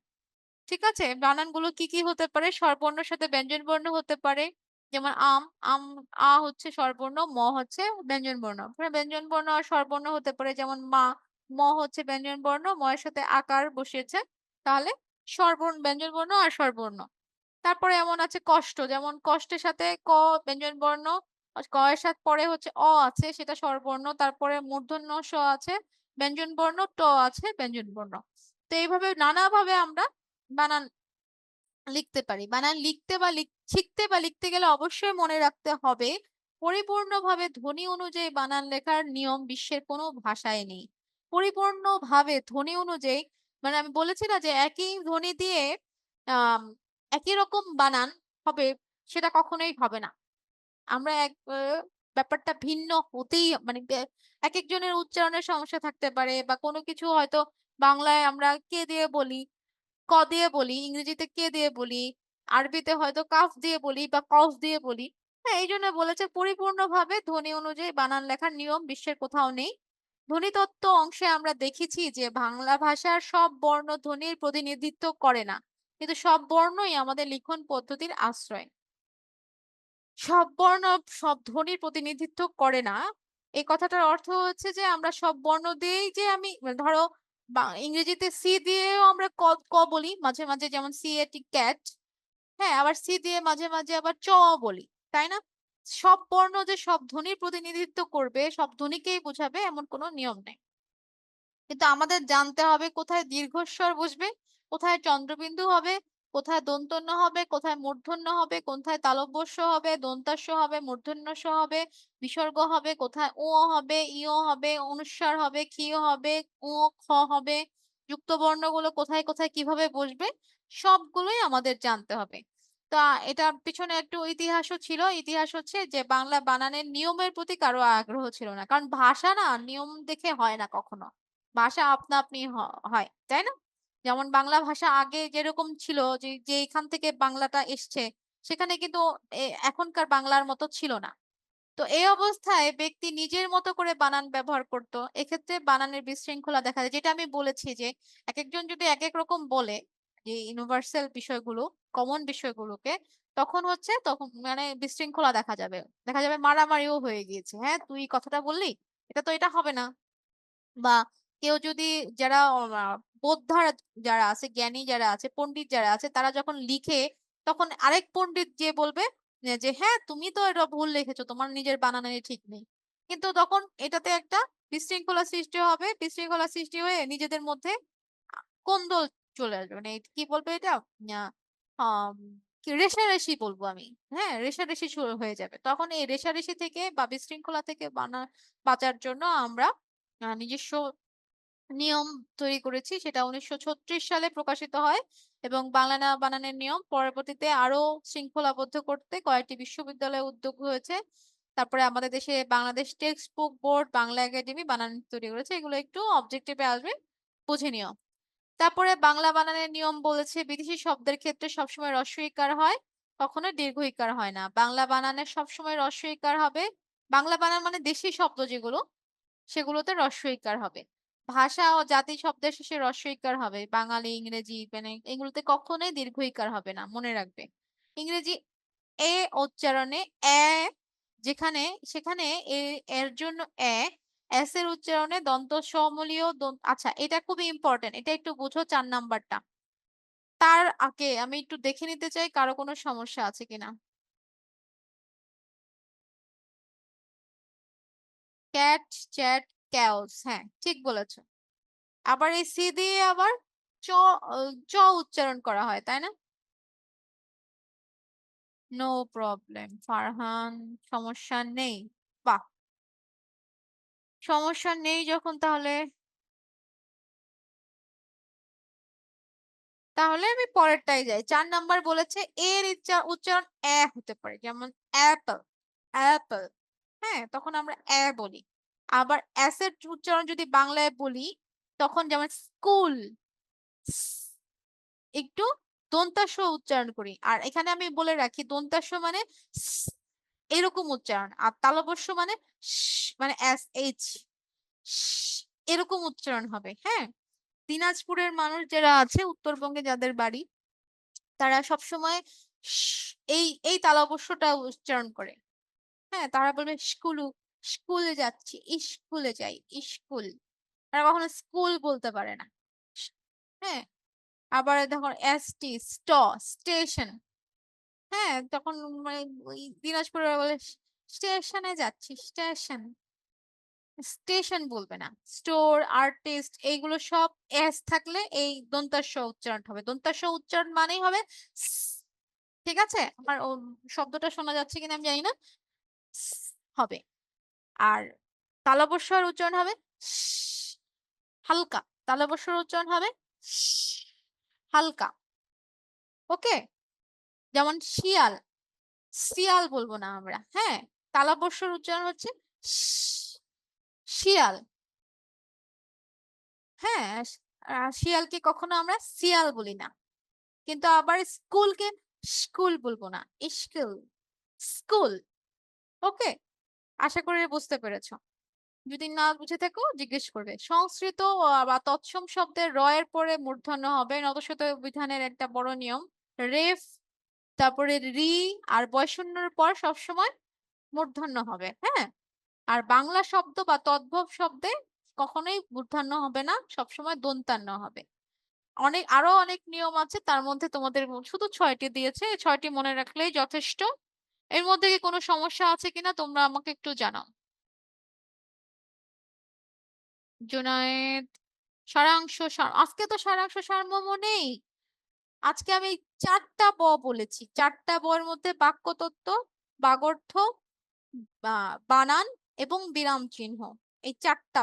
ঠিক আছে, বানানগুলো কি কি হতে পারে? স্বরবর্ণের সাথে ব্যঞ্জন বর্ণ হতে পারে, যেমন আম আম আ হচ্ছে স্বরবর্ণ, ম হচ্ছে ব্যঞ্জন বর্ণ। ব্যঞ্জন বর্ণ আর স্বরবর্ণ হতে পারে, যেমন মা, ম হচ্ছে ব্যঞ্জন বর্ণ, ম এর সাথে আকার বসিয়েছে, তাহলে স্বরবর্ণ ব্যঞ্জন বর্ণ আর স্বরবর্ণ। তারপরে এমন আছে কষ্ট, যেমন কষ্টের সাথে ক ব্যঞ্জন বর্ণ, আর ক এর সাথে পরে হচ্ছে অ আছে, সেটা স্বরবর্ণ, তারপরে মূর্ধন্য স আছে ব্যঞ্জন বর্ণ, ট আছে ব্যঞ্জন বর্ণ। তো এইভাবে নানাভাবে আমরা বানান লিখতে পারি। বানান লিখতে বা শিখতে বা লিখতে গেলে অবশ্যই মনে রাখতে হবে, পরিপূর্ণভাবে ধ্বনি অনুযায়ী বানান লেখার নিয়ম বিশ্বের কোনো ভাষায় নেই। পরিপূর্ণভাবে ধ্বনি অনুযায়ী, মানে আমি বলেছি না যে একই ধ্বনি দিয়ে আহ একই রকম বানান হবে, সেটা কখনোই হবে না। আমরা ব্যাপারটা ভিন্ন হতেই মানে এক একজনের উচ্চারণের সমস্যা থাকতে পারে, বা কোনো কিছু হয়তো বাংলায় আমরা কে দিয়ে বলি, ক দিয়ে বলি, ইংরেজিতে কে দিয়ে বলি, আরবিতে হয়তো কাফ দিয়ে বলি বা কফ দিয়ে বলি। হ্যাঁ, এই জন্য বলেছে পরিপূর্ণভাবে ধ্বনি অনুযায়ী বানান লেখার নিয়ম বিশ্বের কোথাও নেই। ধ্বনিতত্ত্ব অংশে আমরা দেখেছি যে বাংলা ভাষার সব বর্ণ ধ্বনির প্রতিনিধিত্ব করে না, কিন্তু সব বর্ণই আমাদের লিখন পদ্ধতির আশ্রয়। সব বর্ণ সব ধ্বনির প্রতিনিধিত্ব করে না, এই কথাটার অর্থ হচ্ছে যে আমরা সব বর্ণ দিয়েই যে আমি ধরো ইংরেজিতে সি দিয়েও আমরা ক ক বলি মাঝে মাঝে, যেমন সি এ টি ক্যাট। হ্যাঁ, আবার সি দিয়ে মাঝে মাঝে আবার চ বলি, তাই না? সব বর্ণ যে সব ধ্বনির প্রতিনিধিত্ব করবে, সব ধ্বনিকেই বোঝাবে, এমন কোনো নিয়ম নেই। কিন্তু আমাদের জানতে হবে কোথায় দীর্ঘস্বর বসবে, কোথায় চন্দ্রবিন্দু হবে, কোথায় দন্তন্য হবে, কোথায় মূর্ধন্য হবে, কোথায় তালব্যস্য হবে, দন্তাস্য হবে, মূর্ধন্যস্য হবে, বিসর্গ হবে, কোথায় ও হবে, ইও হবে, অনুস্বার হবে, ক্ষীয় হবে, ও খ হবে, যুক্ত বর্ণগুলো কোথায় কোথায় কিভাবে বসবে, সবগুলোই আমাদের জানতে হবে। তা এটার পিছনে একটু ইতিহাসও ছিল। ইতিহাস হচ্ছে যে বাংলা বানানের নিয়মের প্রতি কারো আগ্রহ ছিল না, কারণ ভাষা না নিয়ম দেখে হয় না কখনো, ভাষা আপনা আপনি হয়, তাই না? যেমন বাংলা ভাষা আগে যেরকম ছিল, যে যে এখান থেকে বাংলাটা এসছে, সেখানে কিন্তু এখনকার বাংলার মতো ছিল না। তো এই অবস্থায় ব্যক্তি নিজের মতো করে বানান ব্যবহার করত, এক্ষেত্রে বানানের বিশৃঙ্খলা দেখা যায়, যেটা আমি বলেছি যে এক একজন যদি এক এক রকম বলে, যে ইউনিভার্সাল বিষয়গুলো, কমন বিষয়গুলোকে, তখন মানে বিশৃঙ্খলা দেখা যাবে, মারামারিও হয়ে গিয়েছে, হ্যাঁ তুই কথাটা বললি, এটা তো এটা হবে না। বা কেউ যদি, যারা বোদ্ধারা যারা আছে, জ্ঞানী যারা আছে, পণ্ডিত যারা আছে, তারা যখন লিখে, তখন আরেক পণ্ডিত যে বলবে যে হ্যাঁ তুমি তো এটা ভুল লিখেছো, তোমার নিজের বানানে ঠিক নেই। কিন্তু তখন এটাতে একটা বিশৃঙ্খলা সৃষ্টি হবে, বিশৃঙ্খলা সৃষ্টি হয়ে নিজেদের মধ্যে কোন্দল চলে আসবে, মানে কি বলবো এটা, আম, কি রেষারেষি বলবো আমি, হ্যাঁ রেষারেষি শুরু হয়ে যাবে। তখন এই রেষারেষি থেকে বা বিশৃঙ্খলা থেকে বাঁচার জন্য আমরা নিজস্ব নিয়ম তৈরি করেছি, সেটা 1936 সালে প্রকাশিত হয়, এবং বাংলা বানানের নিয়ম পরবর্তীতে আরো শৃঙ্খলাবদ্ধ করতে কয়েকটি বিশ্ববিদ্যালয়ে উদ্যোগ হয়েছে। তারপরে আমাদের দেশে Bangladesh text book board, Bangla academy বানান তৈরি করেছে, এগুলো একটু অবজেক্টিভে আসবে, বুঝে নিও। তারপরে বাংলা বানানের নিয়ম বলেছে বিদেশি শব্দের ক্ষেত্রে সবসময় হ্রস্ব ইকার হয়, কখনো দীর্ঘ ইকার হয় না। বাংলা বানানে সবসময় হ্রস্ব ইকার হবে, বাংলা বানান মানে দেশি শব্দ যেগুলো, সেগুলোতে হ্রস্ব ইকার হবে। ভাষা ও জাতি শব্দের শেষে হ্রস্ব ইকার হবে, বাঙালি, ইংরেজি, মানে এগুলোতে কখনোই দীর্ঘ ইকার হবে না, মনে রাখবে। ইংরেজি এ উচ্চারণে এ যেখানে, সেখানে এর জন্য এস এর উচ্চারণে দন্ত সমূলীয় আচ্ছা এটা খুবই ইম্পর্টেন্ট, এটা একটু বুঝো 4 নাম্বারটা। তার আগে আমি একটু দেখে নিতে চাই কারো কোনো সমস্যা আছে কিনা। ক্যাট, চ্যাট, ক্যাওস, হ্যাঁ ঠিক বলেছো। আবার এই সি দিয়ে আবার চ চ উচ্চারণ করা হয়, তাই না? নো প্রবলেম ফারহান, সমস্যা নেই। বাহ, সমস্যা নেই যখন তাহলে তাহলে আমি পরেরটাই যাই। 4 নাম্বার বলেছে এর উচ্চারণ হতে পারে, যেমন অ্যাপল, অ্যাপল। হ্যাঁ, তখন আমরা বলি। আবার এর উচ্চারণ যদি বাংলায় বলি তখন যেমন স্কুল, একটু দন্তাস্ব উচ্চারণ করি। আর এখানে আমি বলে রাখি দন্তাস্ব মানে এরকম উচ্চারণ, আর তালবস্য মানে মানে SH, এরকম উচ্চারণ হবে। হ্যাঁ, দিনাজপুরের মানুষ যারা আছে, উত্তরবঙ্গে যাদের বাড়ি, তারা সবসময় এই এই তালবস্যটা উচ্চারণ করে। হ্যাঁ, তারা বলবে স্কুলু, স্কুলে যাচ্ছি, স্কুলে যাই, স্কুল। তারা কখনো স্কুল বলতে পারে না। হ্যাঁ, আবার দেখুন ST, স্টেশন। হ্যাঁ, তখন মানে ওই দিনাজপুরে বলে স্টেশনে যাচ্ছি, স্টেশন, স্টেশন বলবে না। স্টোর, আর্টিস্ট, এইগুলো সব এস থাকলে এই দন্তাস্ব উচ্চারণ হবে। দন্তাস্ব উচ্চারণ মানেই হবে ঠিক আছে? আমার শব্দটা শোনা যাচ্ছে কিনা আমি জানি না, হবে। আর তালবস্যর উচ্চারণ হবে হালকা, তালবস্যর উচ্চারণ হবে হালকা। ওকে, যেমন শিয়াল, শিয়াল বলবো না আমরা। হ্যাঁ, তালবস্যর উচ্চারণ হচ্ছে শিয়াল। হ্যাঁ, শিয়ালকে কখনো আমরা শিয়াল বলি না। কিন্তু আবার স্কুলকে স্কুল বলবো না, স্কুল, স্কুল। ওকে, আশা করি বুঝতে পেরেছো। যদি না বুঝে থাকো জিজ্ঞেস করবে। সংস্কৃত বা তৎসম শব্দের র এর পরে মূর্ধন্য হবে, নতশত বিধানের একটা বড় নিয়ম। রেফ, তারপরে রি আর বয়শূন্যর পর সবসময় মূর্ধন্য হবে। হ্যাঁ, আর বাংলা শব্দ বা তদ্ভব শব্দে কখনোই মূর্ধন্য হবে না, সবসময় দন্তান্ন হবে। আরো অনেক নিয়ম আছে, তার মধ্যে তোমাদের শুধু 6টি দিয়েছে, 6টি মনে রাখলেই যথেষ্ট। এর মধ্যে কি কোনো সমস্যা আছে কিনা তোমরা আমাকে একটু জানাও। জুনায়েদ, সারাংশ, আজকে তো সারাংশ সারমর্ম নেই। আজকে আমি 4টা বলেছি। 4টা এর মধ্যে বাক্যতত্ত্ব, বাগর্থ, বানান এবং বিরাম চিহ্ন, এই 4টা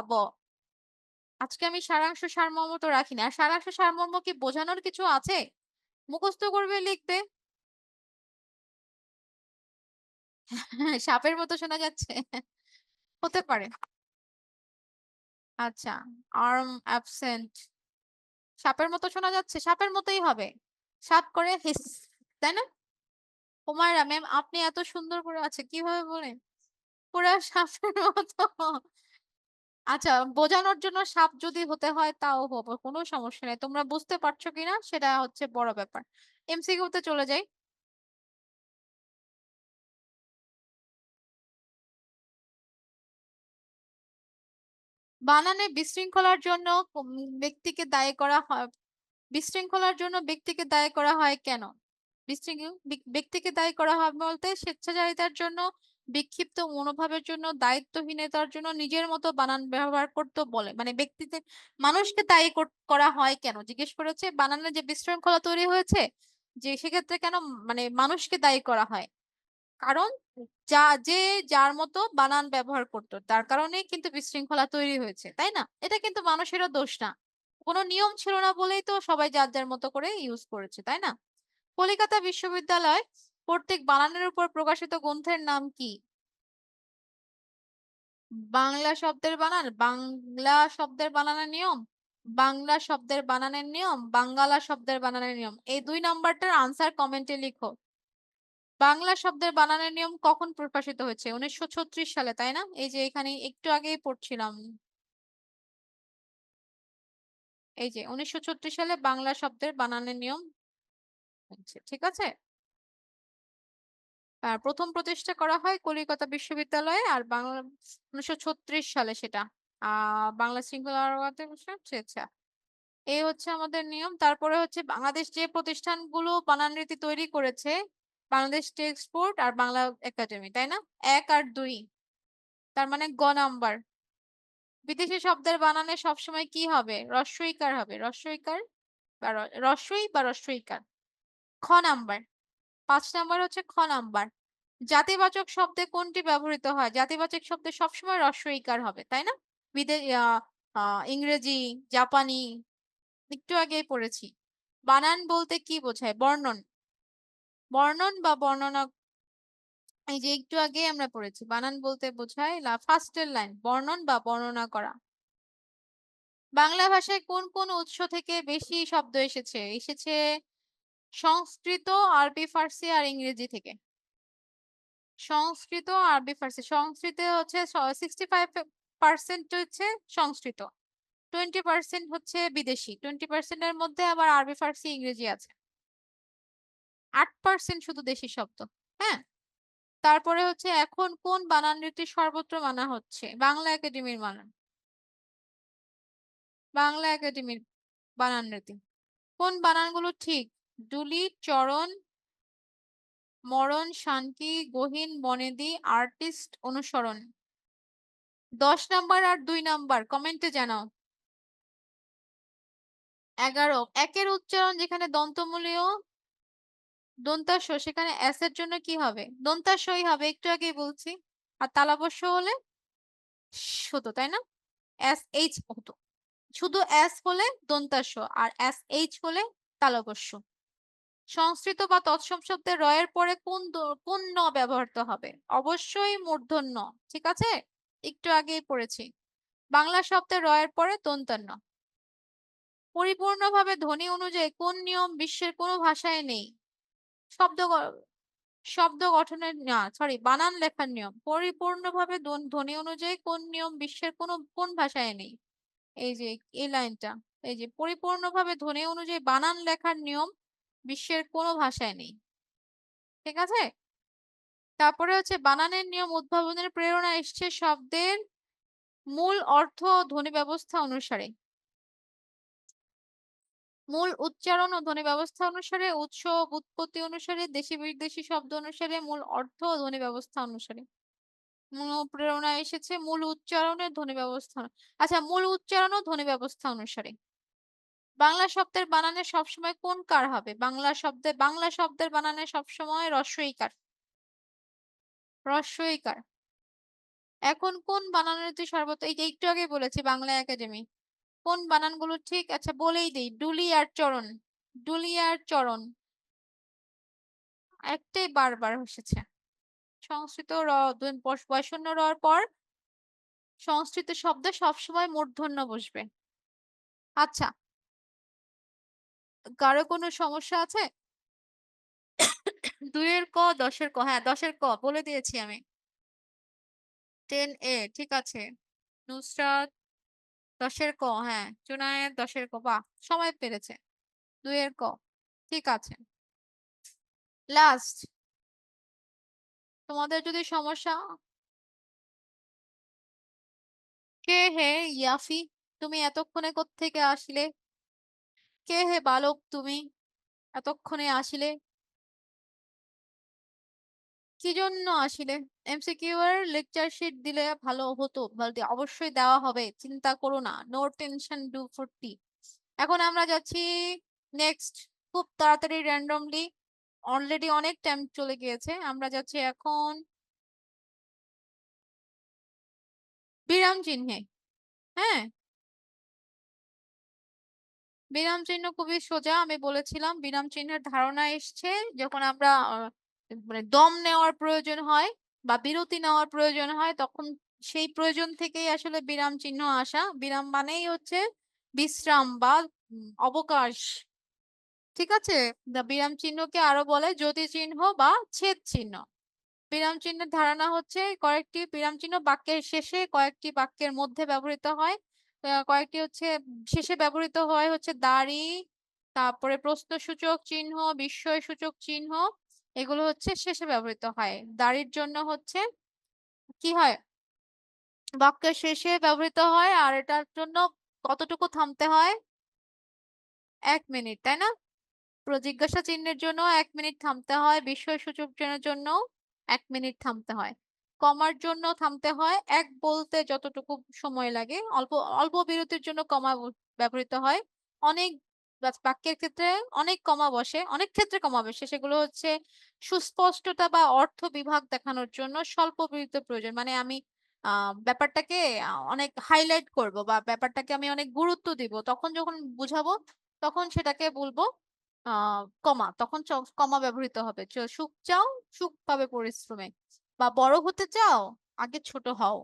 আজকে আমি সারাংশ সারমর্ম তো রাখি না। আর সারাংশ সারমর্ম কি বোঝানোর কিছু আছে? মুখস্থ করবে, লিখবে। সাপের মতো শোনা যাচ্ছে, হতে পারে। আচ্ছা, আর্ম অ্যাবসেন্ট, সাপের মতো শোনা যাচ্ছে, সাপের মতোই হবে। সাপ করে হিস, তাই না? হুমায়রা ম্যাম, আপনি এত সুন্দর করে আছে কিভাবে বলেন পুরা সাপের মতো। আচ্ছা, বোঝানোর জন্য সাপ যদি হতে হয় তাও হবে, কোনো সমস্যা নেই। তোমরা বুঝতে পারছো কিনা সেটা হচ্ছে বড় ব্যাপার। MCQ তে চলে যাই। বানানে বিশৃঙ্খলার জন্য ব্যক্তিকে দায়ী করা হয়, বিশৃঙ্খলার জন্য ব্যক্তিকে দায়ী করা হয় কেন? ব্যক্তিকে দায়ী করা হয় বলতে স্বেচ্ছাচারিতার জন্য, বিক্ষিপ্ত মনোভাবের জন্য, দায়িত্বহীনতার জন্য, নিজের মতো বানান ব্যবহার করতে বলে। মানে ব্যক্তিতে মানুষকে দায়ী করা হয় কেন জিজ্ঞেস করেছে। বানানে যে বিশৃঙ্খলা তৈরি হয়েছে, যে সেক্ষেত্রে কেন মানে মানুষকে দায়ী করা হয়? কারণ যে যার মতো বানান ব্যবহার করতো তার কারণেই কিন্তু বিশৃঙ্খলা তৈরি হয়েছে, তাই না? এটা কিন্তু মানুষেরও দোষ না, কোনো নিয়ম ছিল না বলেই তো সবাই যার যার মতো করে ইউজ করেছে, তাই না? কলিকাতা বিশ্ববিদ্যালয় কর্তৃক বানানের উপর প্রকাশিত গ্রন্থের নাম কি? বাংলা শব্দের বানান, বাংলা শব্দের বানানের নিয়ম, বাংলা শব্দের বানানের নিয়ম, বাঙ্গালা শব্দের বানানের নিয়ম। এই 2 নাম্বারটার আনসার কমেন্টে লিখো। বাংলা শব্দের বানানের নিয়ম কখন প্রকাশিত হয়েছে? 1936 সালে, তাই না? এই যে এখানে একটু আগেই পড়ছিলাম, এই যে 1936 সালে বাংলা শব্দের বানানের নিয়ম হচ্ছে। ঠিক আছে, প্রথম প্রতিষ্ঠা করা হয় কলিকাতা বিশ্ববিদ্যালয়ে, আর বাংলা 1936 সালে সেটা বাংলা শৃঙ্খলা আচ্ছা, এই হচ্ছে আমাদের নিয়ম। তারপরে হচ্ছে বাংলাদেশ যে প্রতিষ্ঠানগুলো বানান রীতি তৈরি করেছে, বাংলাদেশ টেক্সট বোর্ড আর বাংলা একাডেমি, তাই না? 1 আর 2, তার মানে গ নাম্বার। বিদেশি শব্দের বানানে সবসময় কি হবে? রস্বইকার হবে, রস্বইকার বা রস্বই বা রস্বইকার। খ নাম্বার, 5 নাম্বার হচ্ছে খ নাম্বার, জাতিবাচক শব্দে কোনটি ব্যবহৃত হয়? জাতিবাচক শব্দে সবসময় হ্রস্ব ইকার হবে, তাই না? ইংরেজি, জাপানি, একটু আগেই পড়েছি। বানান বলতে কি বোঝায়? বর্ণন, বর্ণন বা বর্ণনা। এই যে একটু আগে আমরা পড়েছি, বানান বলতে বোঝায় ফার্স্টের লাইন, বর্ণন বা বর্ণনা করা। বাংলা ভাষায় কোন কোন উৎস থেকে বেশি শব্দ এসেছে? এসেছে সংস্কৃত, আরবি, ফার্সি আর ইংরেজি থেকে। সংস্কৃত, আরবি, ফার্সি। সংস্কৃত হচ্ছে 65% হচ্ছে সংস্কৃত, 20% হচ্ছে বিদেশি, 20% এর মধ্যে আবার আরবি, ফার্সি, ইংরেজি আছে, 8% শুধু দেশি শব্দ। হ্যাঁ, তারপরে হচ্ছে এখন কোন বানান রীতি সর্বত্র মানা হচ্ছে? বাংলা একাডেমির বানান, বাংলা একাডেমির বানান রীতি। কোন বানানগুলো ঠিক? ডুলি, চরণ, মরণ, শানকি, গহীন, বনেদি, আর্টিস্ট, অনুসরণ। 10 নাম্বার আর 2 নাম্বার কমেন্টে জানাও। 11, একের উচ্চারণ যেখানে দন্তমূলীয় দন্তাস্ব, সেখানে এস এর জন্য কি হবে? দন্তাস্বই হবে, একটু আগেই বলছি। আর তালব্য হলে হতো, তাই না? এস এইচ হতো। শুধু এস হলে দন্তাস্ব আর এস এইচ হলে তালব্য। সংস্কৃত বা তৎসম শব্দে র এর পরে কোন ন ব্যবহৃত হবে? অবশ্যই মূর্ধন্য, ঠিক আছে? একটু আগেই পড়েছি। বাংলা শব্দে র এর পরে দন্তান্ন। পরিপূর্ণভাবে ধ্বনি অনুযায়ী কোন নিয়ম বিশ্বের কোনো ভাষায় নেই? শব্দ গঠনের না, সরি, বানান লেখার নিয়ম। পরিপূর্ণভাবে ধ্বনি অনুযায়ী কোন নিয়ম বিশ্বের কোন ভাষায় নেই? এই যে এই লাইনটা, এই যে পরিপূর্ণভাবে ধ্বনি অনুযায়ী বানান লেখার নিয়ম বিশ্বের কোনো ভাষায় নেই, ঠিক আছে? তারপরে হচ্ছে বানানের নিয়ম উদ্ভাবনের প্রেরণা এসছে শব্দের মূল অর্থ ও ধ্বনি ব্যবস্থা অনুসারে। মূল উচ্চারণ ও ধ্বনি ব্যবস্থা অনুসারে, উৎস ও উৎপত্তি অনুসারে, দেশি বিদেশি শব্দ অনুসারে, মূল অর্থ ও ধ্বনি ব্যবস্থা অনুসারে। প্রেরণা এসেছে মূল উচ্চারণের ধ্বনি ব্যবস্থা, আচ্ছা, মূল উচ্চারণ ও ধ্বনি ব্যবস্থা অনুসারে। বাংলা শব্দের বানানে সবসময় কোন কার হবে? বাংলা শব্দের বানানে সবসময় হ্রস্ব ইকার, হ্রস্ব ইকার। এখন কোন বানানের সর্বত্র, এই যে একটু আগে বলেছি বাংলা একাডেমি। কোন বানানগুলো ঠিক? আচ্ছা, বলেই দেই, ডুলি আর চরণ, ডুলি আর চরণ একটাই বারবার এসেছে। সংস্কৃত বয়সন্য রর পর সংস্কৃত শব্দ সবসময় মূর্ধন্য বসবে। আচ্ছা, কারো কোনো সমস্যা আছে? 2 এর ক, 10-এর ক, হ্যাঁ 10-এর ক বলে দিয়েছি আমি। 10A, ঠিক আছে। নুসরাত 10-এর ক, হ্যাঁ। জুনায়েদ 10-এর ক, বাহ, সময় পেরেছে। 2-এর ক, ঠিক আছে। লাস্ট, তোমাদের যদি সমস্যা। কে হে ইয়াফি, তুমি এতক্ষণে কোত্থেকে আসলে? কে হে বালক, তুমি এতক্ষণে আসিলে? কি জন্য আসিলে? এমসিকিউ এর লেকচার শিট দিলে ভালো হতো, বলতে অবশ্যই দেওয়া হবে, চিন্তা করো না, নো টেনশন, ডু ফুর্তি। এখন আমরা যাচ্ছি নেক্সট, খুব তাড়াতাড়ি, র্যান্ডমলি, অলরেডি অনেক টাইম চলে গিয়েছে। আমরা যাচ্ছি এখন বিরাম চিহ্নে। হ্যাঁ, বিরাম চিহ্ন খুবই সোজা, আমি বলেছিলাম বিরাম চিহ্নের ধারণা এসছে যখন আমরা মানে দম নেওয়ার প্রয়োজন হয় বা বিরতি নেওয়ার প্রয়োজন হয়, তখন সেই প্রয়োজন থেকেই আসলে বিরাম চিহ্ন আসা। বিরাম মানেই হচ্ছে বিশ্রাম বা অবকাশ, ঠিক আছে? বিরাম চিহ্নকে আরো বলে জ্যোতি চিহ্ন বা ছেদ চিহ্ন। বিরাম চিহ্নের ধারণা হচ্ছে কয়েকটি বিরাম চিহ্ন বাক্যের শেষে, কয়েকটি বাক্যের মধ্যে ব্যবহৃত হয়, কয়েকটি হচ্ছে শেষে ব্যবহৃত হয় হচ্ছে দাঁড়ি, তারপরে প্রশ্নসূচক চিহ্ন, বিস্ময়সূচক চিহ্ন, এগুলো হচ্ছে শেষে ব্যবহৃত হয়। দাঁড়ির জন্য হচ্ছে কি হয়, বাক্যের শেষে ব্যবহৃত হয়, আর এটার জন্য কতটুকু থামতে হয়? 1 মিনিট, তাই না? জিজ্ঞাসা চিহ্নের জন্য 1 মিনিট থামতে হয়, বিস্ময়সূচকের জন্য 1 মিনিট থামতে হয়, কমার জন্য থামতে হয় এক বলতে যতটুকু সময় লাগে, অল্প অল্প বিরতির জন্য কমা ব্যবহৃত হয়, অনেক বাক্যের ক্ষেত্রে অনেক কমা বসে, অনেক ক্ষেত্রে কমা বসে, সেগুলো হচ্ছে সুস্পষ্টতা বা অর্থ বিভাগ দেখানোর জন্য স্বল্প বিরতি প্রয়োজন। মানে আমি ব্যাপারটাকে অনেক হাইলাইট করব বা ব্যাপারটাকে আমি অনেক গুরুত্ব দিব, তখন যখন বুঝাবো তখন সেটাকে বলবো কমা, তখন কমা ব্যবহৃত হবে। সুখ চাও, সুখ পাবে পরিশ্রমে, বা বড় হতে চাও, আগে ছোট হও।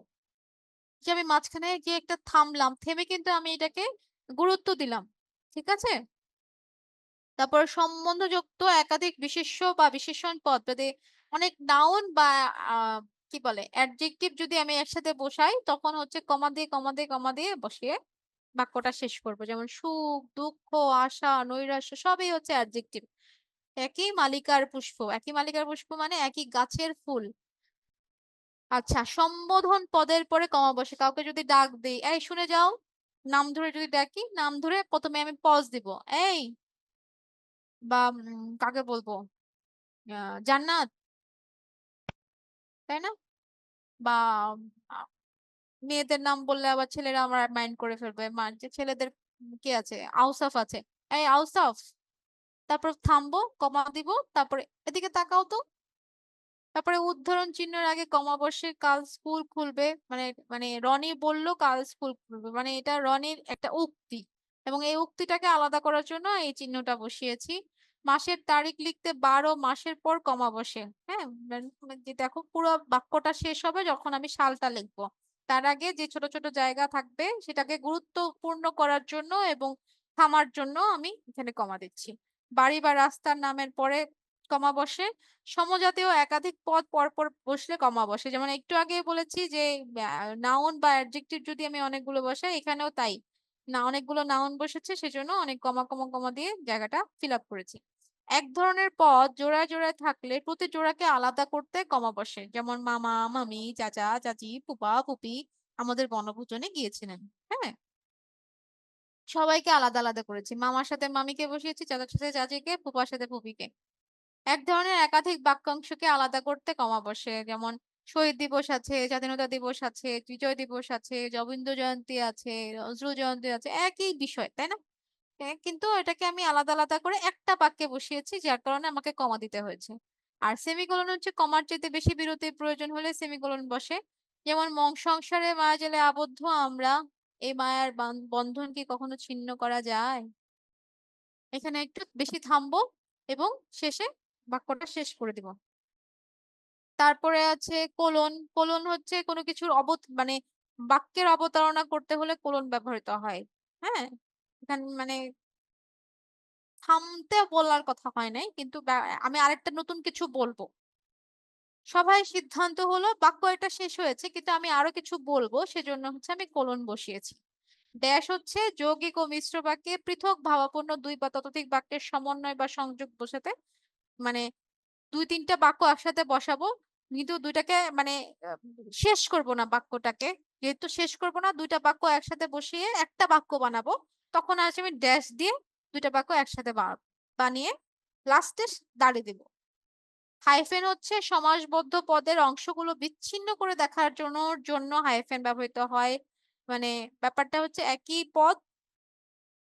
যে আমি মাঝখানে গিয়ে একটা থামলাম, থেমে কিন্তু আমি এটাকে গুরুত্ব দিলাম, ঠিক আছে। তারপর সম্বন্ধযুক্ত একাধিক বিশেষ্য বা বিশেষণ পদ, যদি অনেক নাউন বা কি বলে অ্যাডজেক্টিভ যদি আমি একসাথে বসাই, তখন হচ্ছে কমা দিয়ে কমা দিয়ে কমা দিয়ে বসিয়ে বাক্যটা শেষ করব। যেমন সুখ, দুঃখ, আশা, নৈরাশ্য সবই হচ্ছে অ্যাডজেক্টিভ। একই মালিকার পুষ্প, একই মালিকার পুষ্প মানে একই গাছের ফুল। আচ্ছা, সম্বোধন পদের পরে কমা বসে, কাউকে যদি ডাক দেই, এই শুনে যাও, নাম ধরে যদি ডাকি, নাম ধরে প্রথমে আমি পজ দিব, এই, বা কাকে বলবো, জান্নাত, তাই না? বা আহ, মেয়েদের নাম বললে আবার ছেলেরা আমার মাইন্ড করে ফেলবে, যে ছেলেদের কে আছে, আউসাফ আছে, এই আউসাফ, তারপর থামবো, কমা দিব, তারপরে এদিকে তাকাও তো, তারপরে উদ্ধরণ চিহ্নের আগে কমা বসে, কাল স্কুল খুলবে, মানে মানে রনি বলল কাল স্কুল খুলবে, মানে এটা রনির একটা উক্তি, এবং এই উক্তিটাকে আলাদা করার জন্য এই চিহ্নটা বসিয়েছি। মাসের তারিখ লিখতে 12 মাসের পর কমা বসে, হ্যাঁ, যে দেখো পুরো বাক্যটা শেষ হবে যখন আমি সালটা লিখবো, তার আগে যে ছোট ছোট জায়গা থাকবে সেটাকে গুরুত্বপূর্ণ করার জন্য এবং থামার জন্য আমি এখানে কমা দিচ্ছি। বাড়ি বা রাস্তার নামের পরে কমা বসে। সমজাতীয় একাধিক পদ পরপর বসলে কমা বসে, যেমন একটু আগে বলেছি যে নাউন বা অ্যাডজেক্টিভ যদি আমি অনেকগুলো বসাই, এখানেও তাই, না অনেকগুলো নাউন বসেছে সেজন্য অনেক কমা কমা কমা দিয়ে জায়গাটা ফিল আপ করেছি। এক ধরনের পদ জোড়ায় জোড়ায় থাকলে প্রতি জোড়াকে আলাদা করতে কমা বসে, যেমন মামা, মামি, চাচা, চাচি, ফুপা, ফুপি আমাদের বনভোজনে গিয়েছিলেন, হ্যাঁ, সবাইকে আলাদা আলাদা করেছি, মামার সাথে মামিকে বসিয়েছি, চাচার সাথে চাচিকে, ফুপার সাথে ফুপিকে। এক ধরনের একাধিক বাক্যাংশকে আলাদা করতে কমা বসে, যেমন শহীদ দিবস আছে, স্বাধীনতা দিবস আছে, বিজয় দিবস আছে, রবীন্দ্র জয়ন্তী আছে, নজরুল জয়ন্তী আছে, একই বিষয়, তাই না? কিন্তু এটাকে আমি আলাদা আলাদা করে একটা বাক্যে বসিয়েছি, যার কারণে আমাকে কমা দিতে হয়েছে। আর সেমিকোলন হচ্ছে কমার চাইতে বেশি বিরতির প্রয়োজন হলে সেমিকোলন বসে, যেমন সংসারে মায়াজালে আবদ্ধ আমরা, এই মায়ার বন্ধন কি কখনো ছিন্ন করা যায়? এখানে একটু বেশি থামবো এবং শেষে বাক্যটা শেষ করে দিব। তারপরে আছে কোলন। কোলন হচ্ছে কোনো কিছুর মানে বাক্যের অবতারণা করতে হলে কোলন ব্যবহৃত হয়, হ্যাঁ, এখানে মানে থামতে বলার কথা হয় নাই, কিন্তু আমি আরেকটা নতুন কিছু বলবো। সভায় সিদ্ধান্ত হলো বাক্য এটা শেষ হয়েছে, কিন্তু আমি আরো কিছু বলবো, সেজন্য হচ্ছে আমি কোলন বসিয়েছি। ড্যাশ হচ্ছে যৌগিক ও মিশ্র বাক্যে পৃথক ভাবাপন্ন দুই বা ততোধিক বাক্যের সমন্বয় বা সংযোগ বোঝাতে, মানে দুই তিনটা বাক্য একসাথে বসাবো, কিন্তু দুইটাকে মানে আহ, শেষ করব না বাক্যটাকে, যেহেতু শেষ করব না, দুইটা বাক্য একসাথে বসিয়ে একটা বাক্য বানাবো, তখন আজ আমি ড্যাশ দিয়ে দুইটা বাক্য একসাথে বানিয়ে লাস্টে দাঁড়িয়ে দিব। হাইফেন হচ্ছে সমাসবদ্ধ পদের অংশগুলো বিচ্ছিন্ন করে দেখার জন্য হাইফেন ব্যবহৃত হয়। মানে ব্যাপারটা হচ্ছে একই পদ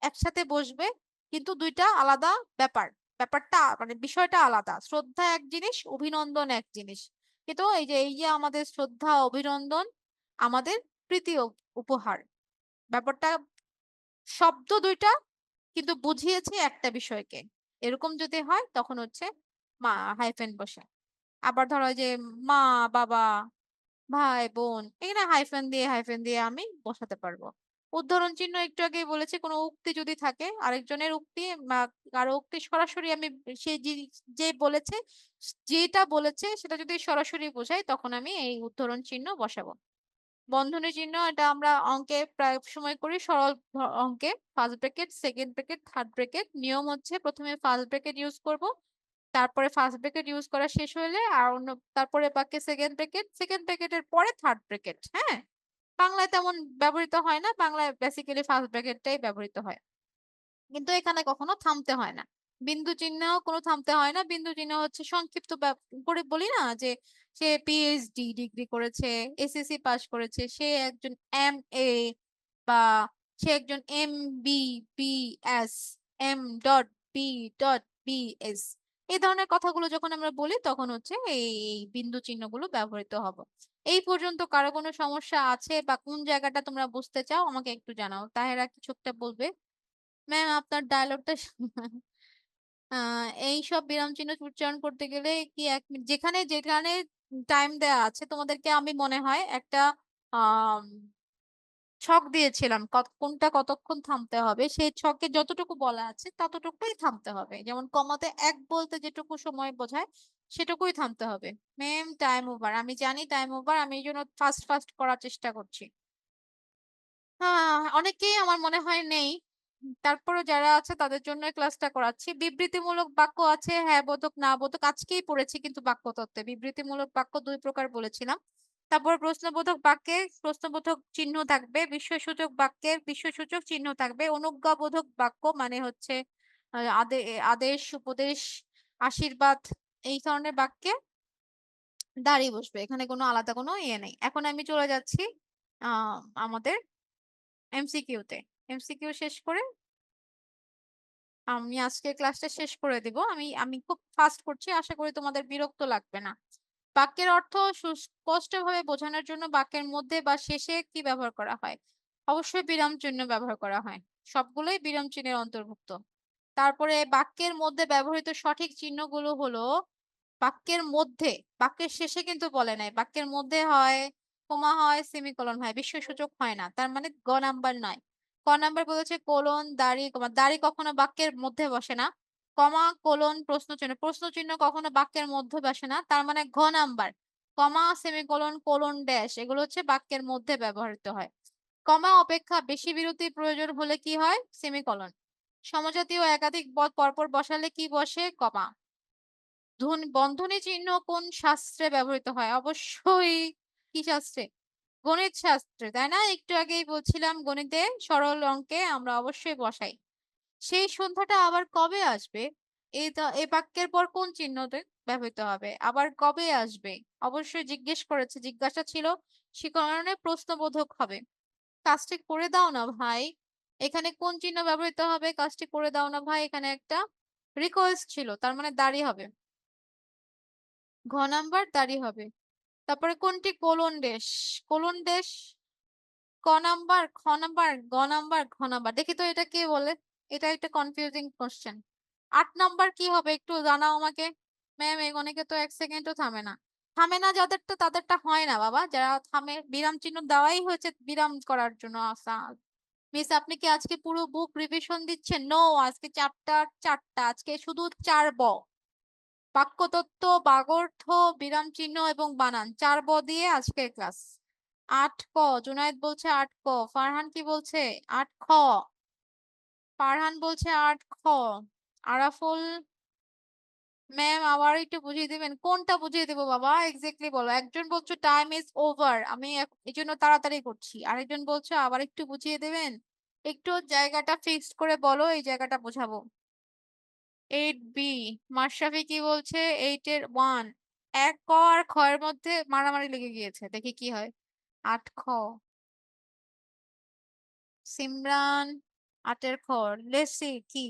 একসাথে বসবে, কিন্তু দুইটা আলাদা ব্যাপার, ব্যাপারটা মানে বিষয়টা আলাদা। শ্রদ্ধা এক জিনিস, অভিনন্দন এক জিনিস, কিন্তু এই যে আমাদের শ্রদ্ধা, অভিনন্দন আমাদের প্রীতি উপহার, ব্যাপারটা শব্দ দুইটা কিন্তু বুঝিয়েছে একটা বিষয়কে, এরকম যদি হয় তখন হচ্ছে মা হাইফেন বসে। আবার ধরো যে মা, বাবা, ভাই, বোন, এখানে হাইফেন দিয়ে আমি বসাতে পারবো। উদ্ধরণ চিহ্ন একটু আগেই বলেছি, কোনো উক্তি যদি থাকে, আরেকজনের উক্তি বা কারো উক্তি সরাসরি আমি সে যে বলেছে, যেটা বলেছে সেটা যদি সরাসরি বোঝাই, তখন আমি এই উদ্ধরণ চিহ্ন বসাবো। বন্ধনী চিহ্ন এটা আমরা অঙ্কে প্রায় সময় করি, সরল অঙ্কে first bracket, second bracket, third bracket. নিয়ম হচ্ছে প্রথমে ফার্স্ট ব্র্যাকেট ইউজ করব, তারপরে ফার্স্ট ব্র্যাকেট ইউজ করা শেষ হলে আর অন্য তারপরে বাকি সেকেন্ড ব্র্যাকেট, সেকেন্ড ব্র্যাকেটের পরে থার্ড ব্র্যাকেট, হ্যাঁ। বাংলায় তেমন ব্যবহৃত হয় না, বাংলায় বেসিক্যালি ফার্স্ট ব্র্যাকেটটাই ব্যবহৃত হয়, কিন্তু এখানে কখনো থামতে হয় না। বিন্দু চিহ্নেও কোনো থামতে হয় না, বিন্দু চিহ্ন হচ্ছে সংক্ষিপ্ত করে বলি না, যে সে পিএইচডি ডিগ্রি করেছে, এসএসসি পাস করেছে, সে একজন এমএ, বা সে একজন MBBS, M dot B dot B S, এই ধরনের কথাগুলো যখন আমরা বলি তখন হচ্ছে এই বিন্দু চিহ্নগুলো ব্যবহৃত হবে। এই পর্যন্ত কারো কোনো সমস্যা আছে বা কোন জায়গাটা তোমরা বুঝতে চাও আমাকে একটু জানাও। তাহেরা কিছু একটা বলবে। ম্যাম আপনার ডায়লগটা এইসব বিরাম চিহ্ন উচ্চারণ করতে গেলে কি যেখানে যেখানে টাইম দেয়া আছে তোমাদেরকে আমি মনে হয় একটা আহ ছক দিয়েছিলাম কোনটা কতক্ষণ থামতে হবে, সেই ছকে যতটুকু বলা আছে ততটুকুই থামতে হবে। যেমন কমাতে এক বলতে যেটুকু সময় বোঝায় সেটুকুই থামতে হবে। ম্যাম টাইম ওভার, আমি জানি টাইম ওভার, আমি এই জন্য ফাস্ট ফাস্ট করার চেষ্টা করছি। অনেকেই আমার মনে হয় নেই, তারপরে যারা আছে তাদের জন্য ক্লাসটা করাচ্ছি। বিবৃতিমূলক বাক্য আছে, হ্যাঁ বোধক না বোধক, আজকেই পড়েছি কিন্তু বাক্যতত্ত্বে বিবৃতিমূলক বাক্য দুই প্রকার বলেছিলাম। তারপর প্রশ্নবোধক বাক্যে প্রশ্নবোধক চিহ্ন থাকবে, বিস্ময়সূচক বাক্যে বিস্ময়সূচক চিহ্ন থাকবে, অনুজ্ঞাবোধক বাক্য মানে হচ্ছে আদেশ, উপদেশ, আশীর্বাদ, এই ধরনের বাক্যে দাঁড়িয়ে বসবে। এখানে কোনো আলাদা কোনো ইয়ে নেই। এখন আমি চলে যাচ্ছি আমাদের এমসিকিউতে। এমসিকিউ শেষ করে আমি আজকে ক্লাসটা শেষ করে দিব। আমি খুব ফাস্ট করছি, আশা করি তোমাদের বিরক্ত লাগবে না। বাক্যের অর্থ সুস্পষ্টভাবে বোঝানোর জন্য বাক্যের মধ্যে বা শেষে কি ব্যবহার করা হয়? অবশ্যই বিরাম চিহ্ন ব্যবহার করা হয়, সবগুলোই বিরাম চিহ্নের অন্তর্ভুক্ত। তারপরে বাক্যের মধ্যে ব্যবহৃত সঠিক চিহ্নগুলো হলো বাক্যের মধ্যে, বাক্যের শেষে কিন্তু বলে নাই, বাক্যের মধ্যে হয়, কমা হয়, সেমিকোলন হয়, বিস্ময়সূচক হয় না, তার মানে গ নাম্বার নয়। ক নাম্বার বলেছে কোলন, দাড়ি, কমা, দাড়ি কখনো বাক্যের মধ্যে বসে না। কমা, কোলন, প্রশ্ন চিহ্ন, প্রশ্ন চিহ্ন কখনো বাক্যের মধ্যে বসে না, তার মানে ঘ নাম্বার। কমা, সেমিকোলন, কোলন, ড্যাশ এগুলো হচ্ছে বাক্যের মধ্যে ব্যবহৃত হয়। কমা অপেক্ষা বেশি বিরতির প্রয়োজন হলে কি হয়? সেমিকোলন। সমজাতীয় একাধিক পদ পরপর বসালে কি বসে? কমা। বন্ধনী চিহ্ন কোন শাস্ত্রে ব্যবহৃত হয়? অবশ্যই কি শাস্ত্রে? গণিত শাস্ত্রে, তাই না? একটু আগেই বলছিলাম গণিতে সরল অঙ্কে আমরা অবশ্যই বসাই। সেই সন্ধ্যাটা আবার কবে আসবে? এই বাক্যের পর কোন চিহ্নতে ব্যবহৃত হবে? আবার কবে আসবে? অবশ্যই জিজ্ঞেস করেছে, জিজ্ঞাসা ছিল, সে কারণে প্রশ্নবোধক হবে। কাজটি করে দাও না ভাই, এখানে কোন চিহ্ন ব্যবহৃত হবে? কাজটি করে দাও না ভাই, এখানে একটা রিকোয়েস্ট ছিল, তার মানে দাঁড়ি হবে। ঘ নাম্বার দাঁড়ি হবে। তারপরে কোনটি কোলন ড্যাশ? কোলন ড্যাশ ক নাম্বার, খ নাম্বার, গ নাম্বার, ঘ নাম্বার, দেখি তো এটা কে বলে। এটা একটা কনফিউজিং কোশ্চেন। 8 নাম্বার কি হবে একটু জানাও আমাকে। ম্যাম অনেকে তো 1 সেকেন্ডও থামে না। থামে না যাদেরটা, তাদেরটা হয় না বাবা। যারা থামে, বিরাম চিহ্ন দেওয়াই হয়েছে বিরাম করার জন্য। মিস আপনি কি আজকে পুরো বুক রিভিশন দিচ্ছেন? নো, আজকে চ্যাপ্টার 4টা, আজকে শুধু 4 বাক্যতত্ত্ব, বাগর্থ, বিরাম চিহ্ন এবং বানান, 4 দিয়ে আজকের ক্লাস। 8 ক, জুনায়েদ বলছে 8 ক, ফারহান কি বলছে? 8 খ, ফারহান বলছে 8 খ, আরাফুল ম্যাম আবার একটু বুঝিয়ে দিবেন? কোনটা বুঝিয়ে দেবো বাবা, এক্স্যাক্টলি বলো। একজন বলছো টাইম ইজ ওভার, আমি এই জন্য তাড়াতাড়ি করছি। আরেকজন বলছো আবার একটু বুঝিয়ে দেবেন? একটু জায়গাটা ফিক্সড করে বলো, এই জায়গাটা বোঝাবো। 8B, মাশরাফি কি বলছে? 8 এর 1, 1 ক আর খ এর মধ্যে মারামারি লেগে গিয়েছে, দেখি কি হয়। 8 খ, সিমরান 8 এর খ, লেসি কি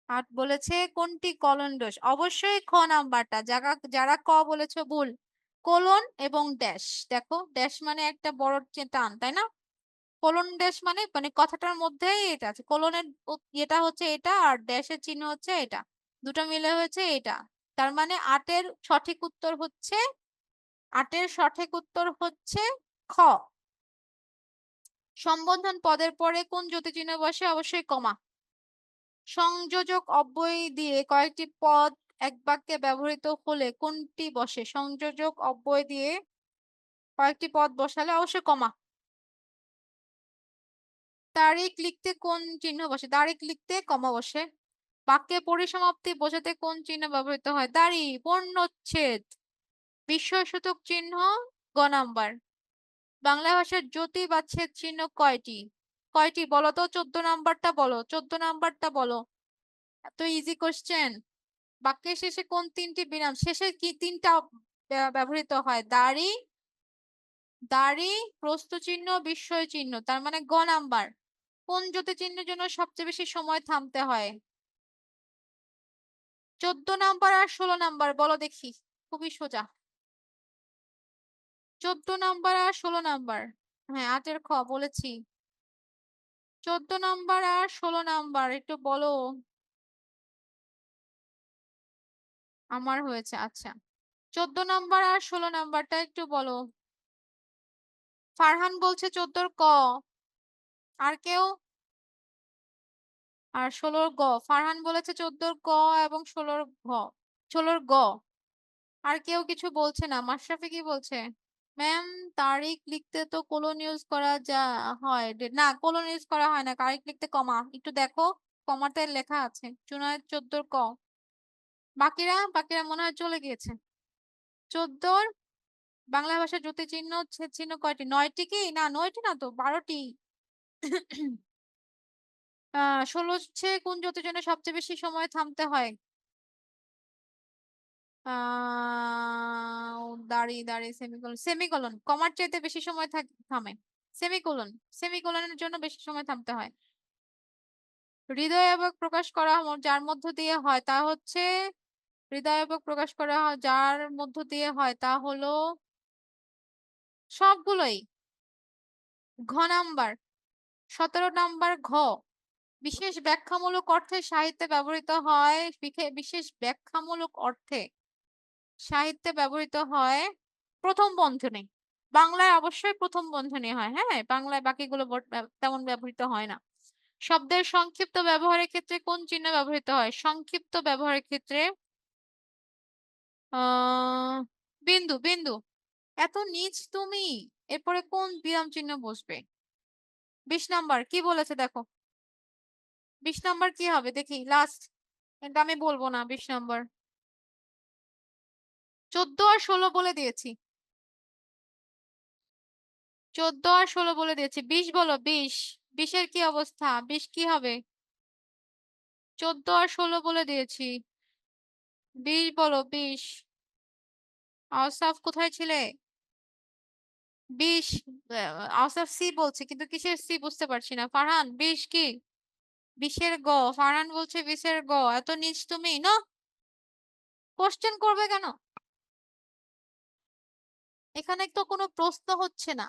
8 বলেছে, কোনটি কলন ড্যাশ? অবশ্যই খ নাম্বারটা। যারা যারা ক বলেছো ভুল। কোলন এবং ড্যাশ, দেখো ড্যাশ মানে একটা বড় টান, তাই না? কোলন ড্যাশ মানে মানে কথাটার মধ্যেই এটা আছে। কোলনের এটা হচ্ছে এটা, আর ড্যাশের চিহ্ন হচ্ছে এটা, দুটো মিলে হয়েছে এটা। তার মানে 8 এর সঠিক উত্তর হচ্ছে, 8 এর সঠিক উত্তর হচ্ছে খ। সম্বোধন পদের পরে কোন যুক্তি চিহ্ন বসে? অবশ্যই কমা। সংযোজক অব্যয় দিয়ে কয়েকটি পদ এক বাক্যে ব্যবহৃত হলে কোনটি বসে? সংযোজক অব্যয় দিয়ে কয়েকটি পদ বসালে অবশ্যই কমা। তারিখ লিখতে কোন চিহ্ন বসে? তারিখ লিখতে কমা বসে। বাক্যে পরিসমাপ্তি বোঝাতে কোন চিহ্ন ব্যবহৃত হয়? দাড়ি, পূর্ণচ্ছেদ, বিস্ময়সূচক চিহ্ন, গ নাম্বার। বাংলা ভাষার জ্যোতি বা ছেদ চিহ্ন কয়টি? কয়টি বলো তো? 14 নাম্বারটা বলো, 14 নাম্বারটা বলো। এত ইজি কোশ্চেন। বাক্যের শেষে কোন 3টি বিরাম শেষে কি 3টা ব্যবহৃত হয়? দাড়ি, দাড়ি, প্রশ্ন চিহ্ন, বিস্ময় চিহ্ন, তার মানে গ নাম্বার। কোন জ্যোতির্চিহ্নের জন্য সবচেয়ে বেশি সময় থামতে হয়? 14 নাম্বার আর 16 নাম্বার বলো দেখি, খুবই সোজা। 14 নাম্বার আর 16 নাম্বার। হ্যাঁ, 8 এর খ বলেছি। 14 নাম্বার আর 16 নাম্বার একটু বলো। আমার হয়েছে, আচ্ছা। 14 নাম্বার আর 16 নাম্বারটা একটু বলো। ফারহান বলছে 14 ক। আর কেউ? আর 16 গ। ফারহান বলেছে 14 ক এবং 16 ঘ, 16 গ। আর কেউ কিছু বলছে না। মাশরাফি কি বলছে? ম্যাম, তারিখ লিখতে তো কোলন ইউজ করা হয়। না, কোলন ইউজ করা হয় না, তারিখ লিখতে কমা। একটু দেখো, কমাতে লেখা আছে। জুনায়েদ 14 ক। বাকিরা মনে হয় চলে গিয়েছে। 14 বাংলা ভাষার জ্যোতির্চিহ্ন চিহ্ন কয়টি? 9টি কি? না, 9টি না তো, 12টি। 16 হচ্ছে কোন জ্যোতির্চিহ্নে সবচেয়ে বেশি সময় থামতে হয়? দাঁড়ি সেমিকোলন। কমার চাইতে বেশি সময় থামে। সেমিকোলন, সেমিকোলনের জন্য বেশি সময় থামতে হয়। হৃদয় আবেগ প্রকাশ করা যার মধ্য দিয়ে হয় তা হচ্ছে, হৃদয় আবেগ প্রকাশ করা যার মধ্য দিয়ে হয় তা হলো সবগুলোই। ঘ নাম্বার। 17 নাম্বার ঘ। বিশেষ ব্যাখ্যামূলক অর্থে সাহিত্যে ব্যবহৃত হয়। বিশেষ ব্যাখ্যামূলক অর্থে সাহিত্যে ব্যবহৃত হয় প্রথম বন্ধনী। বাংলায় অবশ্যই প্রথম বন্ধনী হয়, হ্যাঁ, বাংলায় বাকিগুলো তেমন ব্যবহৃত হয় না। শব্দের সংক্ষিপ্ত ব্যবহারের ক্ষেত্রে কোন চিহ্ন ব্যবহৃত হয়? সংক্ষিপ্ত ব্যবহারের ক্ষেত্রে বিন্দু। বিন্দু। এত নিচ তুমি, এরপরে কোন বিরাম চিহ্ন বসবে? 20 নাম্বার কি বলেছে দেখো। 20 নাম্বার কি হবে দেখি, লাস্ট। এটা আমি বলবো না। 20 নাম্বার 14 আর 16 বলে দিয়েছি। 14 আর 16 বলে দিয়েছি। 20 বলো। 20 20 কি অবস্থা? 20 কি হবে? 14 আর 16 বলে দিয়েছি। 20 বলো। 20 আওসাফ কোথায় ছিলে? 20 আওসাফ সি বলছে, কিন্তু কিসের সি বুঝতে পারছি না। ফারহান 20 কি? 20 গ। ফারহান বলছে 20 গ। এত নিচ তুমি না, কোশ্চেন করবে কেন? এখানে তো কোনো প্রশ্ন হচ্ছে না।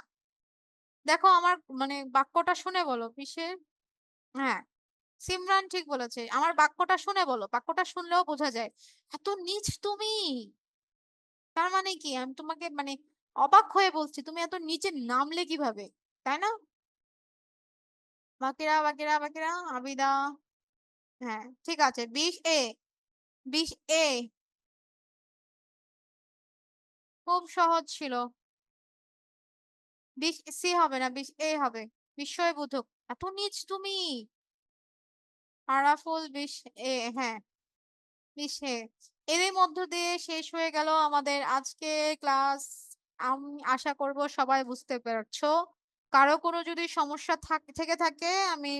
দেখো আমার মানে বাক্যটা শুনে বলো। 20 হ্যাঁ, সিমরান ঠিক বলেছে। আমার বাক্যটা শুনে বলো, বাক্যটা শুনলেও বোঝা যায়। এত নিচ তুমি, তার মানে কি? আমি তোমাকে মানে অবাক হয়ে বলছি, তুমি এত নিচে নামলে কিভাবে, তাই না? বাকিরা আবিদা। হ্যাঁ, ঠিক আছে। 20 এ, 20 এ খুব সহজ ছিল। 20 সি হবে না, 20 এ হবে। বিস্ময়বোধক। এত নিচ তুমি। আরাফুল 20 এ। হ্যাঁ, 20 এ। এরই মধ্য দিয়ে শেষ হয়ে গেল আমাদের আজকে ক্লাস। আমি আশা করব সবাই বুঝতে পেরেছো। কারো কোনো যদি সমস্যা থেকে থাকে, আমি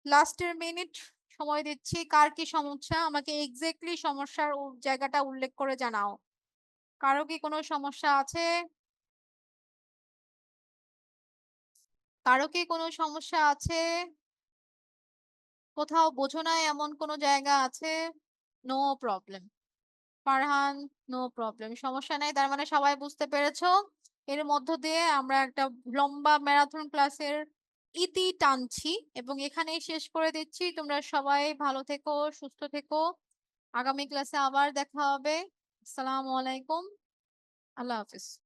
লাস্টের মিনিট সময় দিচ্ছি। কার কি সমস্যা আমাকে এক্স্যাক্টলি সমস্যার জায়গাটা উল্লেখ করে জানাও। কারো কি কোনো সমস্যা আছে? কারো কি কোনো সমস্যা আছে? কোথাও বোঝো না এমন কোনো জায়গা আছে? No problem. Farhan no problem, সমস্যা নাই। তার মানে সবাই বুঝতে পেরেছো। এর মধ্য দিয়ে আমরা একটা লম্বা ম্যারাথন ক্লাসের ইতি টানছি এবং এখানেই শেষ করে দিচ্ছি। তোমরা সবাই ভালো থেকো, সুস্থ থেকো। আগামী ক্লাসে আবার দেখা হবে। আসসালামু আলাইকুম। আল্লাহ হাফিজ।